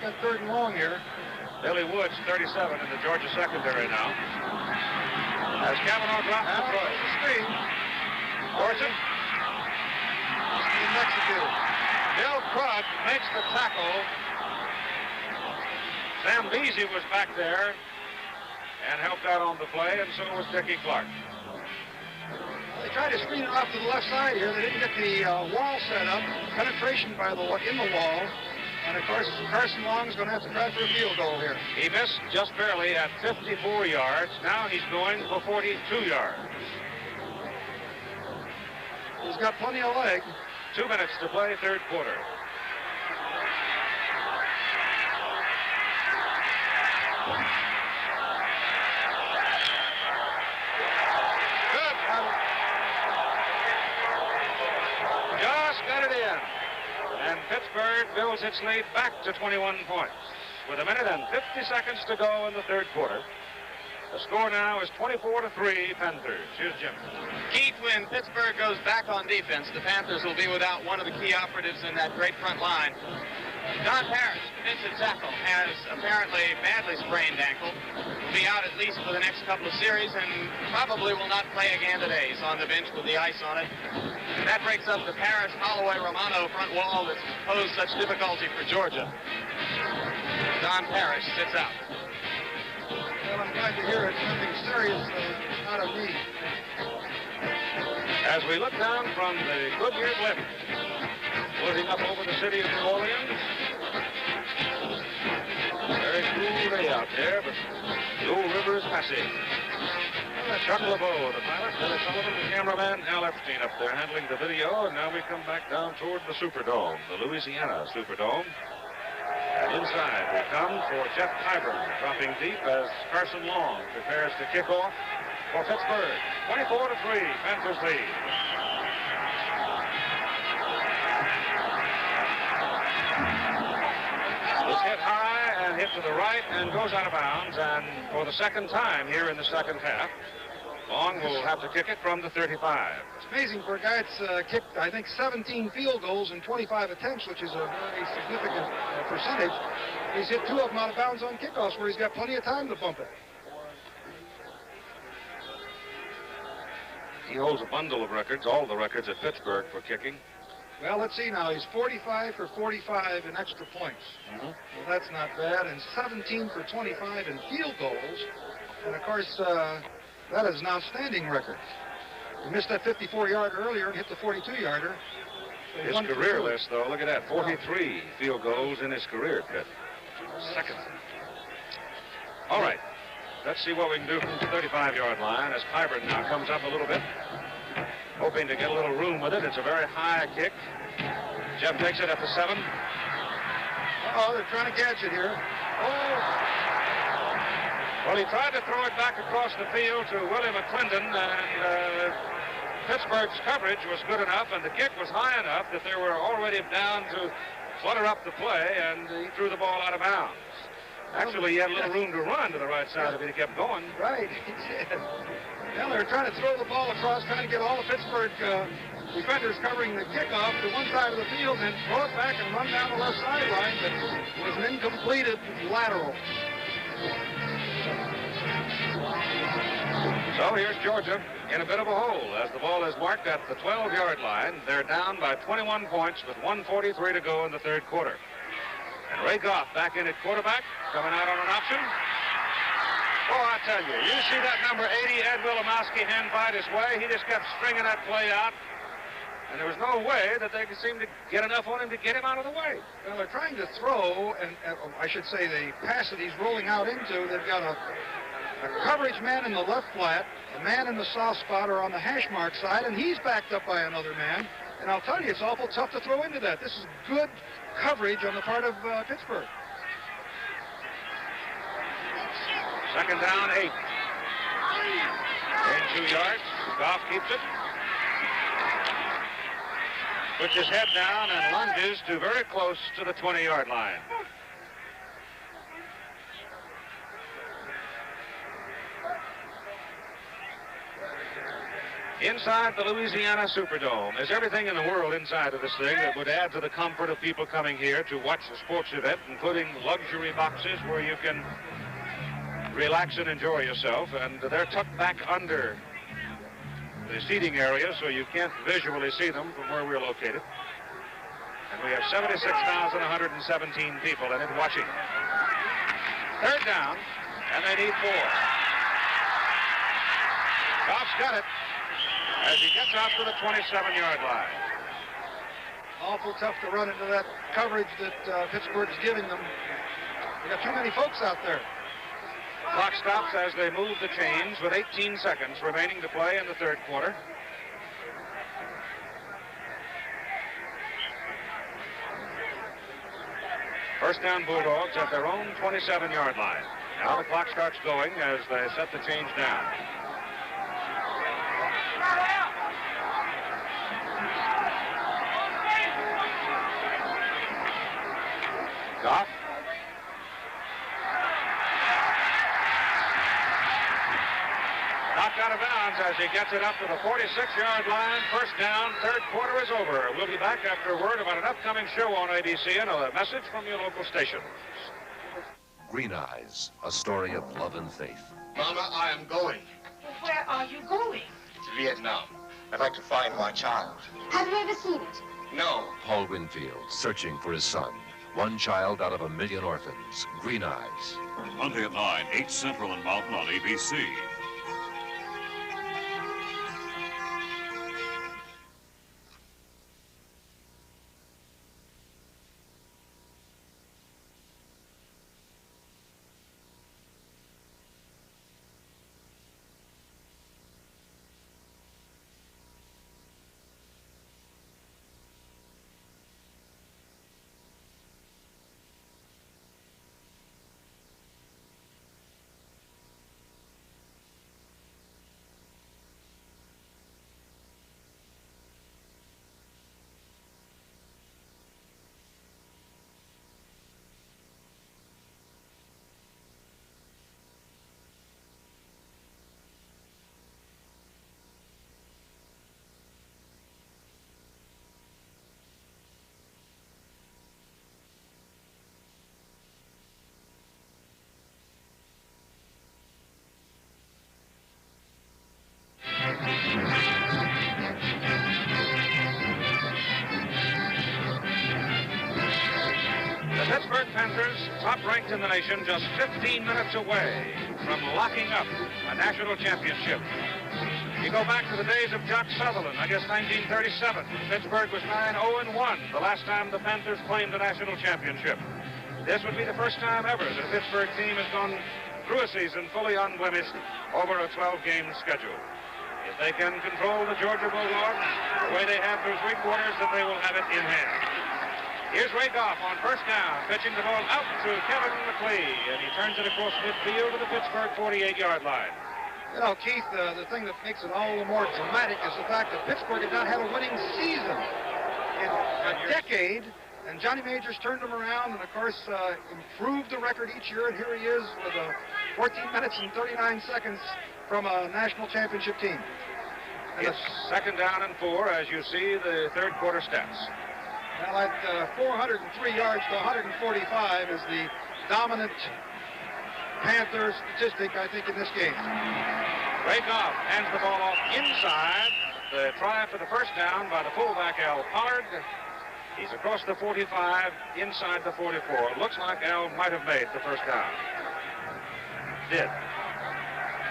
Got third and long here. Billy Woods, 37, in the Georgia secondary now. As Cavanaugh drops the throw. The screen. Dorsett. Being executed. Bill Krug makes the tackle. Sam Beasy was back there and helped out on the play, and so was Dickie Clark. They tried to screen it off to the left side here. They didn't get the wall set up. Penetration by the in the wall. And, of course, Carson Long's going to have to try for a field goal here. He missed just barely at 54 yards. Now he's going for 42 yards. He's got plenty of leg. 2 minutes to play, third quarter. Good. Just got it in. And Pittsburgh builds its lead back to 21 points. With a minute and 50 seconds to go in the third quarter. The score now is 24-3 Panthers. Here's Jim. Keith, when Pittsburgh goes back on defense, the Panthers will be without one of the key operatives in that great front line. Don Parrish, defensive tackle, has apparently badly sprained ankle. Will be out at least for the next couple of series and probably will not play again today. He's on the bench with the ice on it. And that breaks up the Parrish-Holloway-Romano front wall that's posed such difficulty for Georgia. Don Parrish sits out. Well, I'm glad to hear it's nothing serious, not a knee. As we look down from the Goodyear blimp, floating up over the city of New Orleans. Very cool day out there, but the old river is passing. Well, Chuck LeBeau, the pilot, Billy Sullivan, the cameraman, Al Epstein up there handling the video, and now we come back down toward the Superdome, the Louisiana Superdome. And inside we come for Jeff Tyburn, dropping deep as Carson Long prepares to kick off for Pittsburgh. 24-3, Panthers lead. It's hit high and hit to the right and goes out of bounds. And for the second time here in the second half, Long will have to kick it from the 35. It's amazing for a guy that's kicked, I think, 17 field goals in 25 attempts, which is a very significant percentage. He's hit 2 of them out of bounds on kickoffs where he's got plenty of time to bump it. He holds a bundle of records, all the records at Pittsburgh for kicking. Well, let's see now. He's 45 for 45 in extra points. Well, that's not bad. And 17 for 25 in field goals. And, of course, that is an outstanding record. He missed that 54-yarder earlier and hit the 42-yarder. So his career list, though, look at that. 43 field goals in his career, Pitt. Second. All right. Let's see what we can do from the 35-yard line as Tyburn now comes up a little bit. hoping to get a little room with it. It's a very high kick. Jeff takes it at the 7. Uh-oh, they're trying to catch it here. Oh. Well, he tried to throw it back across the field to Willie McClendon, and Pittsburgh's coverage was good enough, and the kick was high enough that they were already down to flutter up the play, and he threw the ball out of bounds. Actually, he had a little room to run to the right side if he kept going. Right, he did. Well, they were trying to throw the ball across, trying to get all the Pittsburgh defenders covering the kickoff to one side of the field and throw it back and run down the left sideline, but it was an incompleted lateral. So here's Georgia in a bit of a hole as the ball is marked at the 12-yard line. They're down by 21 points with 1:43 to go in the third quarter. And Ray Goff back in at quarterback, coming out on an option. Oh, I tell you, you see that number 80, Ed Wilimowski, hand fight his way. He just kept stringing that play out. And there was no way that they could seem to get enough on him to get him out of the way. Well, they're trying to throw, and I should say the pass that he's rolling out into, they've got a coverage man in the left flat, a man in the soft spot or on the hash mark side, and he's backed up by another man. And I'll tell you, it's awful tough to throw into that. This is good coverage on the part of Pittsburgh. Second down, 8. Gain 2 yards. Goff keeps it. Puts his head down and lunges to very close to the 20-yard line. Inside the Louisiana Superdome is everything in the world inside of this thing that would add to the comfort of people coming here to watch a sports event, including luxury boxes where you can relax and enjoy yourself. And they're tucked back under the seating area, so you can't visually see them from where we're located. And we have 76,117 people in it watching. Third down, and they need 4. Goff's got it as he gets out to the 27-yard line. Awful tough to run into that coverage that Pittsburgh is giving them. They got too many folks out there. Clock stops as they move the chains with 18 seconds remaining to play in the third quarter. First down Bulldogs at their own 27-yard line. Now the clock starts going as they set the change down. Goff. Knocked out of bounds as he gets it up to the 46-yard line. First down, third quarter is over. We'll be back after a word about an upcoming show on ABC and a message from your local station. Green Eyes, a story of love and faith. Mama, I am going. Where are you going? To Vietnam. I'd like to find my child. Have you ever seen it? No. Paul Winfield, searching for his son. One child out of 1 million orphans. Green Eyes. Monday at 9, 8 Central and Mountain on ABC. The Pittsburgh Panthers, top-ranked in the nation, just 15 minutes away from locking up a national championship. You go back to the days of Jock Sutherland, I guess 1937. Pittsburgh was 9-0-1 the last time the Panthers claimed a national championship. This would be the first time ever that a Pittsburgh team has gone through a season fully unblemished over a 12-game schedule. If they can control the Georgia Bulldogs the way they have through three quarters, then they will have it in hand. Here's Ray Goff on first down, pitching the ball out to Kevin McLeod, and he turns it across midfield to the Pittsburgh 48-yard line. You know, Keith, the thing that makes it all the more dramatic is the fact that Pittsburgh had not had a winning season in a decade, and Johnny Majors turned them around and, of course, improved the record each year, and here he is with 14 minutes and 39 seconds from a national championship team. And it's second down and 4, as you see the third quarter stats. Well, at 403 yards to 145 is the dominant Panther statistic, I think, in this game. Ray Goff hands the ball off inside. The try for the first down by the fullback, Al Pollard. He's across the 45, inside the 44. Looks like Al might have made the first down. Did.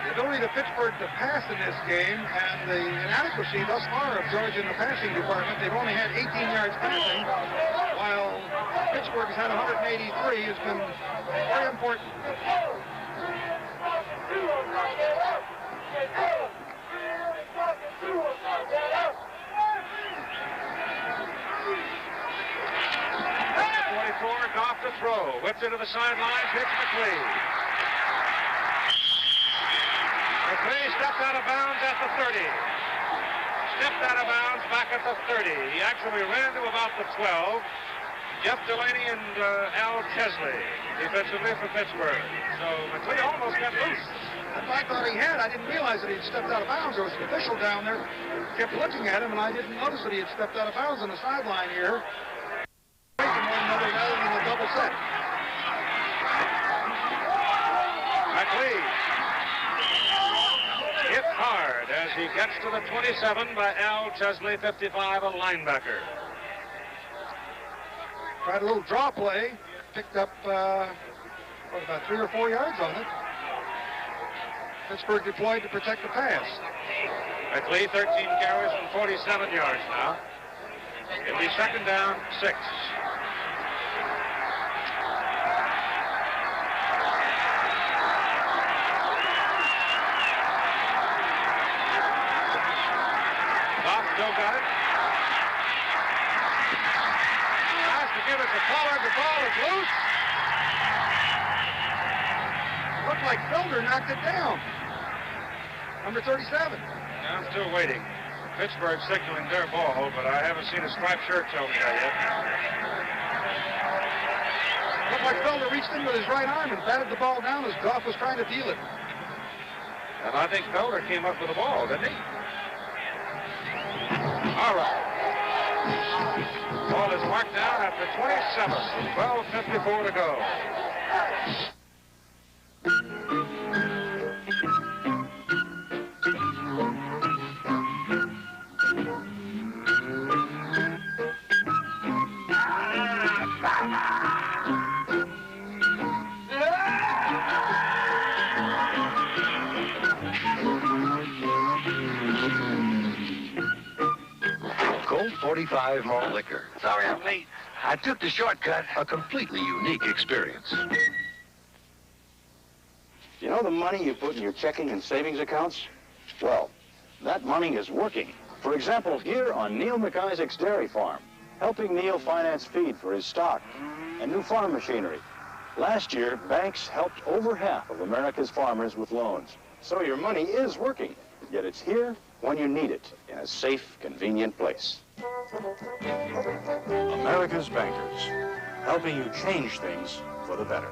The ability of Pittsburgh to pass in this game and the inadequacy thus far of Georgia in the passing department. They've only had 18 yards passing, while Pittsburgh has had 183. Has been very important. Goff to throw, whips into the sidelines, hits McLeod. McLeod stepped out of bounds at the 30. Stepped out of bounds back at the 30. He actually ran to about the 12. Jeff Delaney and Al Chesley defensively for Pittsburgh. So McLeod almost got loose. I thought he had. I didn't realize that he had stepped out of bounds. There was an official down there, kept looking at him, and I didn't notice that he had stepped out of bounds on the sideline here. Rather than a double set. McLeod hit hard as he gets to the 27 by Al Chesley, 55, a linebacker. Tried a little draw play, picked up about 3 or 4 yards on it. Pittsburgh deployed to protect the pass. McLeod, 13 carries and 47 yards now. It'll be second down, 6. Still got it. Has to give it to Pollard. The ball is loose. Looked like Felder knocked it down. Number 37. I'm still waiting. Pittsburgh signaling their ball, but I haven't seen a striped shirt tell me that yet. Looked like Felder reached in with his right arm and batted the ball down as Goff was trying to deal it. And I think Felder came up with the ball, didn't he? All right. Ball is marked down after 27. 12:54 to go. Colt 45 malt liquor. Sorry I'm late. I took the shortcut. A completely unique experience. You know the money you put in your checking and savings accounts? Well, that money is working. For example, here on Neil McIsaac's Dairy Farm, helping Neil finance feed for his stock and new farm machinery. Last year, banks helped over half of America's farmers with loans. So your money is working, yet it's here when you need it in a safe, convenient place. America's bankers, helping you change things for the better.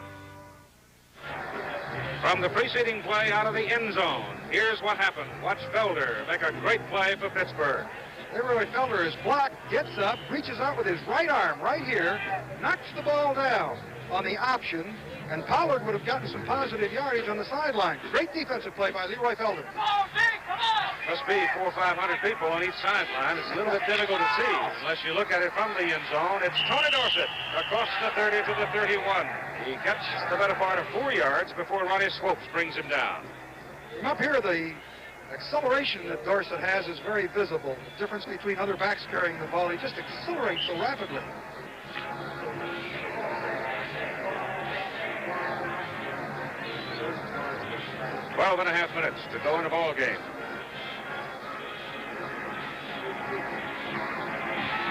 From the preceding play out of the end zone, here's what happened. Watch Felder make a great play for Pittsburgh. Leroy Felder is blocked, gets up, reaches out with his right arm right here, knocks the ball down on the option, and Pollard would have gotten some positive yardage on the sideline. Great defensive play by Leroy Felder. Must be 400 or 500 people on each sideline. It's a little bit difficult to see unless you look at it from the end zone. It's Tony Dorsett across the 30 to the 31. He gets the better part of 4 yards before Ronnie Swopes brings him down. From up here, the acceleration that Dorsett has is very visible. The difference between other backs carrying the ball, he just accelerates so rapidly. Twelve and a half minutes to go in the ball game.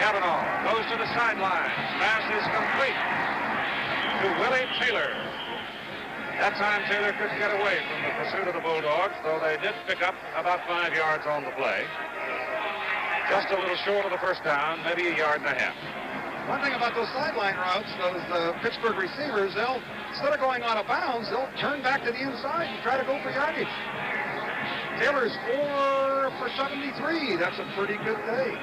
Kavanaugh goes to the sidelines. Pass is complete to Willie Taylor. That time Taylor couldn't get away from the pursuit of the Bulldogs, though they did pick up about 5 yards on the play. Just a little short of the first down, maybe a yard and a half. One thing about those sideline routes, those Pittsburgh receivers, instead of going out of bounds, they'll turn back to the inside and try to go for yardage. Taylor's 4 for 73. That's a pretty good day.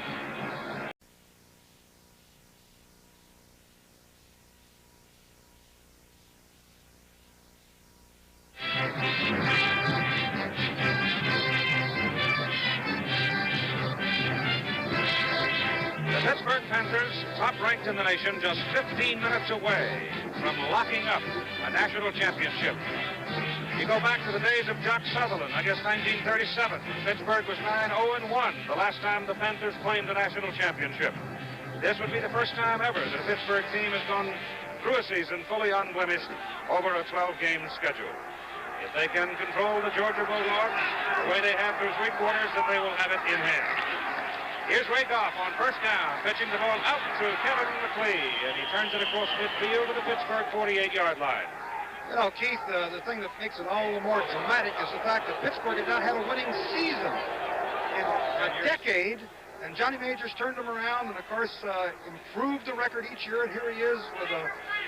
The Pittsburgh Panthers, top-ranked in the nation, just 15 minutes away from locking up a national championship. You go back to the days of Jock Sutherland, I guess 1937. Pittsburgh was 9-0-1 the last time the Panthers claimed the national championship. This would be the first time ever that a Pittsburgh team has gone through a season fully unblemished over a 12-game schedule. If they can control the Georgia Bulldogs the way they have through 3 quarters, then they will have it in hand. Here's Ray Goff on first down, pitching the ball out to Kevin McLeod, and he turns it across midfield to the Pittsburgh 48-yard line. You know, Keith, the thing that makes it all the more dramatic is the fact that Pittsburgh has not had a winning season in a decade, and Johnny Majors turned them around and, of course, improved the record each year, and here he is with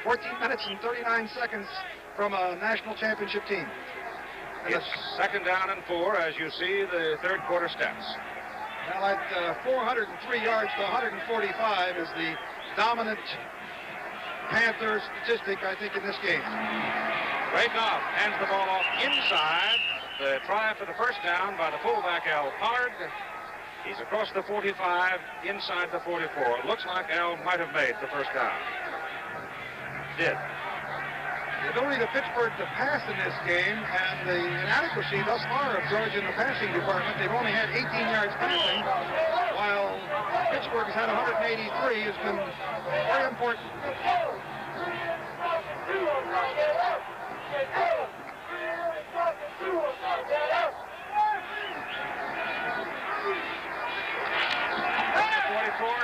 14 minutes and 39 seconds from a national championship team. And it's second down and 4 as you see the third quarter stats. Well, at 403 yards to 145 is the dominant Panther statistic, I think, in this game. Ray Goff hands the ball off inside. The try for the first down by the fullback, Al Pollard. He's across the 45, inside the 44. Looks like Al might have made the first down. Did. The ability of Pittsburgh to pass in this game and the inadequacy thus far of Georgia in the passing department. They've only had 18 yards passing, while Pittsburgh has had 183, has been very important.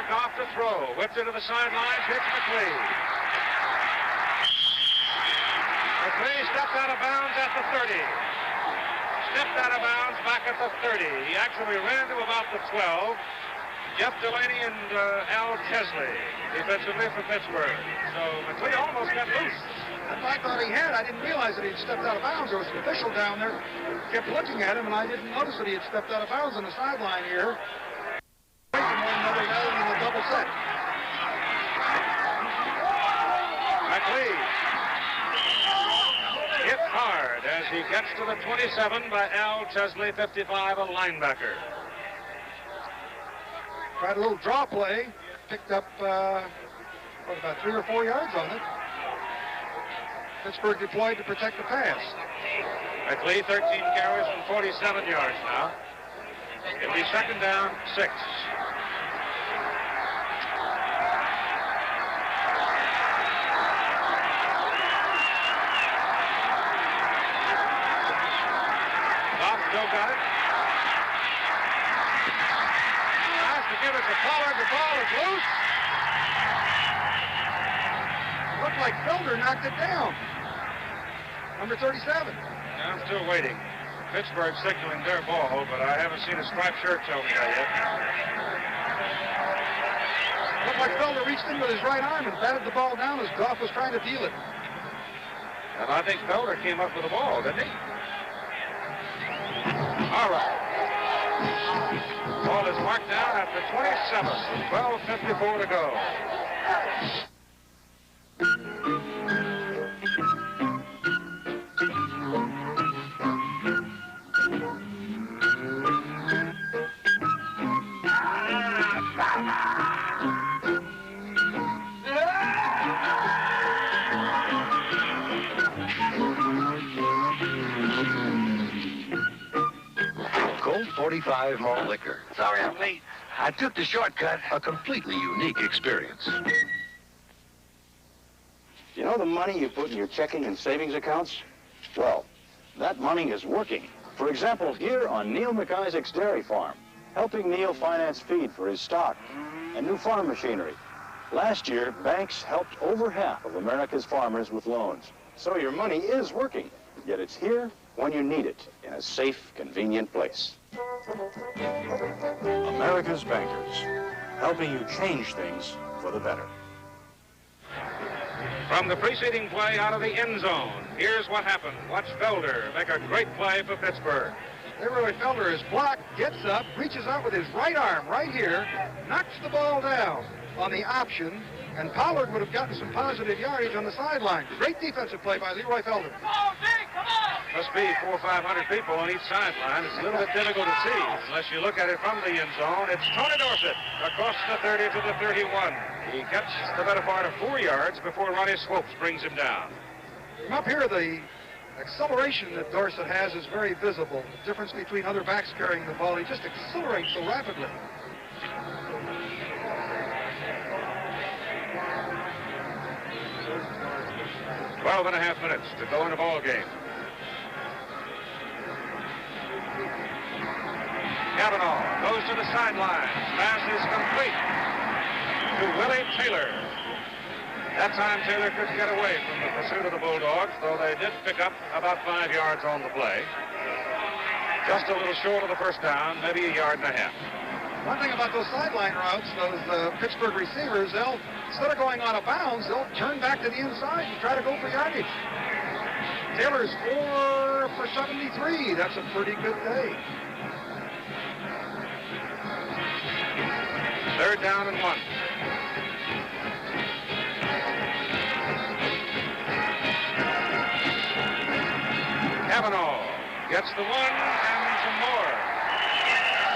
Goff to throw, whipped it to the sidelines, hits McLeod. McLeod stepped out of bounds at the 30. Stepped out of bounds back at the 30. He actually ran to about the 12. Jeff Delaney and Al Chesley, defensively for Pittsburgh. So McLeod almost got loose. I thought he had. I didn't realize that he had stepped out of bounds. There was an official down there, kept looking at him, and I didn't notice that he had stepped out of bounds on the sideline here. Away from one another rather than a double set. McLeod hit hard as he gets to the 27 by Al Chesley, 55, a linebacker. Tried a little draw play, picked up about 3 or 4 yards on it. Pittsburgh deployed to protect the pass. McLeod, 13 carries and 47 yards now. It'll be second down, 6. Goff still got it. Has to give it to Pollard. The ball is loose. Looked like Felder knocked it down. Number 37. I'm still waiting. Pittsburgh signaling their ball, but I haven't seen a striped shirt tell me that yet. Looked like Felder reached in with his right arm and batted the ball down as Goff was trying to deal it. And I think Felder came up with the ball, didn't he? All right. Ball is marked down at the 27. 12:54 to go. Colt 45 malt liquor. Sorry I'm late. I took the shortcut. A completely unique experience. You know the money you put in your checking and savings accounts? Well, that money is working. For example, here on Neil McIsaac's dairy farm, helping Neil finance feed for his stock. and new farm machinery. Last year, banks helped over half of America's farmers with loans. So your money is working, yet it's here when you need it in a safe, convenient place. America's bankers, helping you change things for the better. From the preceding play out of the end zone, here's what happened. Watch Felder make a great play for Pittsburgh. Leroy Felder is blocked, gets up, reaches out with his right arm right here, knocks the ball down on the option, and Pollard would have gotten some positive yardage on the sideline. Great defensive play by Leroy Felder. Must be 400 or 500 people on each sideline. It's a little bit difficult to see unless you look at it from the end zone. It's Tony Dorsett across the 30 to the 31. He gets the better part of 4 yards before Ronnie Swopes brings him down. From up here, the acceleration that Dorsett has is very visible. The difference between other backs carrying the ball, he just accelerates so rapidly. Twelve and a half minutes to go in the ball game. Cavanaugh goes to the sideline. Pass is complete to Willie Taylor. That time Taylor couldn't get away from the pursuit of the Bulldogs, though they did pick up about 5 yards on the play. Just a little short of the first down, maybe a yard and a half. One thing about those sideline routes, those Pittsburgh receivers, instead of going out of bounds, they'll turn back to the inside and try to go for yardage. Taylor's 4 for 73. That's a pretty good day. Third down and 1. Cavanaugh gets the 1 and some more.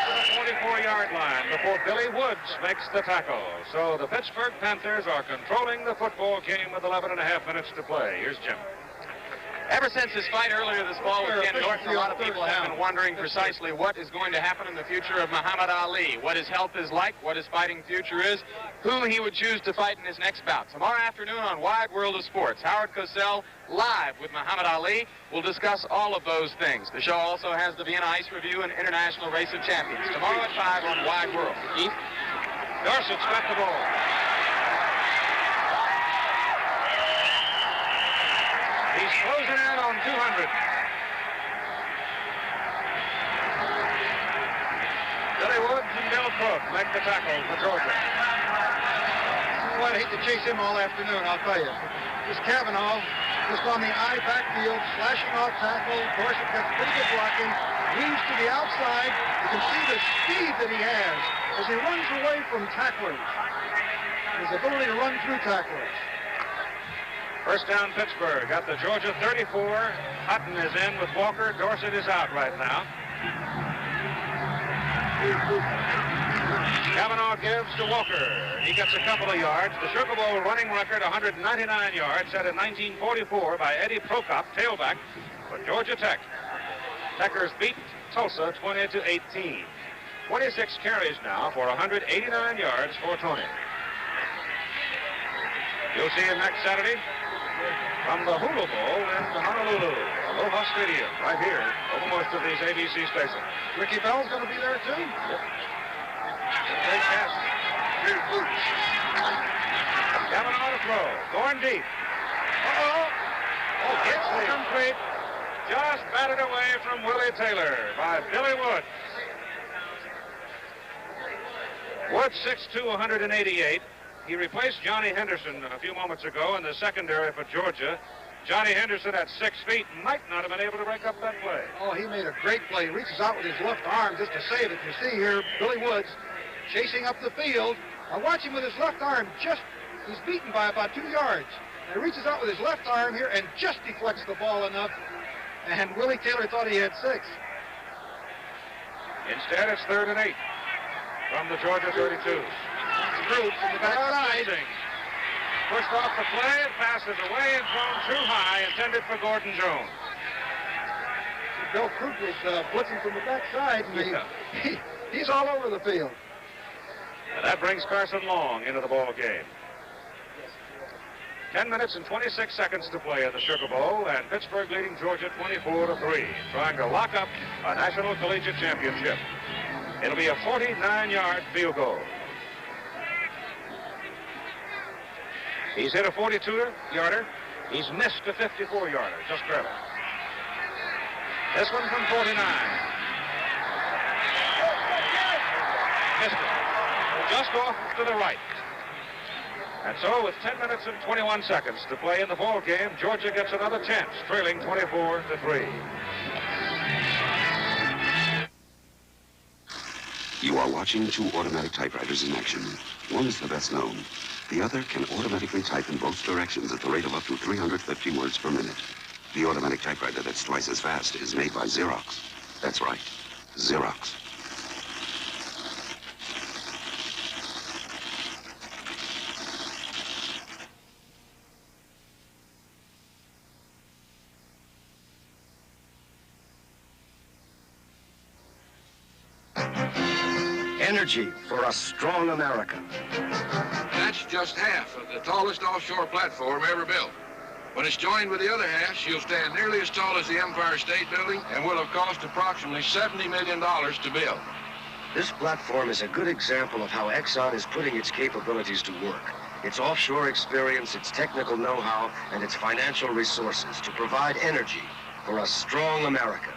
To the 44-yard line before Billy Woods makes the tackle. So the Pittsburgh Panthers are controlling the football game with 11 and a half minutes to play. Here's Jim. Ever since his fight earlier this fall with Ken Norton, a lot of people have been wondering precisely what is going to happen in the future of Muhammad Ali, what his health is like, what his fighting future is, whom he would choose to fight in his next bout. Tomorrow afternoon on Wide World of Sports, Howard Cosell, live with Muhammad Ali, will discuss all of those things. The show also has the Vienna Ice Review and International Race of Champions. Tomorrow at 5 on Wide World. Keith? Dorsett's got the ball. He's closing in on 200. Billy Woods and Bill Crook make the tackle for Georgia. Well, I'd hate to chase him all afternoon, I'll tell you. This Cavanaugh, just on the eye backfield, slashing off tackle. Dorsett gets pretty good blocking. Leans to the outside. You can see the speed that he has as he runs away from tacklers. His ability to run through tacklers. First down, Pittsburgh. Got the Georgia 34. Hutton is in with Walker. Dorsett is out right now. Cavanaugh gives to Walker. He gets a couple of yards. The Sugar Bowl running record, 199 yards, set in 1944 by Eddie Prokop, tailback for Georgia Tech. Techers beat Tulsa 20-18. 26 carries now for 189 yards for Tony. You'll see him next Saturday from the Hula Bowl in Honolulu, Aloha Stadium, right here, over most of these ABC stations. Ricky Bell's going to be there, too? Yep. Great pass. Cavanaugh to throw. Going deep. Oh, gets it complete. Just batted away from Willie Taylor by Billy Woods. Woods 6'2", 188. He replaced Johnny Henderson a few moments ago in the secondary for Georgia. Johnny Henderson at 6 feet might not have been able to break up that play. Oh, he made a great play. He reaches out with his left arm just to save it. You see here, Billy Woods chasing up the field. Now watch him with his left arm. He's beaten by about 2 yards. And he reaches out with his left arm here and just deflects the ball enough. And Willie Taylor thought he had 6. Instead, it's 3rd and 8 from the Georgia 32. Groups in the backside. Pushed off the play, passes away and thrown too high, intended for Gordon Jones. Bill Crook was blitzing from the backside, and he's all over the field. And that brings Carson Long into the ball game. 10 minutes and 26 seconds to play at the Sugar Bowl, and Pittsburgh leading Georgia 24-3, trying to lock up a National Collegiate Championship. It'll be a 49-yard field goal. He's hit a 42-yarder. He's missed a 54-yarder, just barely. This one from 49. Missed it. Just off to the right. And so with 10 minutes and 21 seconds to play in the ball game, Georgia gets another chance, trailing 24-3. You are watching two automatic typewriters in action. One's the best known. The other can automatically type in both directions at the rate of up to 350 words per minute. The automatic typewriter that's twice as fast is made by Xerox. That's right, Xerox. Energy for a strong America. That's just half of the tallest offshore platform ever built. When it's joined with the other half, she'll stand nearly as tall as the Empire State Building and will have cost approximately $70 million to build. This platform is a good example of how Exxon is putting its capabilities to work. Its offshore experience, its technical know-how, and its financial resources to provide energy for a strong America.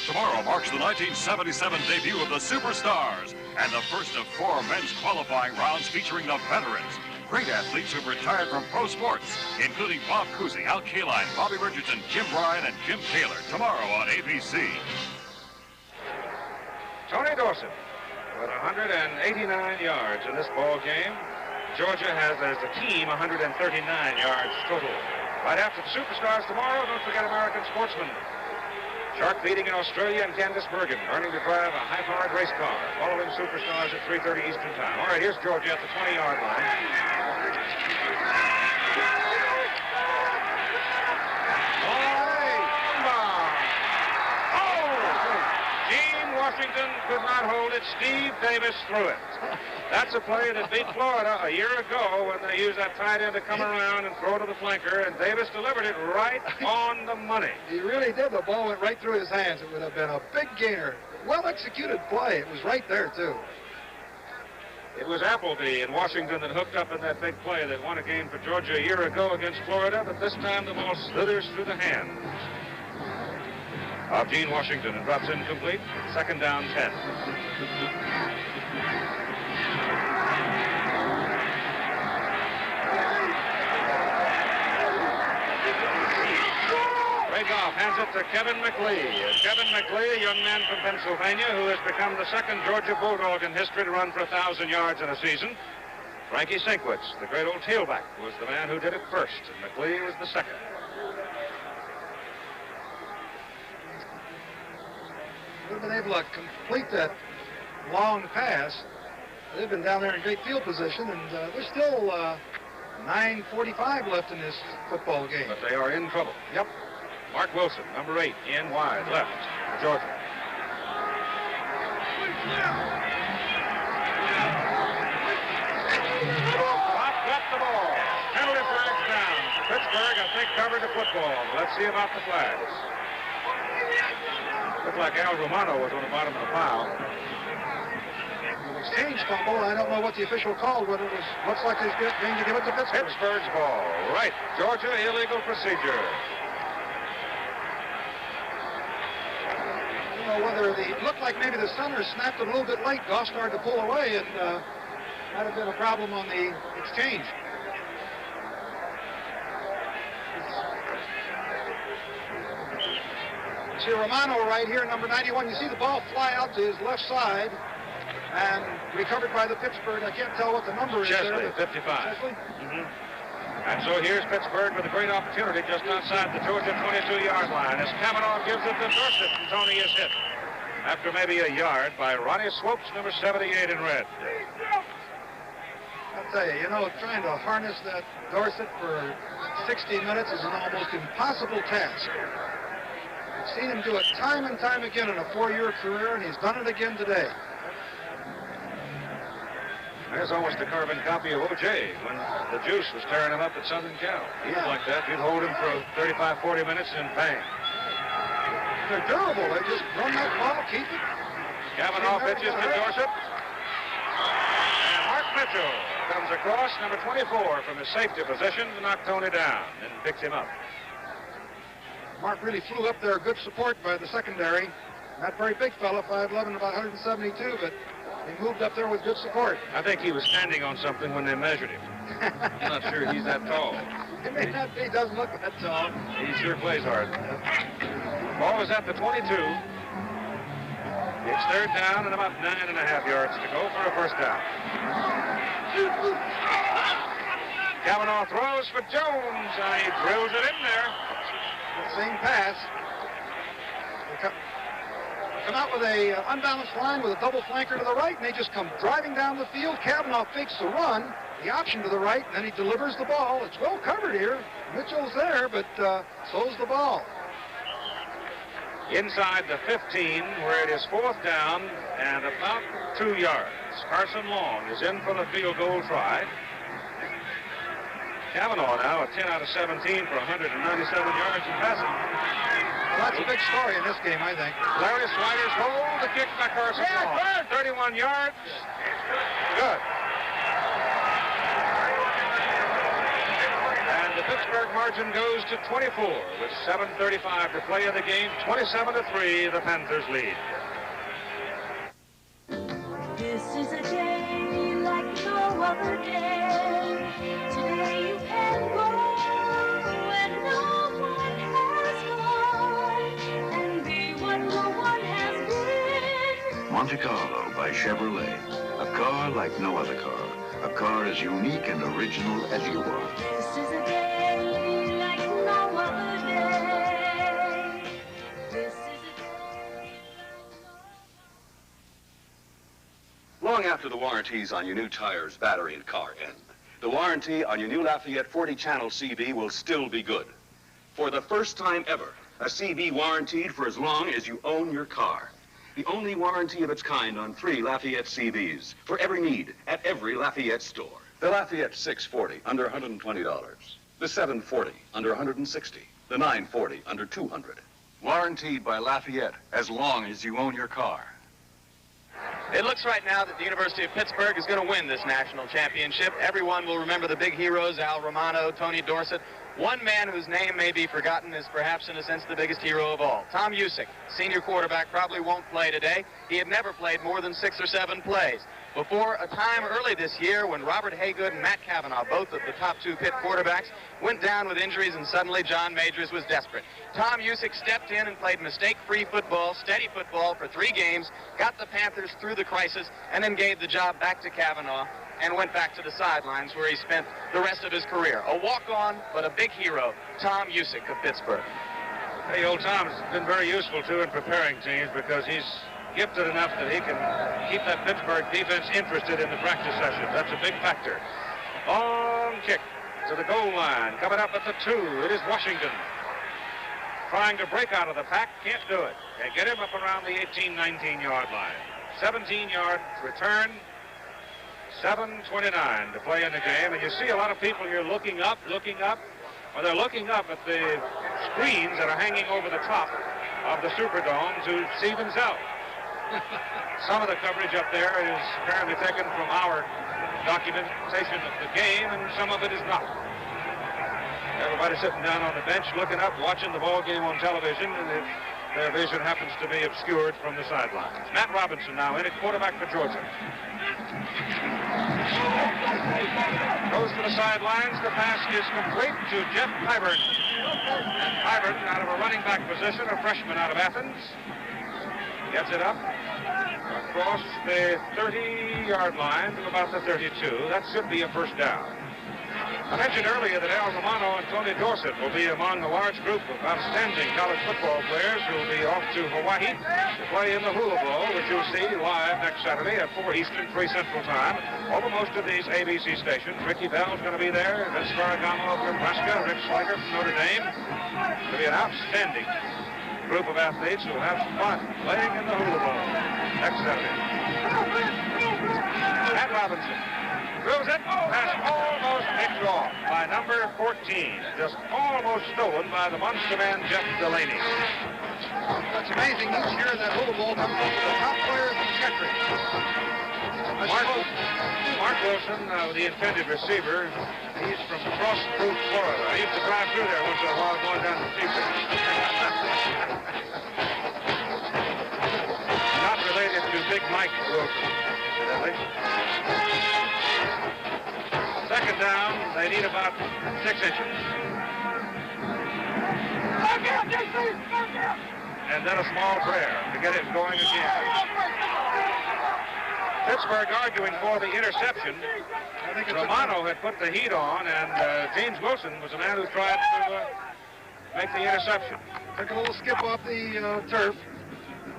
Tomorrow marks the 1977 debut of the Superstars and the first of 4 men's qualifying rounds featuring the veterans. Great athletes who've retired from pro sports, including Bob Cousy, Al Kaline, Bobby Richardson, Jim Bryan, and Jim Taylor. Tomorrow on ABC. Tony Dorsett with 189 yards in this ball game. Georgia has, as a team, 139 yards total. Right after the Superstars tomorrow, don't forget American Sportsman. Shark feeding in Australia and Candice Bergen learning to drive a high-powered race car. Following Superstars at 3:30 Eastern Time. All right, here's Georgia at the 20-yard line. Gene Washington could not hold it. Steve Davis threw it. That's a play that beat Florida a year ago when they used that tight end to come around and throw to the flanker, and Davis delivered it right on the money. He really did. The ball went right through his hands. It would have been a big gainer. Well-executed play. It was right there, too. It was Appleby in Washington that hooked up in that big play that won a game for Georgia a year ago against Florida, but this time the ball slithers through the hands of Gene Washington and drops incomplete. Second down, 10. Goff hands it to Kevin McLee. Kevin McLee, a young man from Pennsylvania who has become the second Georgia Bulldog in history to run for 1,000 yards in a season. Frankie Sinkwitz, the great old tailback, was the man who did it first, and McLee was the second. They've been able to complete that long pass. They've been down there in great field position, and there's still 9:45 left in this football game. But they are in trouble. Yep. Mark Wilson, number 8, in wide, left, for Georgia. Got the ball. Penalty flags down. Pittsburgh, I think, covered the football. Let's see about the flags. Looked like Al Romano was on the bottom of the pile. Exchange fumble. I don't know what the official called, but it was looks like he's going to give it to Pittsburgh. Pittsburgh's ball. Right. Georgia, illegal procedure. Whether it looked like maybe the center snapped it a little bit late. Goff started to pull away, and might have been a problem on the exchange. You see Romano right here, number 91. You see the ball fly out to his left side and recovered by the Pittsburgh. I can't tell what the number is Chesley, there. 55. Chesley? Mm-hmm. And so here's Pittsburgh with a great opportunity just outside the Georgia 22-yard line as Kavanaugh gives it to Dorsett, and Tony is hit after maybe a yard by Ronnie Swopes, number 78 in red. I'll tell you, trying to harness that Dorsett for 60 minutes is an almost impossible task. I've seen him do it time and time again in a 4-year career, and he's done it again today. There's almost a carbon copy of O.J. when the Juice was tearing him up at Southern Cal. He was like that. You'd hold him for 35, 40 minutes and bang. They're durable. They just run that ball, keep it. Kavanaugh pitches to Dorsett. And Mark Mitchell comes across, number 24 from his safety position to knock Tony down and picks him up. Mark really flew up there, good support by the secondary. Not very big fella, 5'11", about 172, but he moved up there with good support. I think he was standing on something when they measured him. I'm not sure he's that tall. He may not be, he doesn't look that tall. He sure plays hard. Ball is at the 22. It's third down and about 9.5 yards to go for a first down. Cavanaugh throws for Jones, and he drills it in there. Same pass. They come out with a unbalanced line with a double flanker to the right, and they just come driving down the field. Cavanaugh fakes the run, the option to the right, and then he delivers the ball. It's well covered here. Mitchell's there, but so's the ball. Inside the 15, where it is fourth down and about 2 yards. Carson Long is in for the field goal try. Cavanaugh now a 10 out of 17 for 197 yards in passing. Well, that's a big story in this game, I think. Larry Sliders holds the kick by Carson Long. 31 yards. Good. And the Pittsburgh margin goes to 24 with 7:35 to play in the game. 27-3, the Panthers lead. This is a day like no other day. Today you can go where no one has gone and be what no one has been. Monte Carlo by Chevrolet. A car like no other car. A car as unique and original as you are. This is a day like no other day. This is a day. Long after the warranties on your new tires, battery, and car end, the warranty on your new Lafayette 40-channel CB will still be good. For the first time ever, a CB warranted for as long as you own your car. The only warranty of its kind on 3 Lafayette CBs for every need at every Lafayette store. The Lafayette 640 under $120. The 740 under $160. The 940 under $200. Warranted by Lafayette as long as you own your car. It looks right now that the University of Pittsburgh is going to win this national championship. Everyone will remember the big heroes, Al Romano, Tony Dorsett. One man whose name may be forgotten is perhaps, in a sense, the biggest hero of all. Tom Usick, senior quarterback, probably won't play today. He had never played more than 6 or 7 plays. Before a time early this year when Robert Haygood and Matt Cavanaugh, both of the top 2 Pitt quarterbacks, went down with injuries, and suddenly John Majors was desperate. Tom Usick stepped in and played mistake-free football, steady football for 3 games, got the Panthers through the crisis, and then gave the job back to Cavanaugh and went back to the sidelines where he spent the rest of his career. A walk-on, but a big hero, Tom Usick of Pittsburgh. Hey, old Tom's been very useful, too, in preparing teams because he's gifted enough that he can keep that Pittsburgh defense interested in the practice session. That's a big factor. Long kick to the goal line. Coming up at the 2, it is Washington. Trying to break out of the pack, can't do it. They get him up around the 18, 19-yard line. 17-yard return. 7:29 to play in the game, and you see a lot of people here looking up, or they're looking up at the screens that are hanging over the top of the Superdome to see themselves. Some of the coverage up there is apparently taken from our documentation of the game, and some of it is not. Everybody sitting down on the bench looking up, watching the ball game on television, and their vision happens to be obscured from the sidelines. Matt Robinson now in at quarterback for Georgia. Goes to the sidelines. The pass is complete to Jeff Pyburn. And Pyburn, out of a running back position, a freshman out of Athens, gets it up across the 30-yard line to about the 32. That should be a first down. I mentioned earlier that Al Romano and Tony Dorsett will be among a large group of outstanding college football players who will be off to Hawaii to play in the Hula Bowl, which you'll see live next Saturday at 4 Eastern, 3 Central Time over most of these ABC stations. Ricky Bell's going to be there, Vince Ferragamo of Nebraska, Rick Slager from Notre Dame. It'll be an outstanding group of athletes who will have some fun playing in the Hula Bowl next Saturday. Matt Robinson throws it, pass almost picked off by number 14. Just almost stolen by the monster man, Jeff Delaney. That's amazing. Each year that Hula Bowl comes up with the top players in the country. Mark Wilson, the intended receiver, he's from Frostproof, Florida. I used to drive through there once in a while going down to Seaford. Not related to Big Mike Wilson, evidently. Second down, they need about 6 inches. And then a small prayer to get it going again. Pittsburgh arguing for the interception. Romano had put the heat on, and James Wilson was the man who tried to make the interception. Took a little skip off the turf.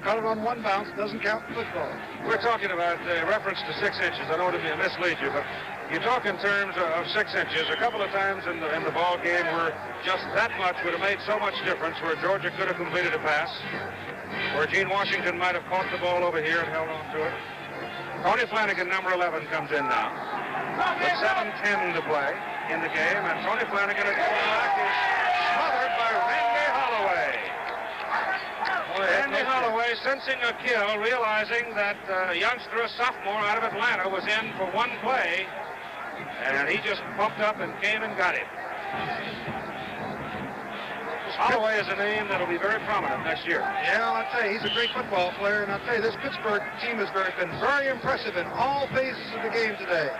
Cut it on one bounce. Doesn't count in football. We're talking about reference to 6 inches. I don't want to mislead you, but you talk in terms of 6 inches. A couple of times in the ball game where just that much would have made so much difference, where Georgia could have completed a pass, where Gene Washington might have caught the ball over here and held on to it. Tony Flanagan, number 11, comes in now with 7:10 to play in the game, and Tony Flanagan at quarterback is smothered by Randy Holloway. Randy Holloway sensing a kill, realizing that a youngster, a sophomore out of Atlanta, was in for one play, and he just pumped up and came and got him. Holloway is a name that will be very prominent next year. Yeah, I'll tell you, he's a great football player, and I'll tell you, this Pittsburgh team has been very impressive in all phases of the game today.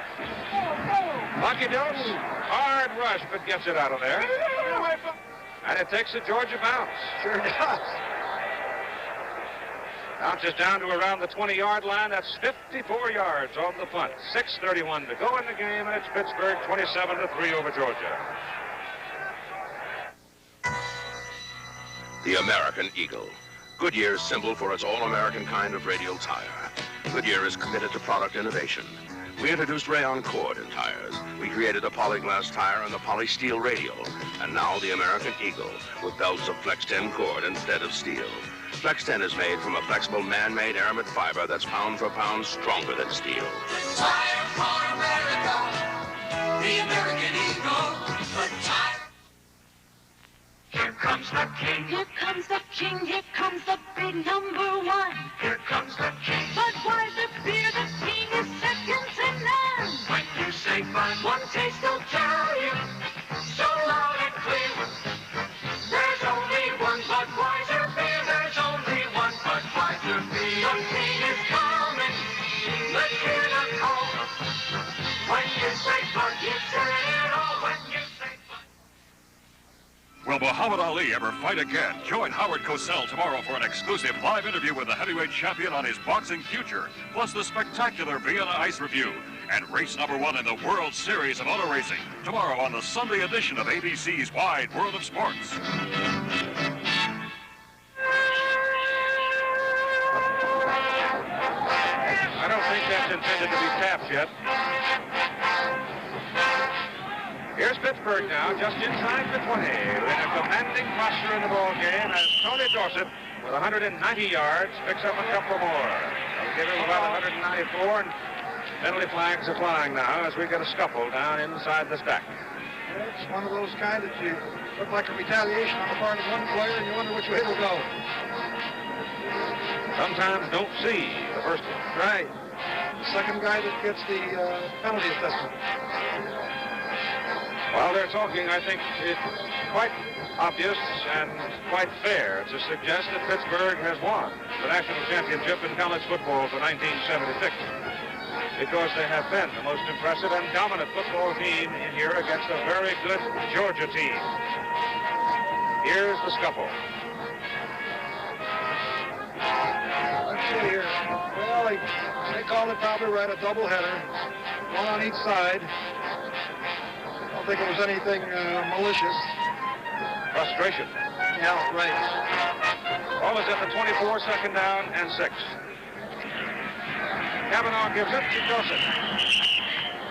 Lucky Dose, hard rush, but gets it out of there. And it takes a Georgia bounce. Sure does. Bounces down to around the 20-yard line. That's 54 yards on the punt. 6:31 to go in the game, and it's Pittsburgh 27-3 over Georgia. The American Eagle. Goodyear's symbol for its all-American kind of radial tire. Goodyear is committed to product innovation. We introduced rayon cord in tires. We created a polyglass tire and the polysteel radial. And now the American Eagle with belts of Flex 10 cord instead of steel. Flex 10 is made from a flexible man-made aramid fiber that's pound for pound stronger than steel. The tire for America, the American Eagle, the tire. Here comes the king. Here comes the king. Here comes the big number one. Here comes the king. Budweiser beer, the king is second to none. When you say fun, one taste will tell you so loud and clear. There's only one Budweiser beer. There's only one Budweiser beer. The king is coming. Let's hear the call. When you say Bud, you say it all. When you say Will Muhammad Ali ever fight again? Join Howard Cosell tomorrow for an exclusive live interview with the heavyweight champion on his boxing future, plus the spectacular Vienna Ice Review and race number 1 in the World Series of Auto Racing. Tomorrow on the Sunday edition of ABC's Wide World of Sports. I don't think that's intended to be tapped yet. Here's Pittsburgh now, just inside the 20, in a commanding posture in the ball game as Tony Dorsett, with 190 yards, picks up a couple more. They'll give him about 194, and penalty flags are flying now as we get a scuffle down inside the stack. It's one of those kind that you look like a retaliation on the part of one player, and you wonder which way it'll go. Sometimes don't see the first one. Right. The second guy that gets the penalty assessment. While they're talking, I think it's quite obvious and quite fair to suggest that Pittsburgh has won the national championship in college football for 1976, because they have been the most impressive and dominant football team in here against a very good Georgia team. Here's the scuffle. Let's see here. Well, they called it probably right, a doubleheader, one on each side. I don't think it was anything malicious. Frustration. Yeah, right. Ball is at the 24, second down and 6. Kavanaugh gives it to Dorsett.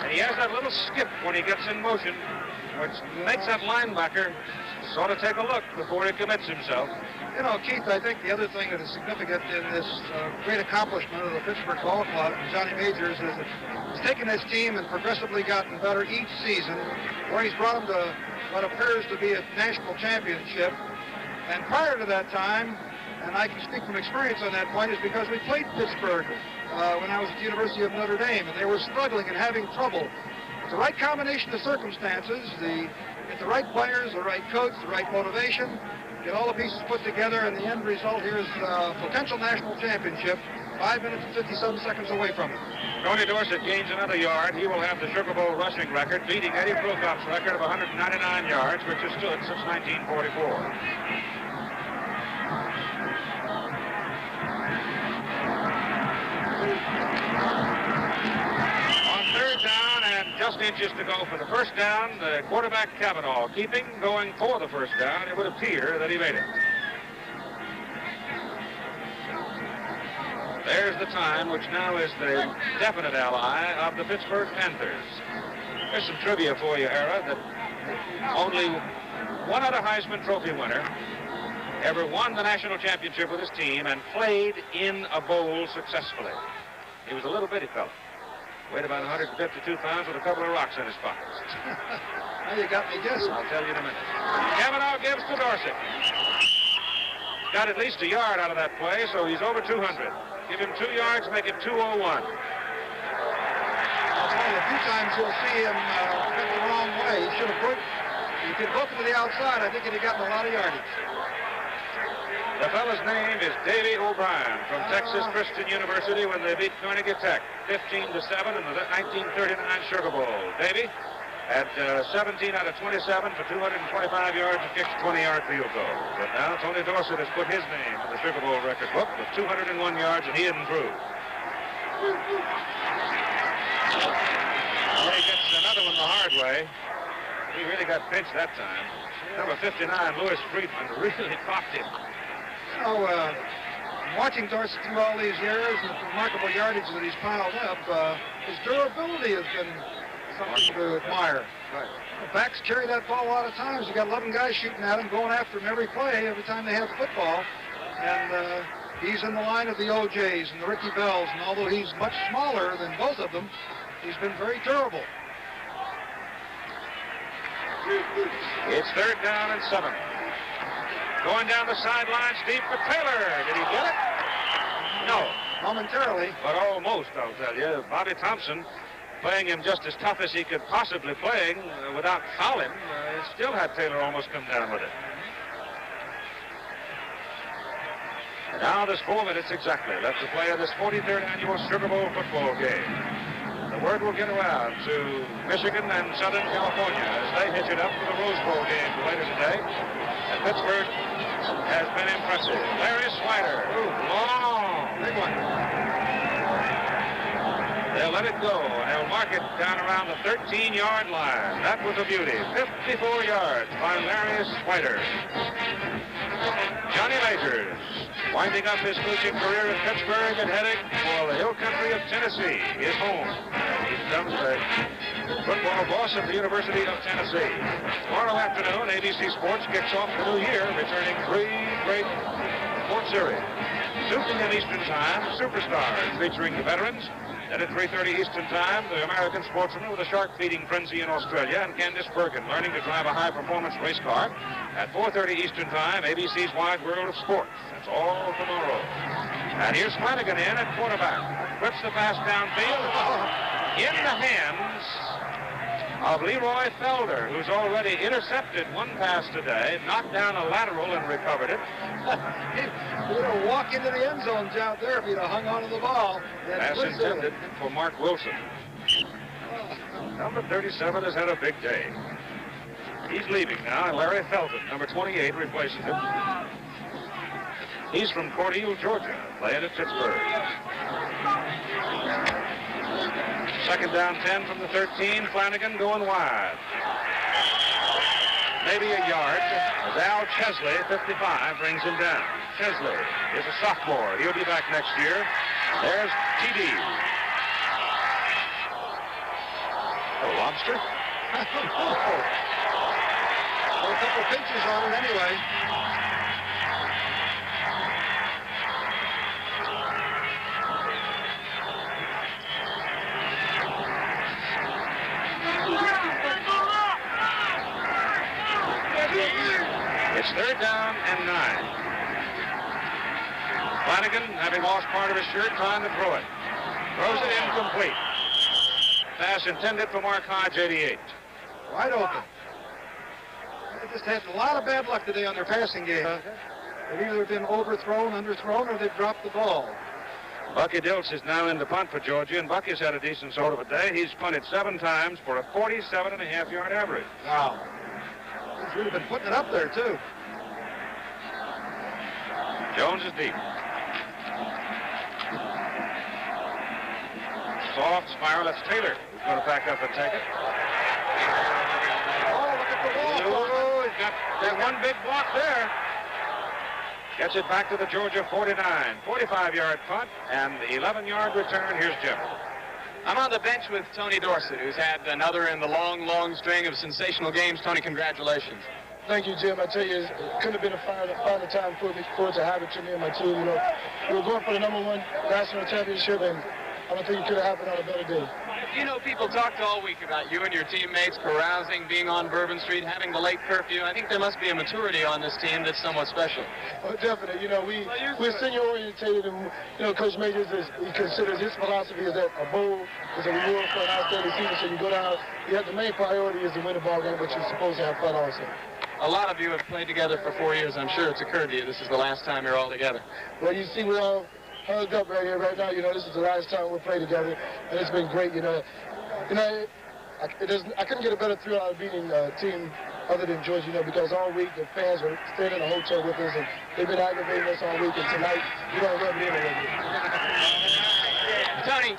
And he has that little skip when he gets in motion, which makes that linebacker sort of take a look before he commits himself. You know, Keith, I think the other thing that is significant in this great accomplishment of the Pittsburgh Ball Club and Johnny Majors is that he's taken this team and progressively gotten better each season, where he's brought them to what appears to be a national championship. And prior to that time, and I can speak from experience on that point, is because we played Pittsburgh when I was at the University of Notre Dame, and they were struggling and having trouble. It's the right combination of circumstances, get the right players, the right coach, the right motivation, get all the pieces put together, and the end result here is a potential national championship, 5 minutes and 57 seconds away from it. Tony Dorsett gains another yard. He will have the Sugar Bowl rushing record, beating Eddie Prokop's record of 199 yards, which has stood since 1944. Just inches to go for the first down. The quarterback Cavanaugh going for the first down. It would appear that he made it. There's the time, which now is the definite ally of the Pittsburgh Panthers. There's some trivia for you, Era, that only one other Heisman Trophy winner ever won the national championship with his team and played in a bowl successfully. He was a little bitty fella. Weighed about 152 pounds with a couple of rocks in his pockets. Now you got me guessing. I'll tell you in a minute. Cavanaugh gives to Dorsett. Got at least a yard out of that play, so he's over 200. Give him 2 yards, make it 2:01. I'll tell you, a few times you'll see him fit the wrong way. He should have put, he could go to the outside. I think he'd have gotten a lot of yardage. The fellow's name is Davy O'Brien from Texas Christian University when they beat Carnegie Tech 15-7 in the 1939 Sugar Bowl. Davy had 17 out of 27 for 225 yards and kicked a 20-yard field goal. But now Tony Dorsett has put his name in the Sugar Bowl record book with 201 yards, and he isn't through. Well, he gets another one the hard way. He really got pinched that time. Number 59, Louis Friedman, really popped him. You know, watching Dorsett through all these years and the remarkable yardage that he's piled up, his durability has been something to admire. Right. The backs carry that ball a lot of times. You got 11 guys shooting at him, going after him every play, every time they have the football. And he's in the line of the OJs and the Ricky Bells, and although he's much smaller than both of them, he's been very durable. It's 3rd down and 7. Going down the sideline, Steve for Taylor. Did he get it? No. Momentarily. But almost, I'll tell you. Bobby Thompson, playing him just as tough as he could possibly play without fouling, still had Taylor almost come down with it. And now there's 4 minutes exactly left to play in this 43rd annual Sugar Bowl football game. The word will get around to Michigan and Southern California as they hitch it up for the Rose Bowl game later today. And Pittsburgh has been impressive. Larry Swider. Long. Big one. They'll let it go, and they'll mark it down around the 13-yard line. That was a beauty. 54 yards by Larry Swider. Johnny Majors, winding up his collegiate career in Pittsburgh and heading for the hill country of Tennessee, his home. He becomes the football boss at the University of Tennessee. Tomorrow afternoon, ABC Sports kicks off the new year, returning 3 great sports series. 2 p.m. Eastern Time, Superstars, featuring the veterans. Then at 3:30 Eastern Time, the American sportsman with a shark-feeding frenzy in Australia, and Candice Bergen learning to drive a high-performance race car. At 4:30 Eastern Time, ABC's Wide World of Sports. That's all tomorrow. And here's Flanagan in at quarterback. Flips the pass downfield. In the hands of Leroy Felder, who's already intercepted one pass today, knocked down a lateral and recovered it. He'd have walked into the end zone out there if he'd have hung on to the ball. Pass intended for Mark Wilson. Number 37 has had a big day. He's leaving now, and Larry Felton, number 28, replaces him. He's from Cordele, Georgia, playing at Pittsburgh. 2nd down 10 from the 13. Flanagan going wide. Maybe a yard. As Al Chesley, 55, brings him down. Chesley is a sophomore. He'll be back next year. There's TD. A lobster? Well, a couple pinches on it anyway. It's 3rd down and 9. Flanagan, having lost part of his shirt, trying to throw it. Throws it incomplete. Pass intended for Mark Hodge, 88. Wide open. They just had a lot of bad luck today on their passing game. They've either been overthrown, underthrown, or they've dropped the ball. Bucky Dilts is now in the punt for Georgia, and Bucky's had a decent sort of a day. He's punted 7 times for a 47.5-yard average. Wow. He's really been putting it up there, too. Jones is deep. Soft spiral. That's Taylor who's going to back up and take it. Oh, look at the ball. Oh, he's got that one big block there. Gets it back to the Georgia 49. 45-yard punt and 11-yard return. Here's Jim. I'm on the bench with Tony Dorsett, who's had another in the long, long string of sensational games. Tony, congratulations. Thank you, Jim. I tell you, it couldn't have been a finer time for it to have it to me and my team. You know, we were going for the #1 national championship, and I don't think it could have happened on a better day. You know, people talked all week about you and your teammates carousing, being on Bourbon Street, having the late curfew. I think there must be a maturity on this team that's somewhat special. Oh, definitely. You know, we're senior-orientated, and, you know, Coach Majors, he considers his philosophy is that a bowl is a reward for an outstanding season, so you go down, the main priority is to win the ball game, but you're supposed to have fun also. A lot of you have played together for 4 years. I'm sure it's occurred to you this is the last time you're all together. Well, you see, we're all hugged up right here, right now. You know, this is the last time we'll play together, and it's been great. You know, I couldn't get a better thrill out of beating a team other than Georgia. You know, because all week the fans were staying in the hotel with us, and they've been aggravating us all week. And tonight, we're gonna rub it in a little bit. Tony,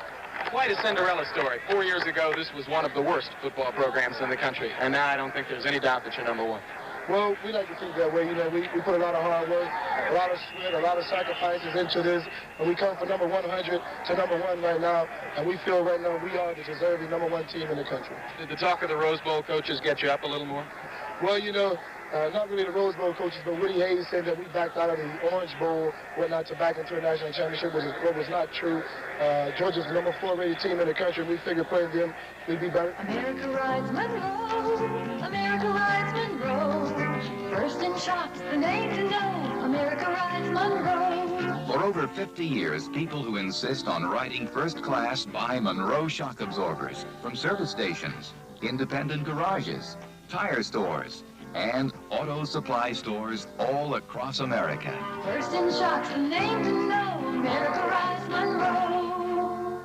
quite a Cinderella story. 4 years ago, this was one of the worst football programs in the country, and now I don't think there's any doubt that you're #1. Well, we like to think that way. You know, we put a lot of hard work, a lot of sweat, a lot of sacrifices into this, and we come from number 100 to #1 right now, and we feel right now we are the deserving #1 team in the country. Did the talk of the Rose Bowl coaches get you up a little more? Well, you know, not really the Rose Bowl coaches, but Woody Hayes said that we backed out of the Orange Bowl, whatnot, to back into a national championship, what was not true. Georgia's the #4 rated team in the country. We figured playing them, we'd be better. America rides Monroe, America rides Monroe. First in shocks, the name to know, America rides Monroe. For over 50 years, people who insist on riding first class buy Monroe shock absorbers from service stations, independent garages, tire stores, and auto supply stores all across America. First in shocks, the name to know, America rides Monroe.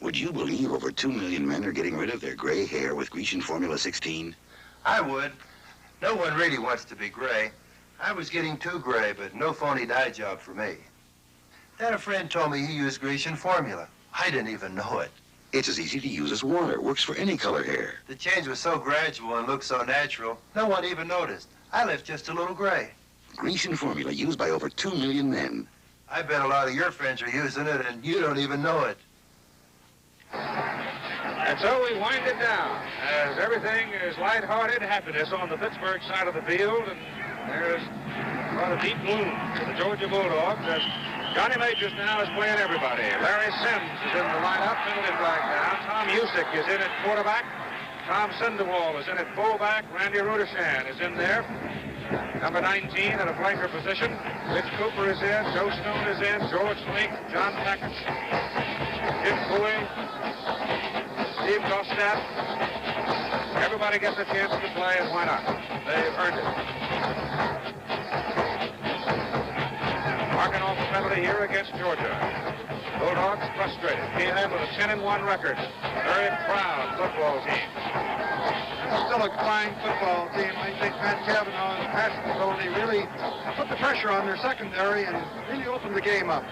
Would you believe over 2 million men are getting rid of their gray hair with Grecian Formula 16? I would. No one really wants to be gray. I was getting too gray, but no phony dye job for me. Then a friend told me he used Grecian Formula. I didn't even know it. It's as easy to use as water. Works for any color hair. The change was so gradual and looked so natural, no one even noticed. I left just a little gray. Grecian Formula used by over 2 million men. I bet a lot of your friends are using it, and you don't even know it. And so we wind it down as everything is lighthearted happiness on the Pittsburgh side of the field, and there's a lot of deep gloom for the Georgia Bulldogs as Johnny Majors now is playing everybody. Larry Sims is in the lineup, penalty flag down. Tom Usick is in at quarterback. Tom Sandoval is in at fullback. Randy Rudishan is in there. Number 19 at a flanker position. Rich Cooper is in. Joe Stone is in. George Link, John Packett, Jim Cooley, Steve Gostad. Everybody gets a chance to play, and why not? They've earned it. Marking off the penalty here against Georgia. Bulldogs frustrated. Came in with a 10-1 record. Very proud football team. It's still a fine football team. I think Matt Kavanaugh's passing ability really put the pressure on their secondary and really opened the game up.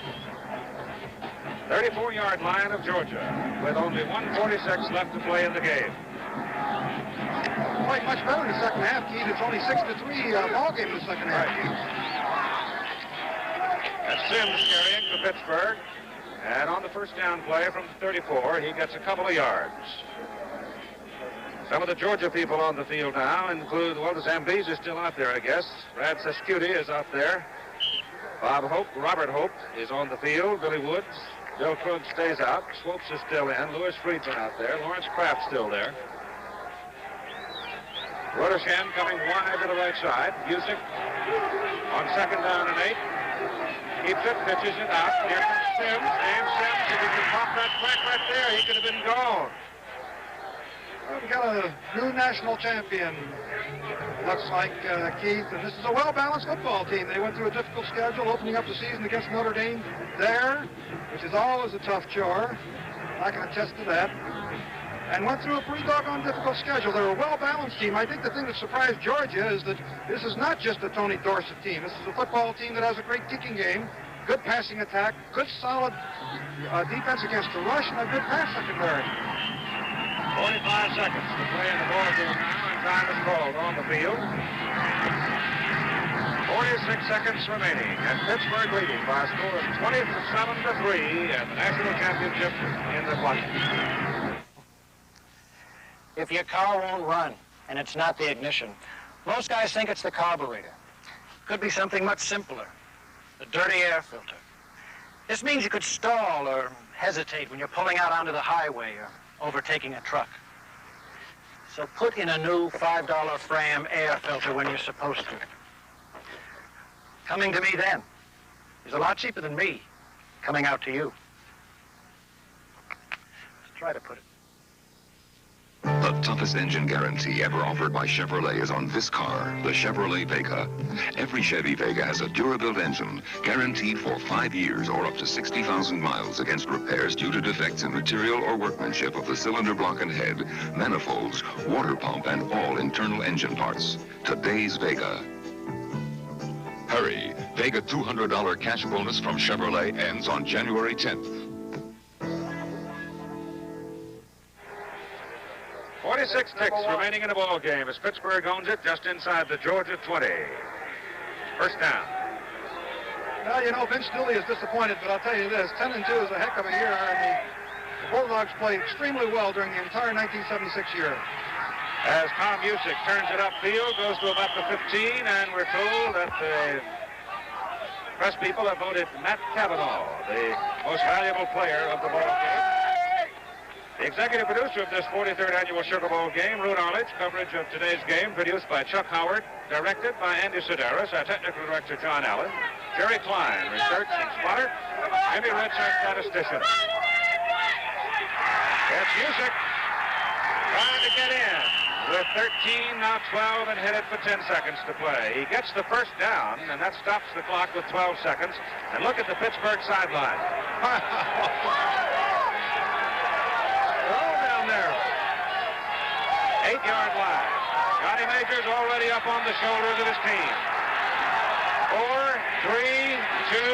34-yard line of Georgia with only 1:46 left to play in the game. Played much better in the second half, Keith. It's only 6-3 ball game in the second half. That's Sims carrying for Pittsburgh. And on the first down play from 34, he gets a couple of yards. Some of the Georgia people on the field now include, well, the Zambees is still out there, I guess. Brad Sescuti is out there. Bob Hope, Robert Hope is on the field. Billy Woods. Bill Krug stays out. Swopes is still in. Louis Friedman out there. Lawrence Kraft still there. Rudishan coming wide to the right side. Busick on 2nd down and 8. Keeps it, pitches it out. Here comes Sims. And Sims, if he could pop that crack right there, he could have been gone. Well, we got a new national champion, looks like, Keith, and this is a well-balanced football team. They went through a difficult schedule, opening up the season against Notre Dame there, which is always a tough chore. I can attest to that. And went through a pretty doggone difficult schedule. They're a well-balanced team. I think the thing that surprised Georgia is that this is not just a Tony Dorsett team. This is a football team that has a great kicking game, good passing attack, good solid defense against the rush, and a good pass secondary. 45 seconds to play in the ball game now, and time is called on the field. 46 seconds remaining, and Pittsburgh leading by a score of 27-3, and the national championship in the pocket. If your car won't run, and it's not the ignition, most guys think it's the carburetor. Could be something much simpler, the dirty air filter. This means you could stall or hesitate when you're pulling out onto the highway or overtaking a truck. So put in a new $5 Fram air filter when you're supposed to. Coming to me then is a lot cheaper than me coming out to you. Let's try to put it. The toughest engine guarantee ever offered by Chevrolet is on this car, the Chevrolet Vega. Every Chevy Vega has a Dura-Built engine, guaranteed for 5 years or up to 60,000 miles against repairs due to defects in material or workmanship of the cylinder block and head, manifolds, water pump, and all internal engine parts. Today's Vega. Hurry! Vega $200 cash bonus from Chevrolet ends on January 10th. 46 ticks remaining in the ball game as Pittsburgh owns it just inside the Georgia 20. First down. Well, you know, Vince Dooley is disappointed, but I'll tell you this, 10-2 is a heck of a year, and the Bulldogs played extremely well during the entire 1976 year. As Tom Busick turns it upfield, goes to about the 15, and we're told that the press people have voted Matt Cavanaugh the most valuable player of the ball game. The executive producer of this 43rd annual Sugar Bowl game, Rude Arledge, coverage of today's game produced by Chuck Howard, directed by Andy Sedaris, our technical director, John Allen, Jerry Klein, research and spotter, Jimmy Rich, our statistician. It's Busick trying to get in with 13, now 12, and hit it for 10 seconds to play. He gets the first down, and that stops the clock with 12 seconds. And look at the Pittsburgh sideline. There. 8-yard line. Johnny Majors already up on the shoulders of his team. 4, 3, 2,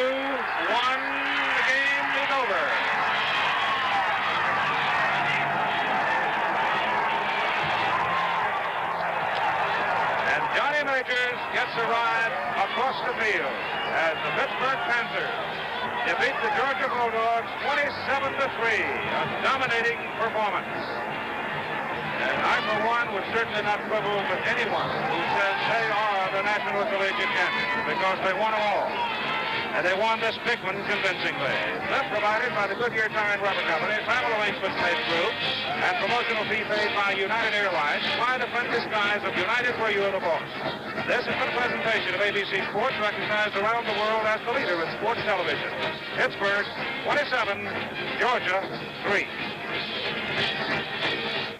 1. The game is over. And Johnny Majors gets a ride across the field as the Pittsburgh Panthers defeat the Georgia Bulldogs 27-3, a dominating performance. And I, for one, would certainly not quibble with anyone who says they are the National Collegiate Champions, because they won them all. And they won this big one convincingly. Lift provided by the Goodyear Tire and Rubber Company, travel arrangements made through, and promotional fee paid by United Airlines. Fly the friendly skies of United where you are the boss. This has been a presentation of ABC Sports, recognized around the world as the leader in sports television. Pittsburgh, 27, Georgia, 3.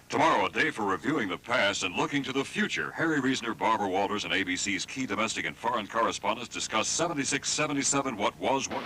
Tomorrow, a day for reviewing the past and looking to the future. Harry Reasoner, Barbara Walters, and ABC's key domestic and foreign correspondents discuss 76-77, what was, what...